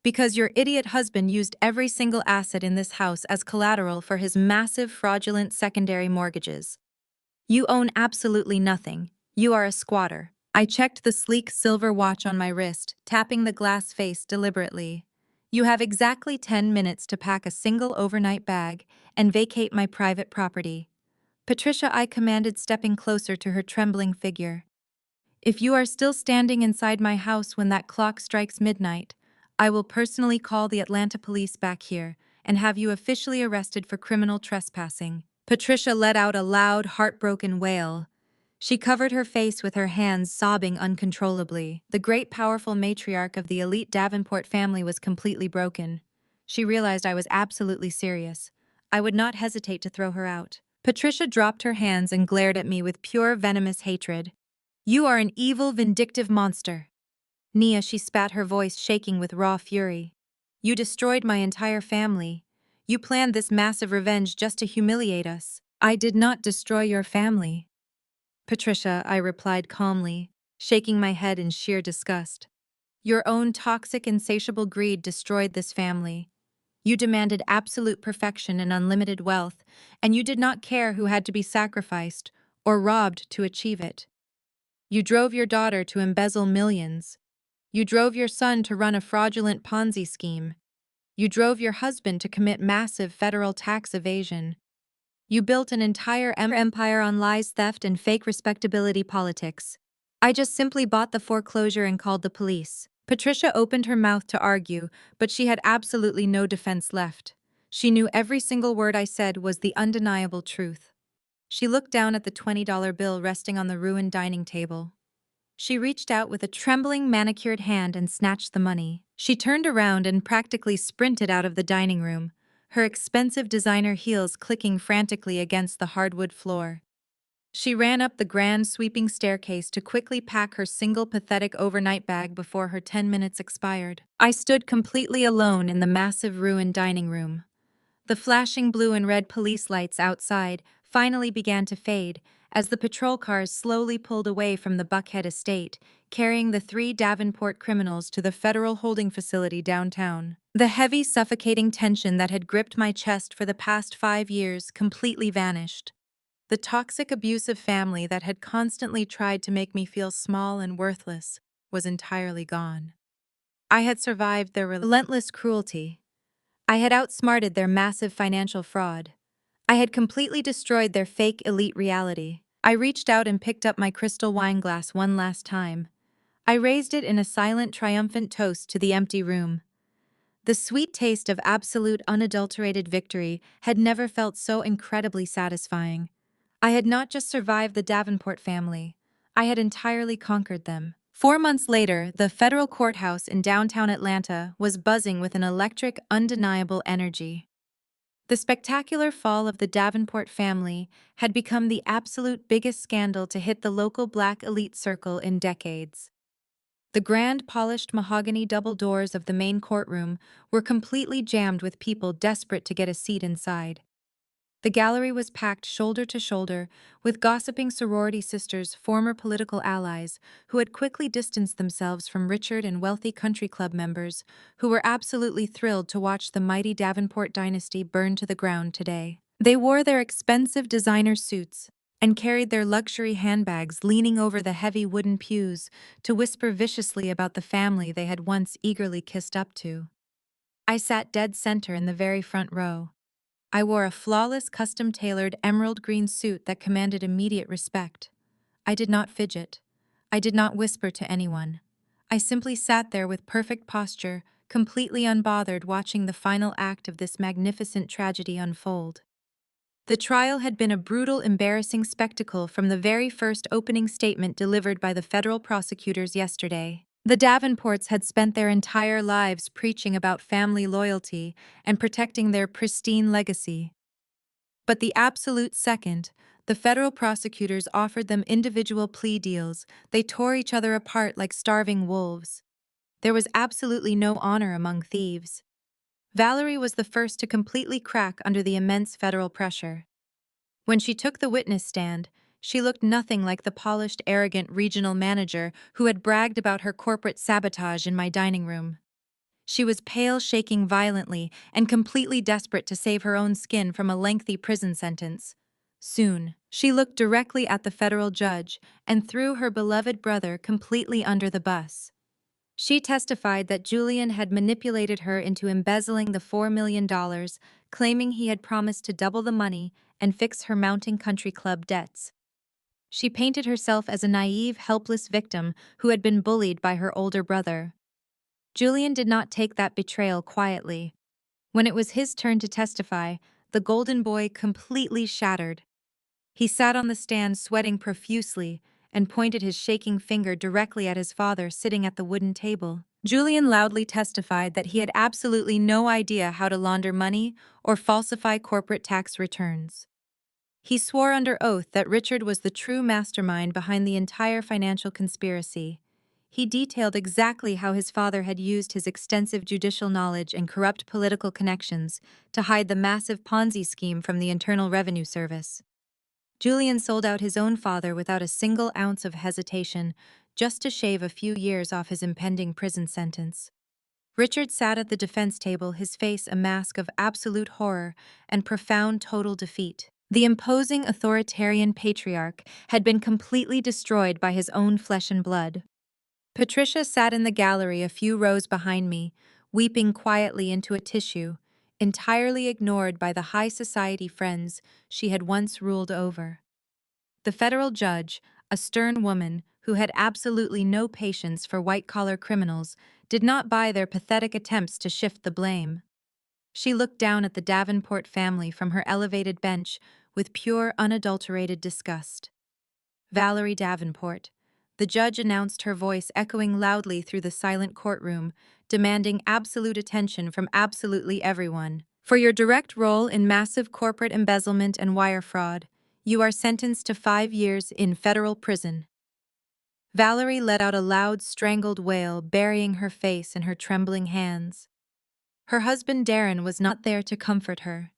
"Because your idiot husband used every single asset in this house as collateral for his massive, fraudulent secondary mortgages. You own absolutely nothing. You are a squatter." I checked the sleek silver watch on my wrist, tapping the glass face deliberately. "You have exactly 10 minutes to pack a single overnight bag and vacate my private property." "Patricia," I commanded, stepping closer to her trembling figure. "If you are still standing inside my house when that clock strikes midnight, I will personally call the Atlanta police back here and have you officially arrested for criminal trespassing." Patricia let out a loud, heartbroken wail. She covered her face with her hands, sobbing uncontrollably. The great, powerful matriarch of the elite Davenport family was completely broken. She realized I was absolutely serious. I would not hesitate to throw her out. Patricia dropped her hands and glared at me with pure, venomous hatred. "You are an evil, vindictive monster." "Nia," she spat, her voice shaking with raw fury. "You destroyed my entire family. You planned this massive revenge just to humiliate us." "I did not destroy your family." "Patricia," I replied calmly, shaking my head in sheer disgust. "Your own toxic, insatiable greed destroyed this family. You demanded absolute perfection and unlimited wealth, and you did not care who had to be sacrificed or robbed to achieve it. You drove your daughter to embezzle millions. You drove your son to run a fraudulent Ponzi scheme. You drove your husband to commit massive federal tax evasion. You built an entire empire on lies, theft, and fake respectability politics. I just simply bought the foreclosure and called the police." Patricia opened her mouth to argue, but she had absolutely no defense left. She knew every single word I said was the undeniable truth. She looked down at the $20 bill resting on the ruined dining table. She reached out with a trembling, manicured hand and snatched the money. She turned around and practically sprinted out of the dining room, her expensive designer heels clicking frantically against the hardwood floor. She ran up the grand, sweeping staircase to quickly pack her single pathetic overnight bag before her 10 minutes expired. I stood completely alone in the massive ruined dining room. The flashing blue and red police lights outside finally began to fade as the patrol cars slowly pulled away from the Buckhead estate, carrying the 3 Davenport criminals to the federal holding facility downtown. The heavy, suffocating tension that had gripped my chest for the past 5 years completely vanished. The toxic, abusive family that had constantly tried to make me feel small and worthless was entirely gone. I had survived their relentless cruelty. I had outsmarted their massive financial fraud. I had completely destroyed their fake elite reality. I reached out and picked up my crystal wine glass one last time. I raised it in a silent, triumphant toast to the empty room. The sweet taste of absolute, unadulterated victory had never felt so incredibly satisfying. I had not just survived the Davenport family, I had entirely conquered them. 4 months later, the federal courthouse in downtown Atlanta was buzzing with an electric, undeniable energy. The spectacular fall of the Davenport family had become the absolute biggest scandal to hit the local Black elite circle in decades. The grand, polished mahogany double doors of the main courtroom were completely jammed with people desperate to get a seat inside. The gallery was packed shoulder to shoulder with gossiping sorority sisters, former political allies, who had quickly distanced themselves from Richard and wealthy country club members who were absolutely thrilled to watch the mighty Davenport dynasty burn to the ground today. They wore their expensive designer suits, and carried their luxury handbags leaning over the heavy wooden pews to whisper viciously about the family they had once eagerly kissed up to. I sat dead center in the very front row. I wore a flawless custom-tailored emerald green suit that commanded immediate respect. I did not fidget. I did not whisper to anyone. I simply sat there with perfect posture, completely unbothered watching the final act of this magnificent tragedy unfold. The trial had been a brutal, embarrassing spectacle from the very first opening statement delivered by the federal prosecutors yesterday. The Davenports had spent their entire lives preaching about family loyalty and protecting their pristine legacy. But the absolute second, the federal prosecutors offered them individual plea deals, they tore each other apart like starving wolves. There was absolutely no honor among thieves. Valerie was the first to completely crack under the immense federal pressure. When she took the witness stand, she looked nothing like the polished, arrogant regional manager who had bragged about her corporate sabotage in my dining room. She was pale, shaking violently, and completely desperate to save her own skin from a lengthy prison sentence. Soon, she looked directly at the federal judge and threw her beloved brother completely under the bus. She testified that Julian had manipulated her into embezzling the $4 million, claiming he had promised to double the money and fix her mounting country club debts. She painted herself as a naive, helpless victim who had been bullied by her older brother. Julian did not take that betrayal quietly. When it was his turn to testify, the golden boy completely shattered. He sat on the stand sweating profusely and pointed his shaking finger directly at his father sitting at the wooden table. Julian loudly testified that he had absolutely no idea how to launder money or falsify corporate tax returns. He swore under oath that Richard was the true mastermind behind the entire financial conspiracy. He detailed exactly how his father had used his extensive judicial knowledge and corrupt political connections to hide the massive Ponzi scheme from the Internal Revenue Service. Julian sold out his own father without a single ounce of hesitation, just to shave a few years off his impending prison sentence. Richard sat at the defense table, his face a mask of absolute horror and profound total defeat. The imposing authoritarian patriarch had been completely destroyed by his own flesh and blood. Patricia sat in the gallery a few rows behind me, weeping quietly into a tissue, entirely ignored by the high society friends she had once ruled over. The federal judge, a stern woman who had absolutely no patience for white-collar criminals, did not buy their pathetic attempts to shift the blame. She looked down at the Davenport family from her elevated bench with pure, unadulterated disgust. Valerie Davenport. The judge announced, her voice echoing loudly through the silent courtroom, demanding absolute attention from absolutely everyone. For your direct role in massive corporate embezzlement and wire fraud, you are sentenced to 5 years in federal prison. Valerie let out a loud, strangled wail, burying her face in her trembling hands. Her husband Darren was not there to comfort her.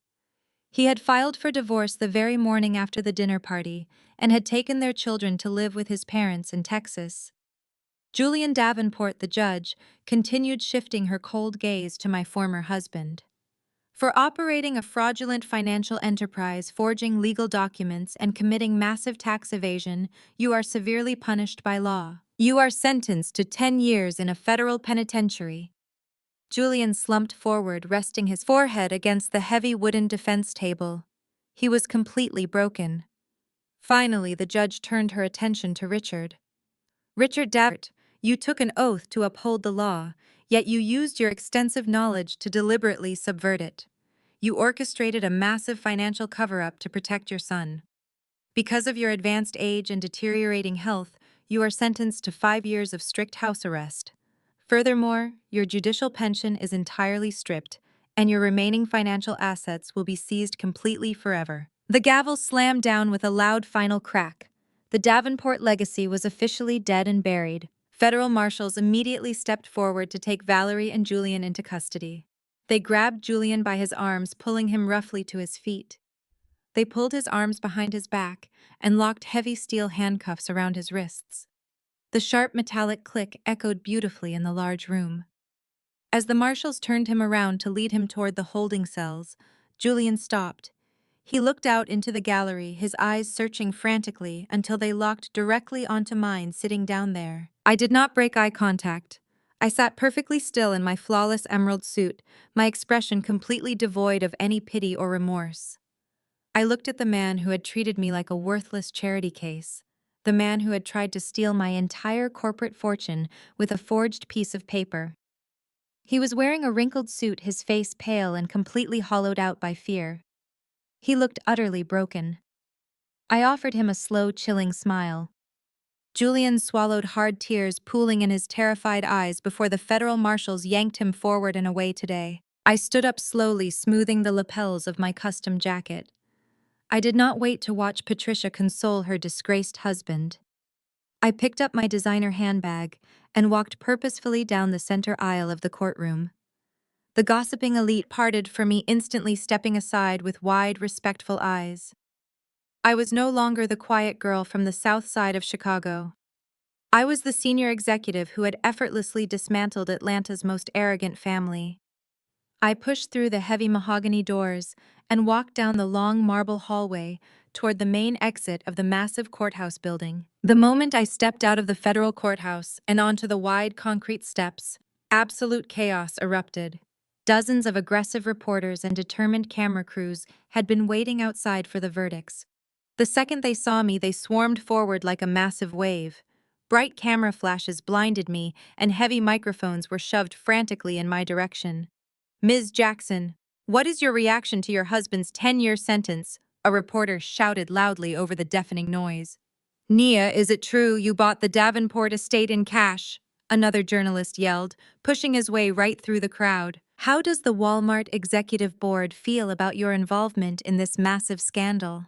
He had filed for divorce the very morning after the dinner party and had taken their children to live with his parents in Texas. Julian Davenport, the judge, continued shifting her cold gaze to my former husband. For operating a fraudulent financial enterprise, forging legal documents, and committing massive tax evasion, you are severely punished by law. You are sentenced to 10 years in a federal penitentiary. Julian slumped forward, resting his forehead against the heavy wooden defense table. He was completely broken. Finally, the judge turned her attention to Richard. Richard Davenport, you took an oath to uphold the law, yet you used your extensive knowledge to deliberately subvert it. You orchestrated a massive financial cover-up to protect your son. Because of your advanced age and deteriorating health, you are sentenced to 5 years of strict house arrest. Furthermore, your judicial pension is entirely stripped, and your remaining financial assets will be seized completely forever. The gavel slammed down with a loud final crack. The Davenport legacy was officially dead and buried. Federal marshals immediately stepped forward to take Valerie and Julian into custody. They grabbed Julian by his arms, pulling him roughly to his feet. They pulled his arms behind his back and locked heavy steel handcuffs around his wrists. The sharp metallic click echoed beautifully in the large room. As the marshals turned him around to lead him toward the holding cells, Julian stopped. He looked out into the gallery, his eyes searching frantically until they locked directly onto mine sitting down there. I did not break eye contact. I sat perfectly still in my flawless emerald suit, my expression completely devoid of any pity or remorse. I looked at the man who had treated me like a worthless charity case, the man who had tried to steal my entire corporate fortune with a forged piece of paper. He was wearing a wrinkled suit, his face pale and completely hollowed out by fear. He looked utterly broken. I offered him a slow, chilling smile. Julian swallowed hard tears pooling in his terrified eyes before the federal marshals yanked him forward and away today. I stood up slowly, smoothing the lapels of my custom jacket. I did not wait to watch Patricia console her disgraced husband. I picked up my designer handbag and walked purposefully down the center aisle of the courtroom. The gossiping elite parted for me, instantly stepping aside with wide, respectful eyes. I was no longer the quiet girl from the south side of Chicago. I was the senior executive who had effortlessly dismantled Atlanta's most arrogant family. I pushed through the heavy mahogany doors and walked down the long marble hallway toward the main exit of the massive courthouse building. The moment I stepped out of the federal courthouse and onto the wide concrete steps, absolute chaos erupted. Dozens of aggressive reporters and determined camera crews had been waiting outside for the verdicts. The second they saw me, they swarmed forward like a massive wave. Bright camera flashes blinded me, and heavy microphones were shoved frantically in my direction. "Ms. Jackson, what is your reaction to your husband's 10-year sentence?" a reporter shouted loudly over the deafening noise. "Nia, is it true you bought the Davenport estate in cash?" another journalist yelled, pushing his way right through the crowd. "How does the Walmart executive board feel about your involvement in this massive scandal?"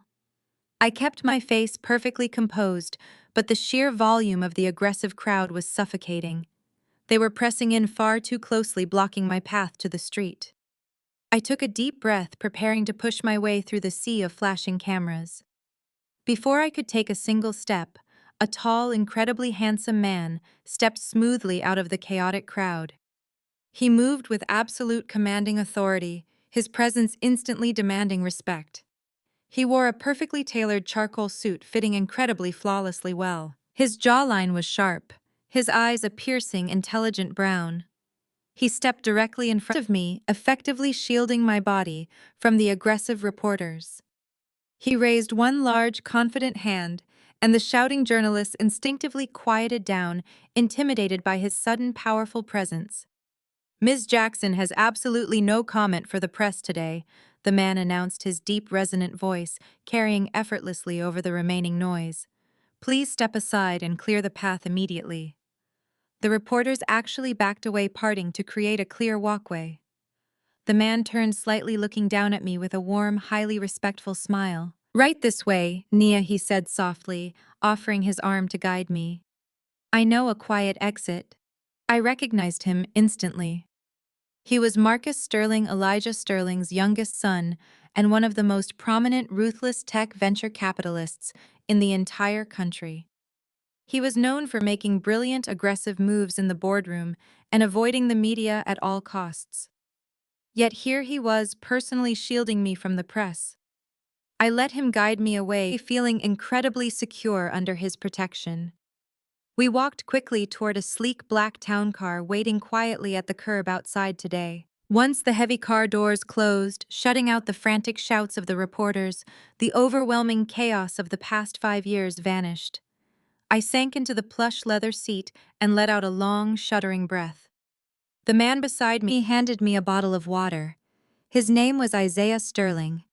I kept my face perfectly composed, but the sheer volume of the aggressive crowd was suffocating. They were pressing in far too closely, blocking my path to the street. I took a deep breath, preparing to push my way through the sea of flashing cameras. Before I could take a single step, a tall, incredibly handsome man stepped smoothly out of the chaotic crowd. He moved with absolute commanding authority, his presence instantly demanding respect. He wore a perfectly tailored charcoal suit fitting incredibly flawlessly well. His jawline was sharp, his eyes a piercing, intelligent brown. He stepped directly in front of me, effectively shielding my body from the aggressive reporters. He raised one large, confident hand, and the shouting journalists instinctively quieted down, intimidated by his sudden, powerful presence. "Ms. Jackson has absolutely no comment for the press today," the man announced, his deep, resonant voice carrying effortlessly over the remaining noise. "Please step aside and clear the path immediately." The reporters actually backed away, parting to create a clear walkway. The man turned slightly, looking down at me with a warm, highly respectful smile. "Right this way, Nia," he said softly, offering his arm to guide me. "I know a quiet exit." I recognized him instantly. He was Marcus Sterling, Elijah Sterling's youngest son, and one of the most prominent ruthless tech venture capitalists in the entire country. He was known for making brilliant, aggressive moves in the boardroom and avoiding the media at all costs. Yet here he was, personally shielding me from the press. I let him guide me away, feeling incredibly secure under his protection. We walked quickly toward a sleek black town car waiting quietly at the curb outside today. Once the heavy car doors closed, shutting out the frantic shouts of the reporters, the overwhelming chaos of the past 5 years vanished. I sank into the plush leather seat and let out a long, shuddering breath. The man beside me handed me a bottle of water. His name was Isaiah Sterling.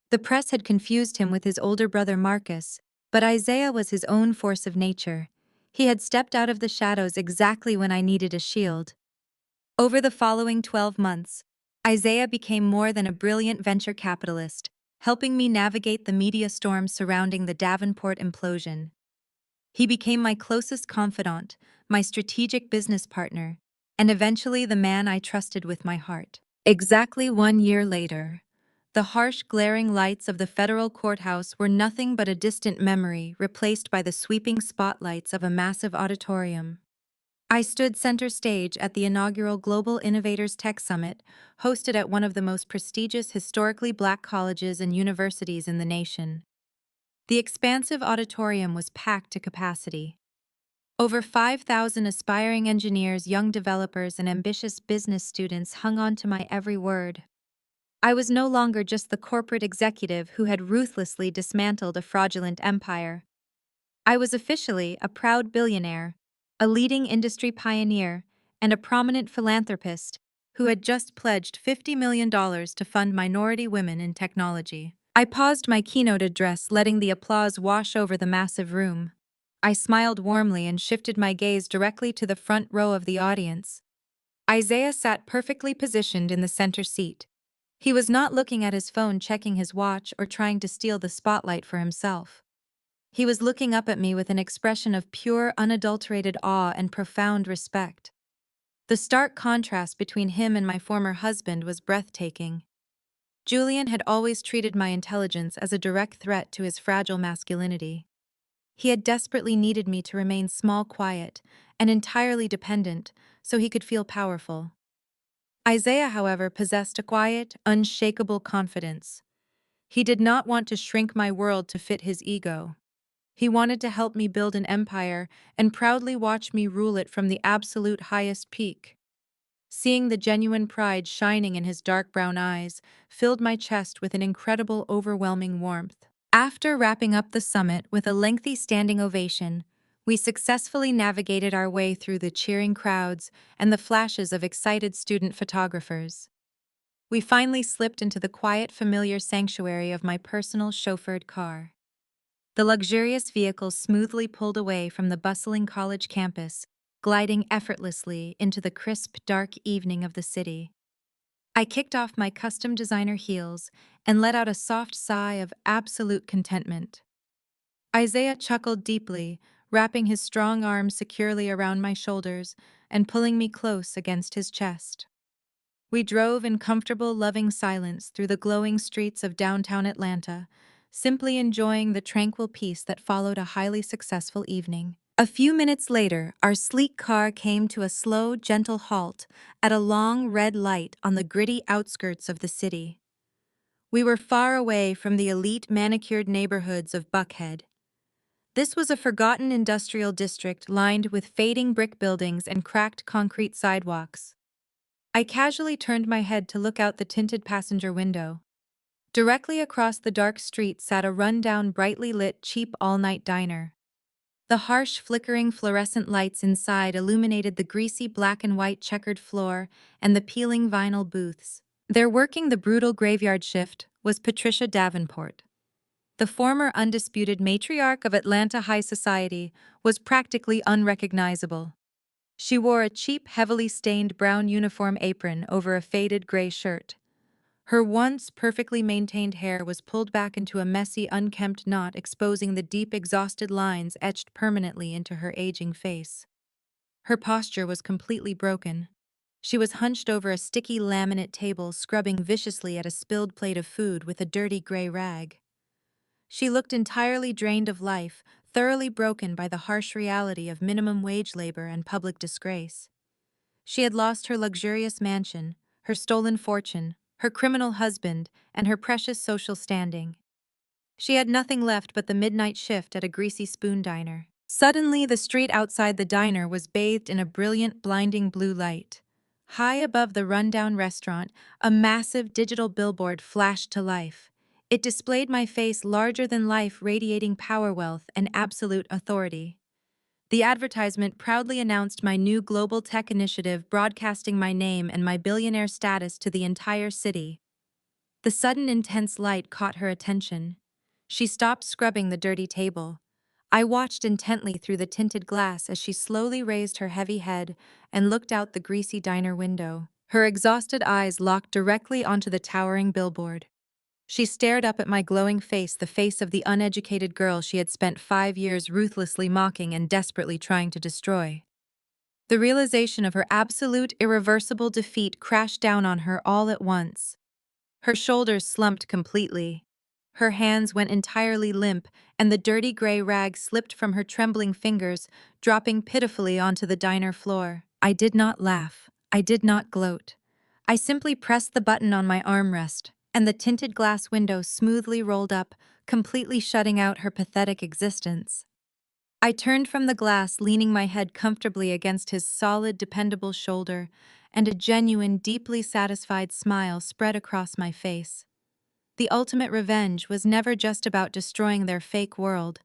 The press had confused him with his older brother Marcus, but Isaiah was his own force of nature. He had stepped out of the shadows exactly when I needed a shield. Over the following 12 months, Isaiah became more than a brilliant venture capitalist, helping me navigate the media storm surrounding the Davenport implosion. He became my closest confidant, my strategic business partner, and eventually the man I trusted with my heart. Exactly 1 year later, the harsh, glaring lights of the federal courthouse were nothing but a distant memory, replaced by the sweeping spotlights of a massive auditorium. I stood center stage at the inaugural Global Innovators Tech Summit, hosted at one of the most prestigious historically black colleges and universities in the nation. The expansive auditorium was packed to capacity. Over 5,000 aspiring engineers, young developers, and ambitious business students hung on to my every word. I was no longer just the corporate executive who had ruthlessly dismantled a fraudulent empire. I was officially a proud billionaire, a leading industry pioneer, and a prominent philanthropist who had just pledged $50 million to fund minority women in technology. I paused my keynote address, letting the applause wash over the massive room. I smiled warmly and shifted my gaze directly to the front row of the audience. Isaiah sat perfectly positioned in the center seat. He was not looking at his phone, checking his watch, or trying to steal the spotlight for himself. He was looking up at me with an expression of pure, unadulterated awe and profound respect. The stark contrast between him and my former husband was breathtaking. Julian had always treated my intelligence as a direct threat to his fragile masculinity. He had desperately needed me to remain small, quiet, and entirely dependent so he could feel powerful. Isaiah, however, possessed a quiet, unshakable confidence. He did not want to shrink my world to fit his ego. He wanted to help me build an empire and proudly watch me rule it from the absolute highest peak. Seeing the genuine pride shining in his dark brown eyes filled my chest with an incredible, overwhelming warmth. After wrapping up the summit with a lengthy standing ovation, we successfully navigated our way through the cheering crowds and the flashes of excited student photographers. We finally slipped into the quiet, familiar sanctuary of my personal chauffeured car. The luxurious vehicle smoothly pulled away from the bustling college campus, gliding effortlessly into the crisp, dark evening of the city. I kicked off my custom designer heels and let out a soft sigh of absolute contentment. Isaiah chuckled deeply, wrapping his strong arms securely around my shoulders and pulling me close against his chest. We drove in comfortable, loving silence through the glowing streets of downtown Atlanta, simply enjoying the tranquil peace that followed a highly successful evening. A few minutes later, our sleek car came to a slow, gentle halt at a long red light on the gritty outskirts of the city. We were far away from the elite manicured neighborhoods of Buckhead. This was a forgotten industrial district lined with fading brick buildings and cracked concrete sidewalks. I casually turned my head to look out the tinted passenger window. Directly across the dark street sat a run-down, brightly lit, cheap all-night diner. The harsh, flickering fluorescent lights inside illuminated the greasy black and white checkered floor and the peeling vinyl booths. There, working the brutal graveyard shift, was Patricia Davenport. The former undisputed matriarch of Atlanta high society was practically unrecognizable. She wore a cheap, heavily stained brown uniform apron over a faded gray shirt. Her once perfectly maintained hair was pulled back into a messy, unkempt knot, exposing the deep, exhausted lines etched permanently into her aging face. Her posture was completely broken. She was hunched over a sticky laminate table, scrubbing viciously at a spilled plate of food with a dirty gray rag. She looked entirely drained of life, thoroughly broken by the harsh reality of minimum wage labor and public disgrace. She had lost her luxurious mansion, her stolen fortune, her criminal husband, and her precious social standing. She had nothing left but the midnight shift at a greasy spoon diner. Suddenly, the street outside the diner was bathed in a brilliant, blinding blue light. High above the rundown restaurant, a massive digital billboard flashed to life. It displayed my face larger than life, radiating power, wealth, and absolute authority. The advertisement proudly announced my new global tech initiative, broadcasting my name and my billionaire status to the entire city. The sudden intense light caught her attention. She stopped scrubbing the dirty table. I watched intently through the tinted glass as she slowly raised her heavy head and looked out the greasy diner window. Her exhausted eyes locked directly onto the towering billboard. She stared up at my glowing face, the face of the uneducated girl she had spent 5 years ruthlessly mocking and desperately trying to destroy. The realization of her absolute, irreversible defeat crashed down on her all at once. Her shoulders slumped completely. Her hands went entirely limp, and the dirty gray rag slipped from her trembling fingers, dropping pitifully onto the diner floor. I did not laugh. I did not gloat. I simply pressed the button on my armrest, and the tinted glass window smoothly rolled up, completely shutting out her pathetic existence. I turned from the glass, leaning my head comfortably against his solid, dependable shoulder, and a genuine, deeply satisfied smile spread across my face. The ultimate revenge was never just about destroying their fake world.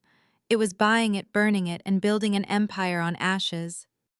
It was buying it, burning it, and building an empire on ashes.